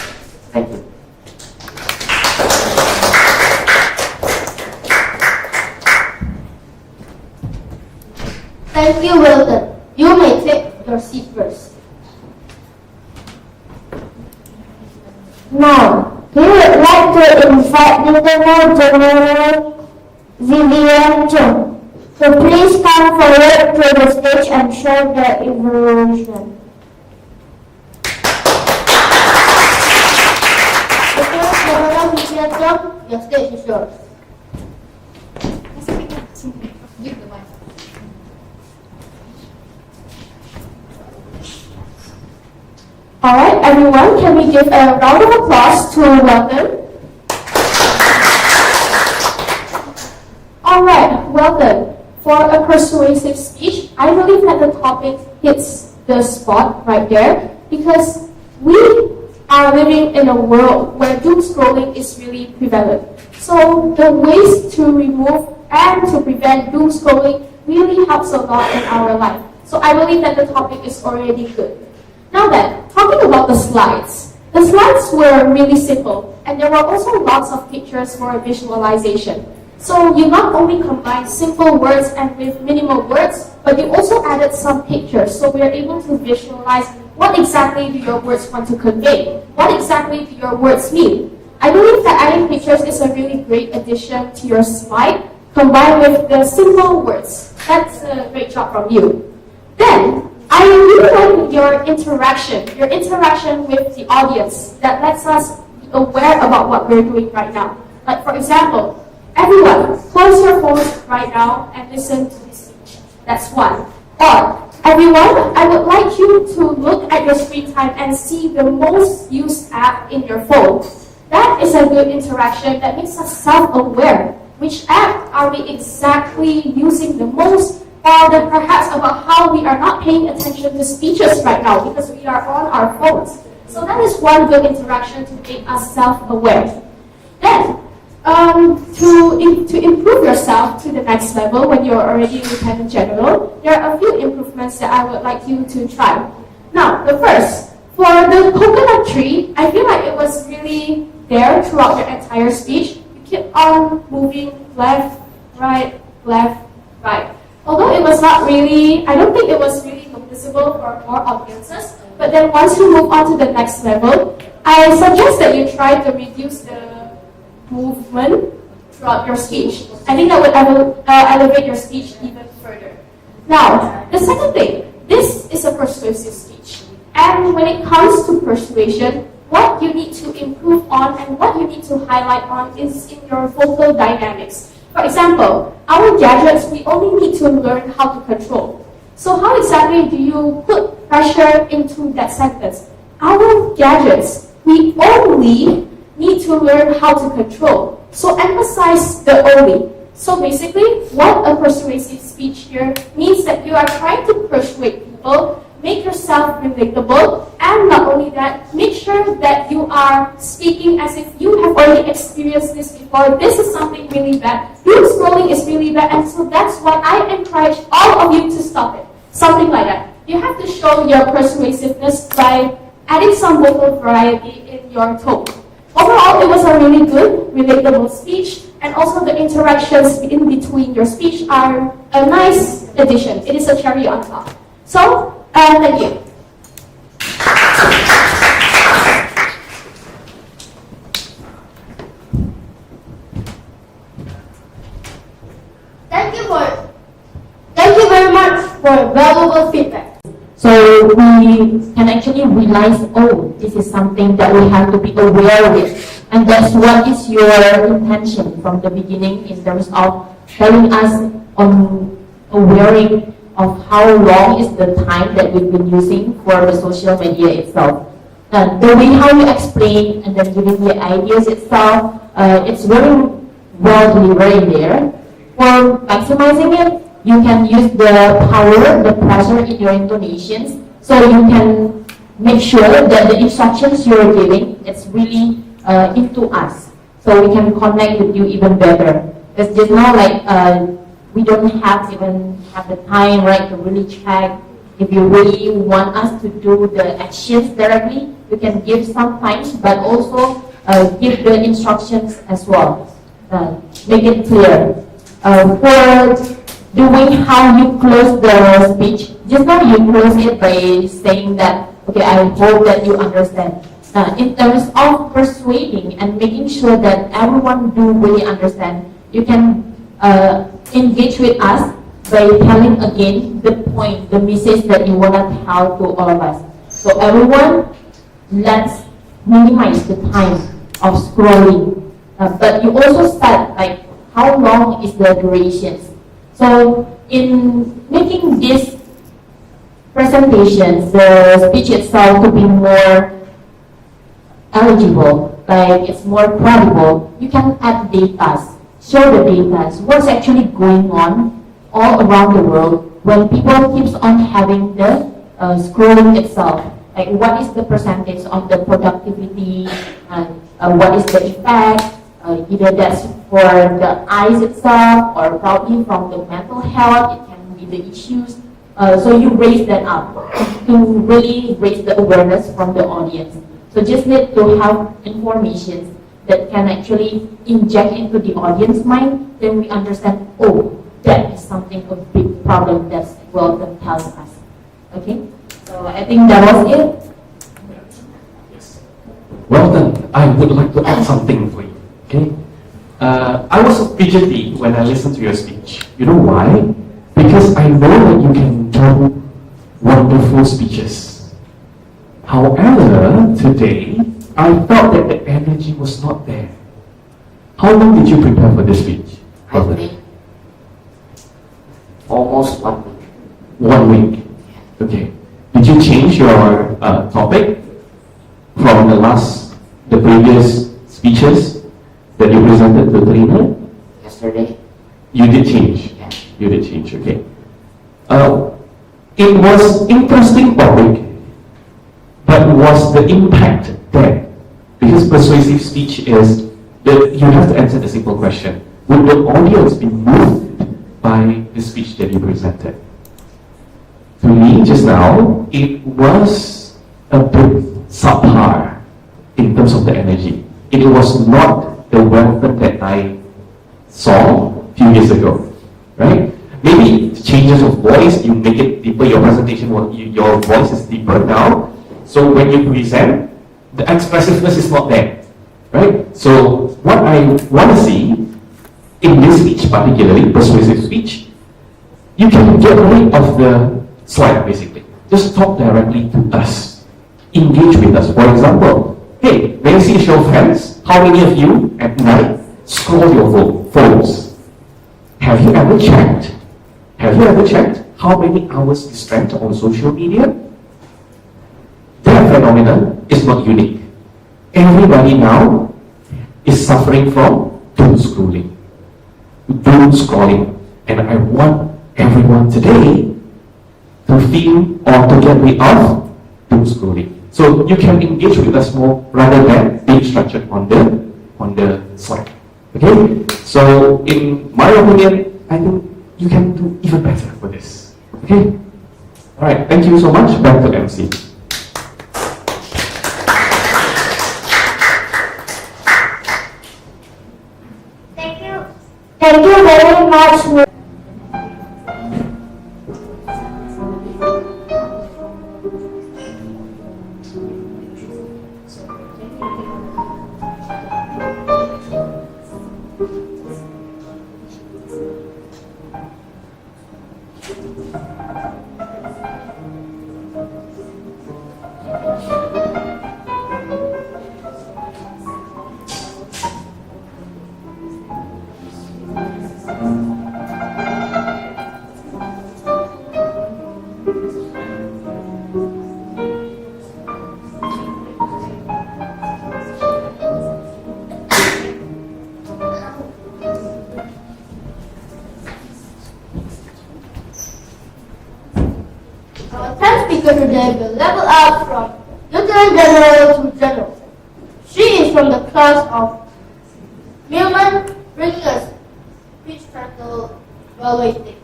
Thank you. Thank you, Wilton. You may take your seat first. Now, we would like to invite Lieutenant General Vivian Chung to please come forward to the stage and share the evolution. Lieutenant General Vivian Chung, your stage is yours. Alright, everyone, can we give a round of applause to Wilton? Alright, Wilton, for a persuasive speech, I believe that the topic hits the spot right there, because we are living in a world where doom scrolling is really prevalent. So the ways to remove and to prevent doom scrolling really helps a lot in our life. So I believe that the topic is already good. Now then, talking about the slides. The slides were really simple, and there were also lots of pictures for visualization. So you not only combined simple words and with minimal words, but you also added some pictures, so we are able to visualize what exactly do your words want to convey, what exactly do your words mean. I believe that adding pictures is a really great addition to your slide, combined with the simple words. That's a great job from you. Then, I really like your interaction with the audience that lets us be aware about what we're doing right now. Like, for example, everyone, close your phones right now and listen to this speech. That's one. Or, I everyone, I would like you to look at your screen time and see the most used app in your phone. That is a good interaction that makes us self-aware. Which app are we exactly using the most? Or then perhaps about how we are not paying attention to speeches right now because we are on our phones. So that is one good interaction to make us self-aware. Then, to improve yourself to the next level when you're already Lieutenant General, there are a few improvements that I would like you to try. Now, the first, for the coconut tree, I feel like it was really there throughout your entire speech. You keep on moving left, right. Although it was not really, I don't think it was really noticeable for more audiences, but then once you move on to the next level, I suggest that you try to reduce the movement throughout your speech. I think that would elevate your speech even further. Now, the second thing, this is a persuasive speech. And when it comes to persuasion, what you need to improve on and what you need to highlight on is in your vocal dynamics. For example, our gadgets, we only need to learn how to control. So how exactly do you put pressure into that sentence? Our gadgets, we only need to learn how to control. So emphasize the only. So basically, what a persuasive speech here means that you are trying to persuade people, make yourself relatable, and not only that, make sure that you are speaking as if you have already experienced this before. This is something really bad. Doom scrolling is really bad, and so that's why I encourage all of you to stop it. Something like that. You have to show your persuasiveness by adding some vocal variety in your tone. Overall, it was a really good, relatable speech, and also the interactions in between your speech are a nice addition. It is a cherry on top. So, thank you. Thank you very much for valuable feedback. So we can actually realize, oh, this is something that we have to be aware with. And that's what is your intention from the beginning in terms of telling us on awareing of how long is the time that we've been using for the social media itself. The way how you explain and then giving the ideas itself, it's very well delivered there. For maximizing it, you can use the power, the pressure in your intonations, so you can make sure that the instructions you're giving, it's really into us, so we can connect with you even better. Because just now, like, we don't even have the time, right, to really check. If you really want us to do the actions directly, you can give some time, but also give the instructions as well. Make it clear. For the way how you close the speech, just now you close it by saying that, okay, I hope that you understand. In terms of persuading and making sure that everyone do really understand, you can engage with us by telling again the point, the message that you want to tell to all of us. So everyone, let's minimize the time of scrolling. But you also start, like, how long is the durations? So in making these presentations, the speech itself to be more eligible, like it's more credible, you can add data, show the data, what's actually going on all around the world when people keeps on having the scrolling itself. Like what is the percentage of the productivity, and what is the effect, either that's for the eyes itself or probably from the mental health, it can be the issues. So you raise that up to really raise the awareness from the audience. So just need to have information that can actually inject into the audience mind, then we understand, oh, that is something, a big problem that's well that tells us. Okay? So I think that was it. Yes. Well done. I would like to add something for you. Okay? I was so fidgety when I listened to your speech. You know why? Because I know that you can tell wonderful speeches. However, today, I felt that the energy was not there. How long did you prepare for this speech? I think almost 1 week. 1 week. Okay. Did you change your topic from the previous speeches that you presented to the trainer? Yesterday? You did change. Yeah. You did change. Okay. It was interesting topic, but was the impact there? Because persuasive speech is that you have to answer the simple question: would the audience be moved by the speech that you presented? To me, just now, it was a bit subpar in terms of the energy. It was not the weapon that I saw a few years ago, right? Maybe changes of voice, you make it deeper, your presentation, your voice is deeper now. So when you present, the expressiveness is not there, right? So what I want to see in this speech, particularly persuasive speech, you can get rid of the slide basically. Just talk directly to us. Engage with us. For example, hey, may I see a show of hands? How many of you at night scroll your phones? Have you ever checked how many hours you spent on social media? That phenomenon is not unique. Everybody now is suffering from doom scrolling. And I want everyone today to feel or to get rid of doom scrolling. So you can engage with us more rather than being structured on the slide. Okay? So in my opinion, I think you can do even better for this. Okay? Alright, thank you so much. Back to MC. Thank you very much. Our 10th speaker today will level up from Lieutenant General to General. She is from the class of Milman, bringing us speech titled Evaluating.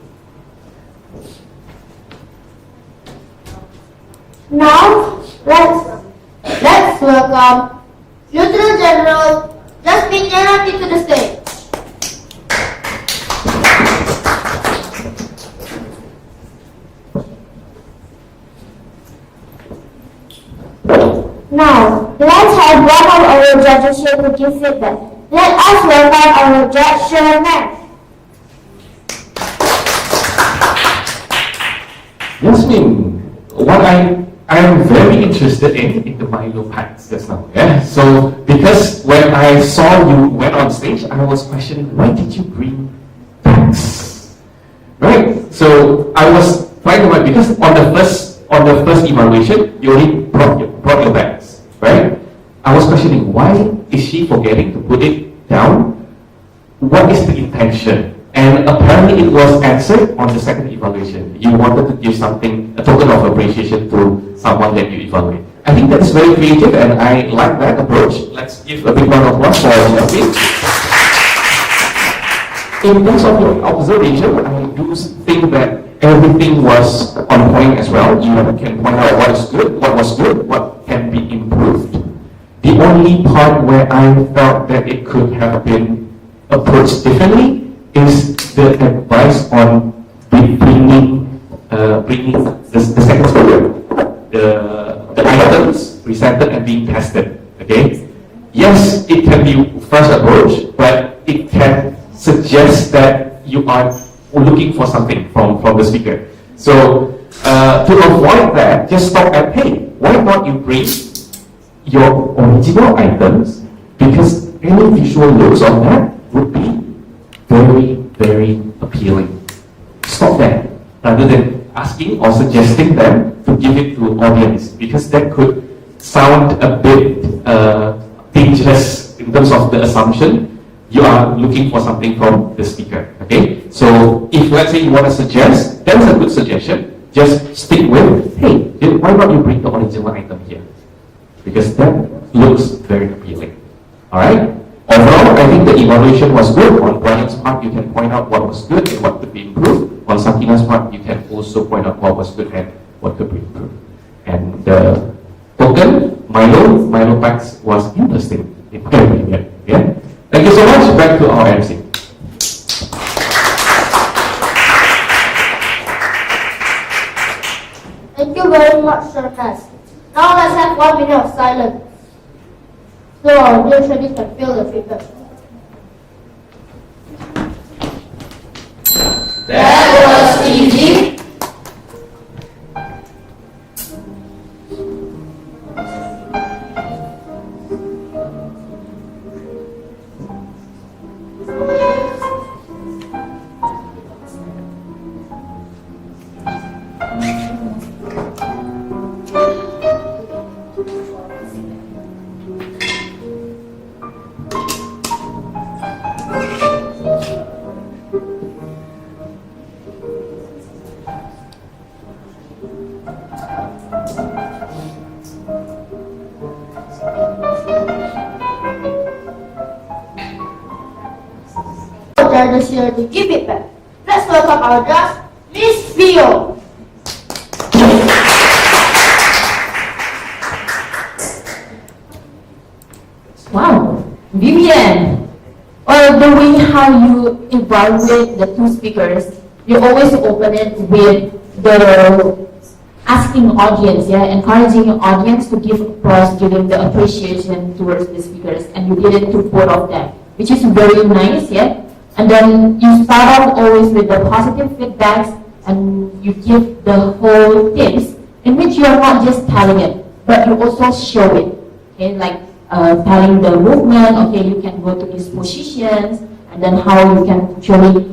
Now, Let's welcome Lieutenant General Jasmine Yanati to the stage. Now, let's have one of our judges here to give feedback. Let us welcome our judge, Sherman. Yasmin, what I am very interested in the Milo packs just now. Yeah. So because when I saw you went on stage, I was questioning, why did you bring packs? Right. So I was trying to because on the first evaluation, you only brought your bags, right? I was questioning, why is she forgetting to put it down? What is the intention? And apparently it was answered on the second evaluation. You wanted to give something, a token of appreciation to someone that you evaluate. I think that's very creative and I like that approach. Let's give a big round of applause for Shelby. In terms of your observation, I do think that everything was on point as well. You can point out what is good, what was good, what can be improved. The only part where I felt that it could have been approached differently is the advice on bringing the second speaker, the items presented and being tested. Okay. Yes, it can be first approach, but it can suggest that you are looking for something from the speaker. So to avoid that, just stop at, hey, why not you bring your original items, because any visual looks on that would be very, very appealing. Stop there rather than asking asking or suggesting them to give it to audience, because that could sound a bit dangerous in terms of the assumption you are looking for something from the speaker. Okay, so if let's say you want to suggest, that's a good suggestion. Just stick with, hey, why not you bring the original item here? Because that looks very appealing. Alright? Overall, I think the evaluation was good. On Brian's part, you can point out what was good and what could be improved. On Sakina's part, you can also point out what was good and what could be improved. And the token, Milo Packs was interesting in my opinion. Yeah? Thank you so much. Back to our MC. Thank you very much, Sir Nas. Now let's have 1 minute of silence, so our new trainees can feel the feedback. That was easy. Judges here to give it back. Let's welcome our judge, Miss Vio. Wow, Vivian. Or the way how you evaluate the two speakers, you always open it with the asking audience, yeah, encouraging audience to give applause, giving the appreciation towards the speakers, and you did it to both of them, which is very nice, yeah. And then you start off always with the positive feedbacks, and you give the whole tips in which you are not just telling it, but you also show it, okay, like telling the movement, okay, you can go to these positions, and then how you can actually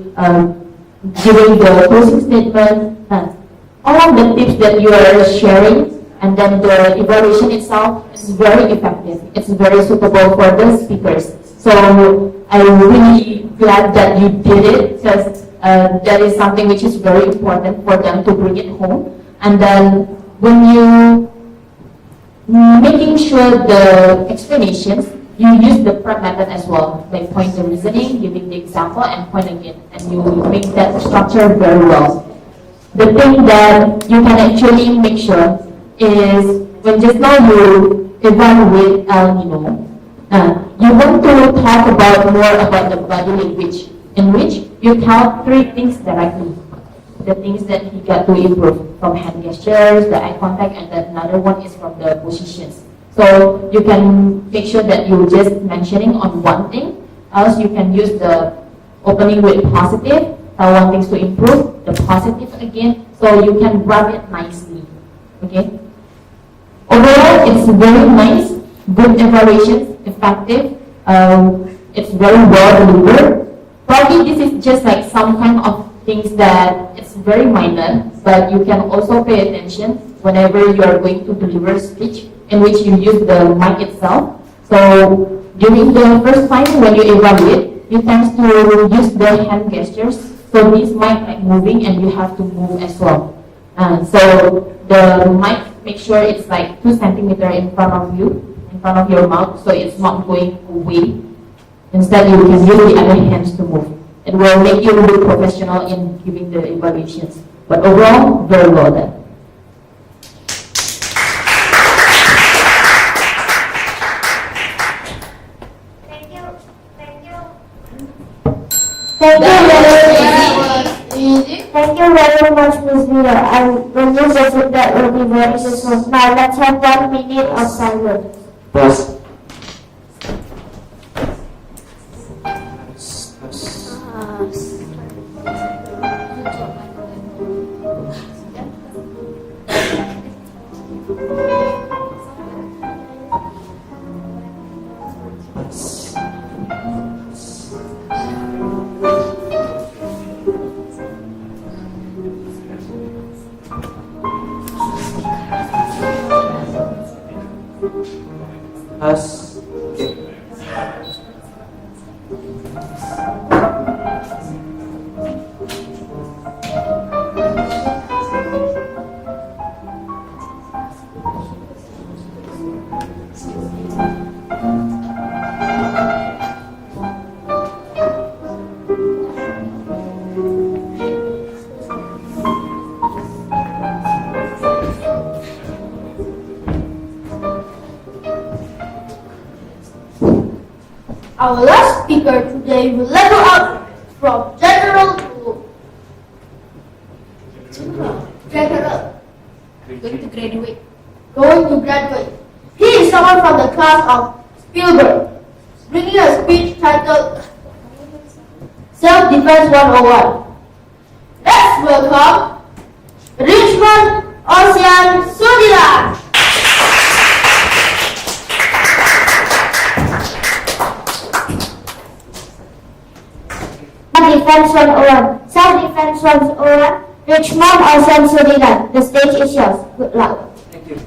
giving the closing statement, all of the tips that you are sharing, and then the evaluation itself is very effective. It's very suitable for the speakers. So I'm really glad that you did it, because that is something which is very important for them to bring it home. And then when you making sure the explanations, you use the prep method as well, like point the reasoning, giving the example, and pointing it, and you make that structure very well. The thing that you can actually make sure is when just now you evaluate El Nino, you want to talk about more about the body language, in which you tell 3 things directly. The things that he got to improve, from hand gestures, the eye contact, and then another one is from the positions. So you can make sure that you're just mentioning on one thing, else you can use the opening with positive, tell one things to improve, the positive again, so you can wrap it nicely. Okay? Overall, it's very nice, good evaluation, effective, it's very well delivered. Probably this is just like some kind of things that it's very minor, but you can also pay attention whenever you are going to deliver a speech in which you use the mic itself. So during the first time when you evaluate, you tend to use the hand gestures. So this mic like moving, and you have to move as well. So the mic, make sure it's like 2 centimeters in front of you, in front of your mouth, so it's not going away. Instead, you can use the other hands to move. It will make you look professional in giving the evaluations. But overall, very well done. Thank you. Thank you very much, Ms. Vito. And the news of that will be very useful. Now let's have 1 minute of silence. Plus, Test. Okay. Our last speaker today will level up from general to general. Going to graduate. Going to graduate. He is someone from the class of Spielberg, bringing a speech titled Self-Defense 101. Let's welcome Richmond Ocean Sudilan. Self-Defense 101. Self-Defense 101. Richmond Ocean Sudilan. The stage is yours. Good luck. Thank you.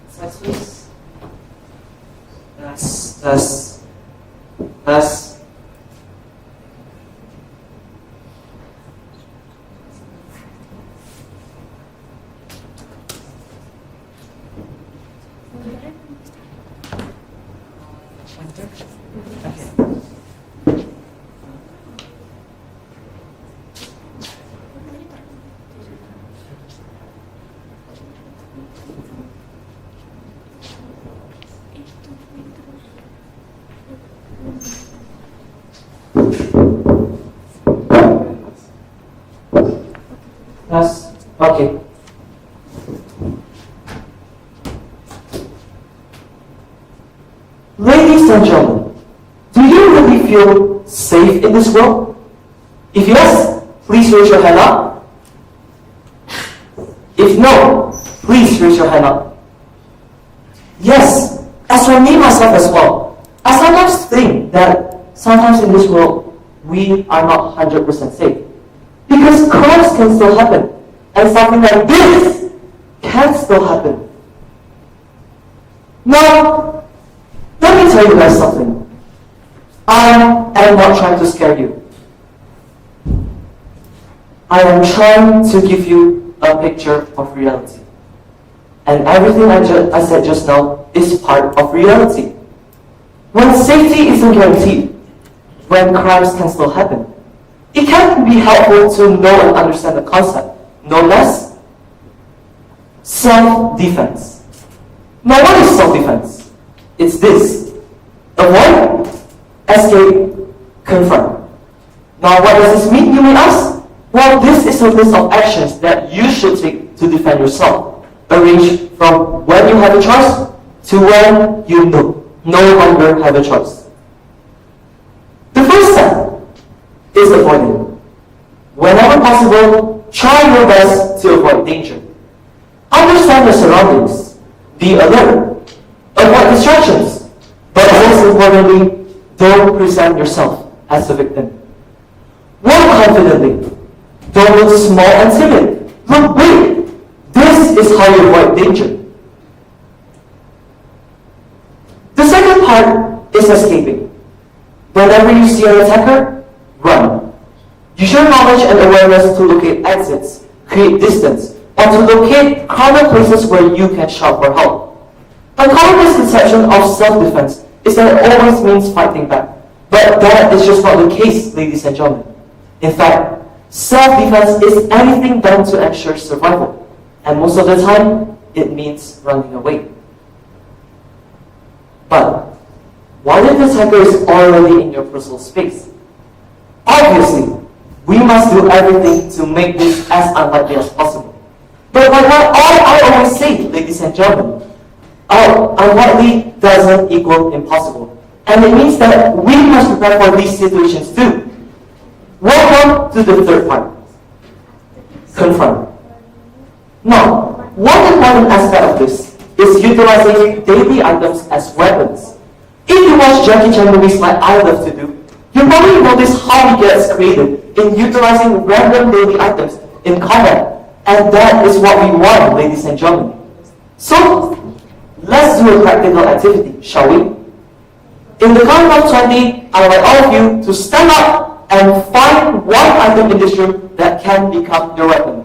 Sides, please. Test. Test. Okay. Ladies and gentlemen, do you really feel safe in this world? If yes, please raise your hand up. If no, please raise your hand up. Yes, as for me myself as well, I sometimes think that sometimes in this world, we are not 100% safe. Because crimes can still happen, and something like this can still happen. Now, let me tell you guys something. I am not trying to scare you. I am trying to give you a picture of reality. And everything I said just now is part of reality. When safety isn't guaranteed, when crimes can still happen, it can be helpful to know and understand the concept known as self-defense. Now, what is self-defense? It's this: avoid, escape, confront. Now, what does this mean, you may ask? Well, this is a list of actions that you should take to defend yourself, arranged from when you have a choice to when you no longer have a choice. The first step is avoiding. Whenever possible, try your best to avoid danger. Understand your surroundings. Be alert. Avoid distractions. But most importantly, don't present yourself as a victim. Walk confidently. Don't look small and timid. Look big. This is how you avoid danger. The second part is escaping. Whenever you see an attacker, run. Use your knowledge and awareness to locate exits, create distance, or to locate common places where you can shout for help. A common misconception of self-defense is that it always means fighting back. But that is just not the case, ladies and gentlemen. In fact, self-defense is anything done to ensure survival. And most of the time, it means running away. But what if the attacker is already in your personal space? Obviously, we must do everything to make this as unlikely as possible. But like what I always say, ladies and gentlemen, unlikely doesn't equal impossible. And it means that we must prepare for these situations too. Welcome to the third part. Confront. Now, one important aspect of this is utilizing daily items as weapons. If you watch Jackie Chan movies like I love to do, you probably notice how he gets creative in utilizing random daily items in combat. And that is what we want, ladies and gentlemen. So, let's do a practical activity, shall we? In the count of 20, I would like all of you to stand up and find one item in this room that can become your weapon.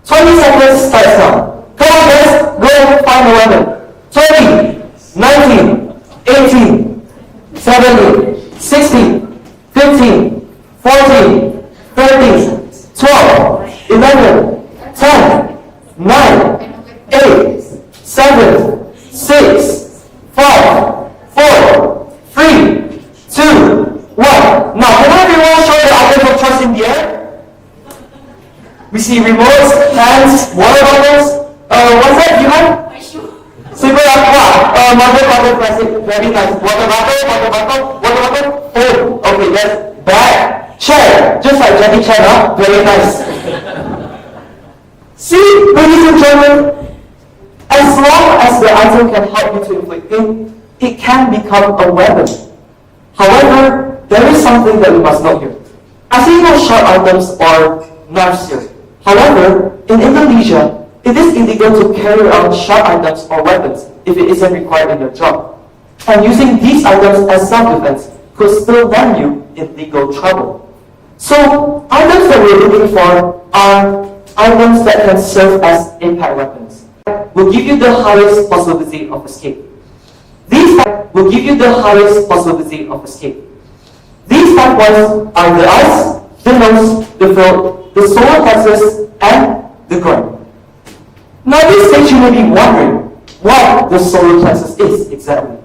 20 seconds starts now. Come on guys, go find a weapon. 20, 19, 18, 17, 16, 15, 14, 13, 12, 11, 10, 9, 8, 7, 6, 5, 4, 3, 2, 1. Now, can everyone show the items of choice in the air? We see remotes, fans, water bottles. What's that behind? My shoe. Super mother plastic, very nice. Water bottle. Oh, okay, that's bag. Chair, just like Jackie Chan, huh? Very nice. See, ladies and gentlemen, as long as the item can help you to inflict pain, it can become a weapon. However, there is something that we must note here. I say no sharp items or knives here. However, in Indonesia, it is illegal to carry around sharp items or weapons if it isn't required in your job. And using these items as self-defense could still land you in legal trouble. So, items that we're looking for are items that can serve as impact weapons. Will give you the highest possibility of escape. These will give you the highest possibility of escape. These 5 points are the eyes, the nose, the throat, the solar plexus, and the groin. Now at this stage you may be wondering what the solar plexus is exactly.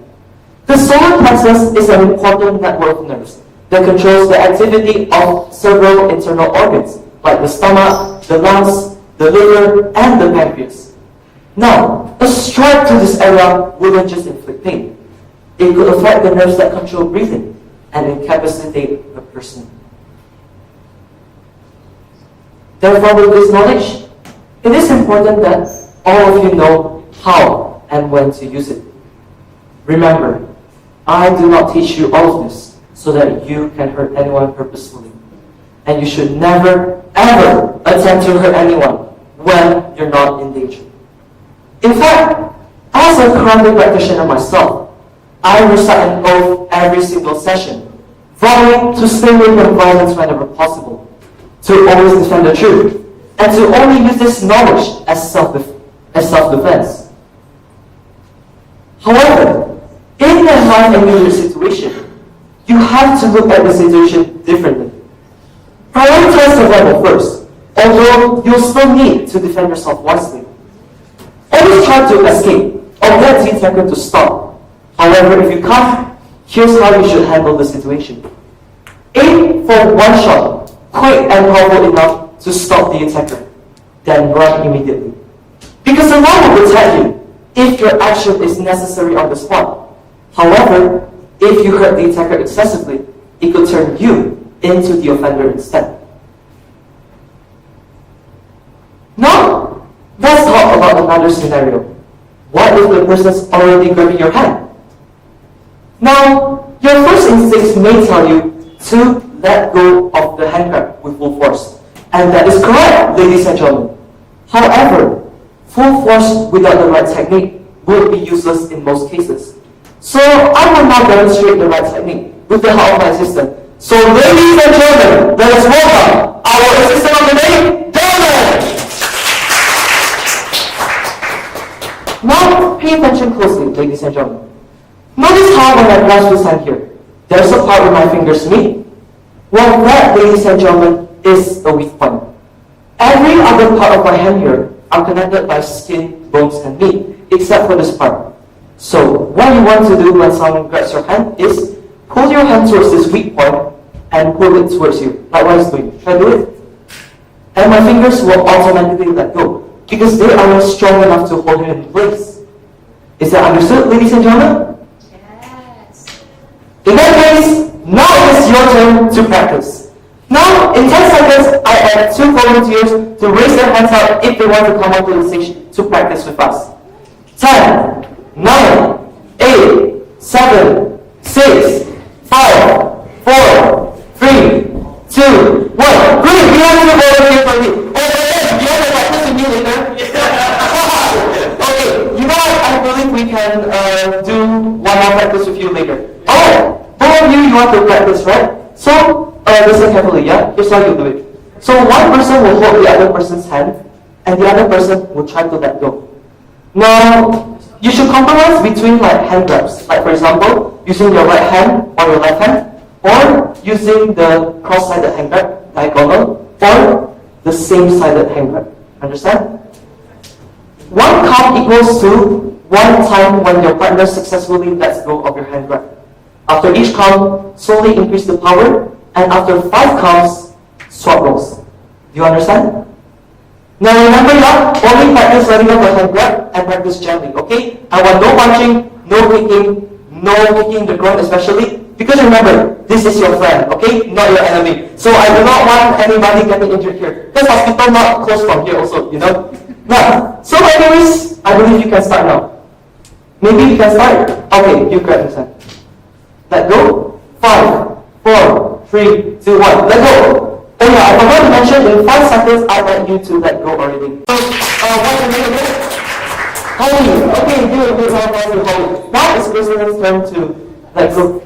The solar plexus is an important network of nerves that controls the activity of several internal organs like the stomach, the lungs, the liver, and the pancreas. Now, a strike to this area wouldn't just inflict pain. It could affect the nerves that control breathing and incapacitate a person. Therefore, with this knowledge, it is important that all of you know how and when to use it. Remember, I do not teach you all of this so that you can hurt anyone purposefully. And you should never, ever attempt to hurt anyone when you're not in danger. In fact, as a karate practitioner myself, I recite an oath every single session, vowing to stay away from violence whenever possible, to always defend the truth, and to only use this knowledge as self-defense. However, in a life and danger situation, you have to look at the situation differently. Prioritize survival first, although you'll still need to defend yourself wisely. Always try to escape or get the attacker to stop. However, if you can't, here's how you should handle the situation. Aim for one shot, quick and powerful enough to stop the attacker, then run immediately. Because the law will protect you if your action is necessary on the spot. However, if you hurt the attacker excessively, it could turn you into the offender instead. Now, let's talk about another scenario. What if the person's already grabbing your hand? Now, your first instinct may tell you to let go of the hand grab with full force. And that is correct, ladies and gentlemen. However, full force without the right technique will be useless in most cases. So I will now demonstrate the right technique with the help of my assistant. So ladies and gentlemen, let us welcome our assistant of the day, Dorongan! Now pay attention closely, ladies and gentlemen. Notice how when I grasp this hand here, there's a part where my fingers meet. Well, that, ladies and gentlemen, is a weak point. Every other part of my hand here are connected by skin, bones, and meat, except for this part. So, what you want to do when someone grabs your hand is pull your hand towards this weak point and pull it towards you, like what he's doing. Try to do it. And my fingers will automatically let go, because they are not strong enough to hold it in place. Is that understood, ladies and gentlemen? Yes. In that case, now it is your turn to practice. Now, in 10 seconds, I add 2 volunteers to raise their hands up if they want to come up to the station to practice with us. 10, 9, 8, 7, 6, 5, 4, 3, 2, 1. Great, we have 2 volunteers for me. Oh, yes, you have to practice with me later. Okay, you know want to practice, right? So, listen carefully, yeah? Here's how you do it. So one person will hold the other person's hand, and the other person will try to let go. Now, you should compromise between like hand grabs. Like for example, using your right hand or your left hand, or using the cross-sided hand grab, diagonal, or the same-sided hand grab. Understand? One count equals to one time when your partner successfully lets go of your hand grab. After each count, slowly increase the power, and after 5 counts, swap roles. Do you understand? Now remember, yeah, only practice letting go of the hand grab and practice gently, okay? I want no punching, no kicking the groin especially, because remember, this is your friend, okay? Not your enemy. So I do not want anybody getting injured here. This hospital not close from here also, you know? Now, so anyways, I believe you can start now. Maybe you can start. Okay, you grab his hand. Let go. 5, 4, 3, 2, 1. Let go. Oh yeah, I forgot to mention, in 5 seconds, I want you to let go already. So, what's your name again? Holly. Okay, good, Holly. Now it's Christina's turn to let go.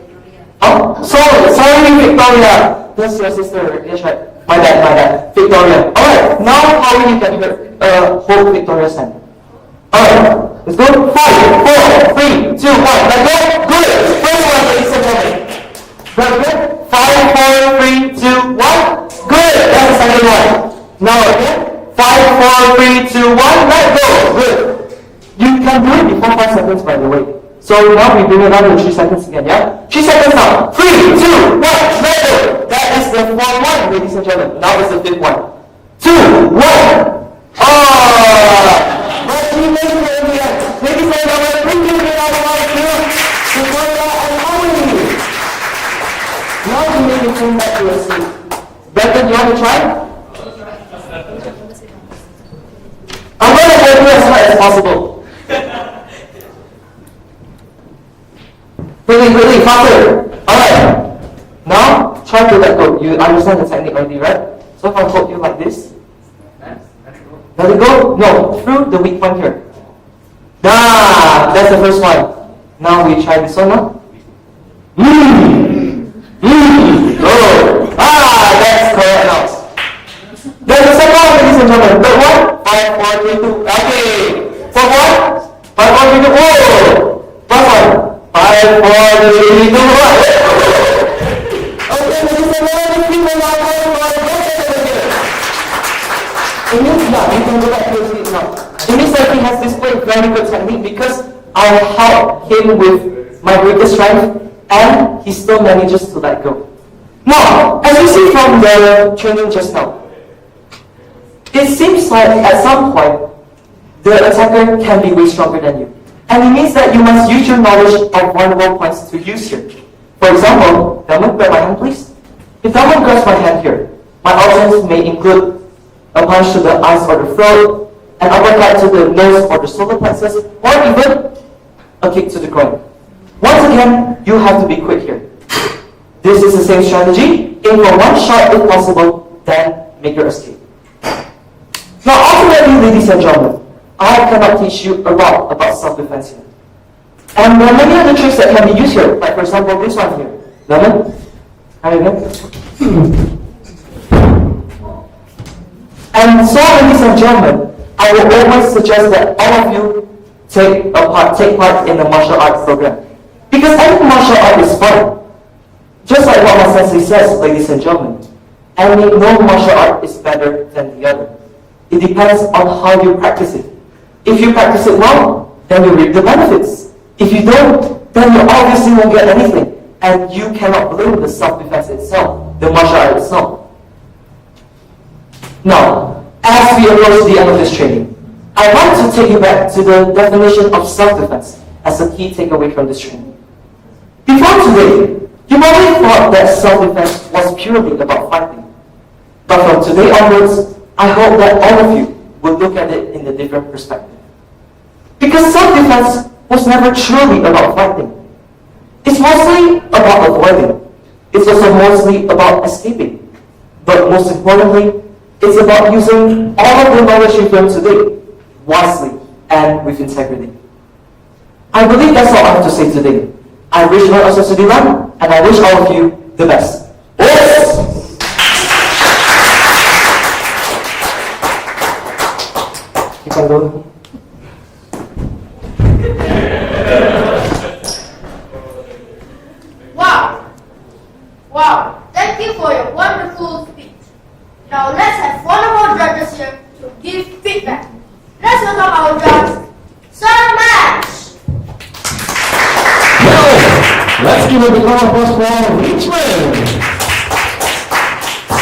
Oh, sorry, Victoria. That's your sister. Yes, right. My bad. Victoria. Alright, now Holly, you can hold Victoria's hand. Alright, let's go. 5, 4, 3, 2, 1. Let go. Good. First one, ladies and gentlemen. Good. 5, 4, 3, 2, 1. Good. That's the second one. Now again. 5, 4, 3, 2, 1. Let go. Good. You can do it before 5 seconds, by the way. So now we bring it down to 3 seconds again, yeah? 3 seconds now. 3, 2, 1. Let go. That is the 4th one, ladies and gentlemen. Now it's the 5th one. 2, 1. But we made it in the end. Ladies and gentlemen, bring it out of our field. Victoria and Holly. Now we need to turn back to a seat. Better, do you want to try? I'm going to get you as hard as possible. Really, faster. Alright. Now, try to let go. You understand the technique already, right? So if I hold you like this. Let it go? No, through the weak point here. That's the first one. Now we try this one now. Oh. That's correct now. There's the second one, ladies and gentlemen. Third one. 5, 4, 3, 2. Okay. Fourth one. 5, 4, 3, 2. Whoa. Last one. 5, 4, 3, 2, 1. Okay, ladies and gentlemen, people now it means that you can go back to your seat now. It means that he has displayed very good technique because I helped him with my greatest strength and he still manages to let go. Now, as you see from the training just now, it seems like at some point the attacker can be way stronger than you. And it means that you must use your knowledge of vulnerable points to use here. For example, Delman, grab my hand please. If Delman grabs my hand here, my options may include a punch to the eyes or the throat, an uppercut to the nose or the solar plexus, or even a kick to the groin. Once again, you have to be quick here. This is the same strategy. Aim for one shot if possible, then make your escape. Now ultimately, ladies and gentlemen, I cannot teach you a lot about self-defense here. And there are many other tricks that can be used here, like for example this one here. Lemon? And so, ladies and gentlemen, I will always suggest that all of you take part in the martial arts program. Because any martial art is fun. Just like what my sensei says, ladies and gentlemen, no martial art is better than the other. It depends on how you practice it. If you practice it well, then you reap the benefits. If you don't, then you obviously won't get anything. And you cannot blame the self-defense itself, the martial art itself. Now, as we approach the end of this training, I want to take you back to the definition of self-defense as a key takeaway from this training. Before today, you probably thought that self-defense was purely about fighting. But from today onwards, I hope that all of you will look at it in a different perspective. Because self-defense was never truly about fighting. It's mostly about avoiding. It's also mostly about escaping. But most importantly, it's about using all of the knowledge you've learned today wisely and with integrity. I believe that's all I have to say today. I wish her a success run, and I wish all of you the best. Yes! You can go. Wow! Wow! Thank you for your wonderful speech. Now let's have one of our judges here to give feedback. Let's welcome our judge, Sir Mash. Let's give a big round of applause for Richmond.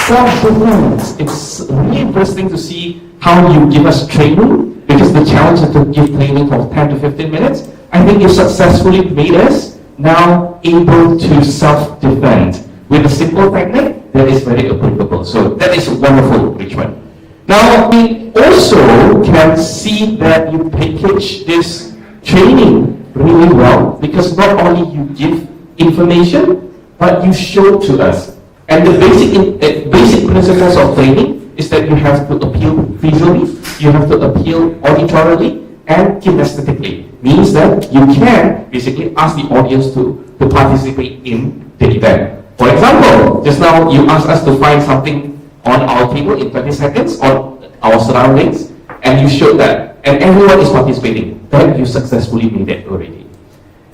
Self-defense. It's really interesting to see how you give us training, because the challenge is to give training for 10 to 15 minutes. I think you successfully made us now able to self-defend with a simple technique that is very applicable. So that is wonderful, Richmond. Now we also can see that you package this training really well, because not only you give information, but you show to us. And the basic principles of training is that you have to appeal visually, you have to appeal auditorily, and kinesthetically. Means that you can basically ask the audience to participate in the event. For example, just now you asked us to find something on our table in 20 seconds on our surroundings, and you showed that, and everyone is participating. Then you successfully made it already.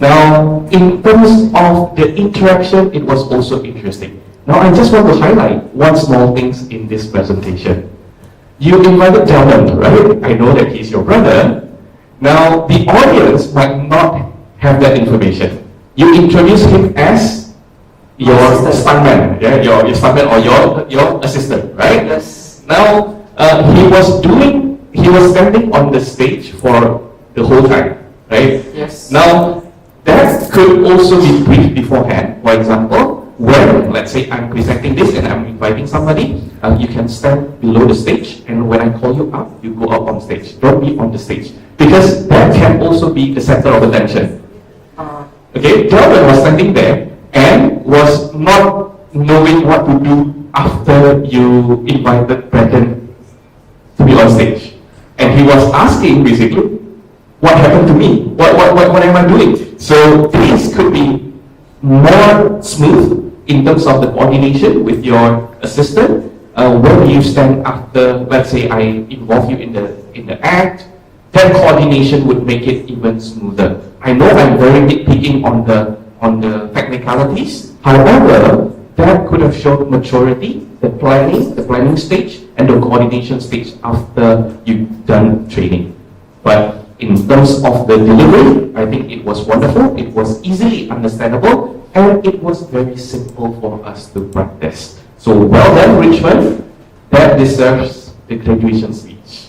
Now, in terms of the interaction, it was also interesting. Now, I just want to highlight one small thing in this presentation. You invited Delvin, right? I know that he's your brother. Now, the audience might not have that information. You introduce him as your stuntman, yeah, your stuntman or your assistant, right? Yes. Now, he was standing on the stage for the whole time, right? Yes. Now, that could also be briefed beforehand. For example, when, let's say, I'm presenting this and I'm inviting somebody, you can stand below the stage, and when I call you up, you go up on stage. Don't be on the stage, because that can also be the center of attention. Okay, Delvin was standing there and was not knowing what to do after you invited Brandon to be on stage. And he was asking, basically, what happened to me? What am I doing? So things could be more smooth in terms of the coordination with your assistant. Where do you stand after, let's say, I involve you in the act? That coordination would make it even smoother. I know I'm very nitpicking on the technicalities. However, that could have shown maturity, the planning stage, and the coordination stage after you've done training. But in terms of the delivery, I think it was wonderful, it was easily understandable, and it was very simple for us to practice. So well done, Richmond. That deserves the graduation speech.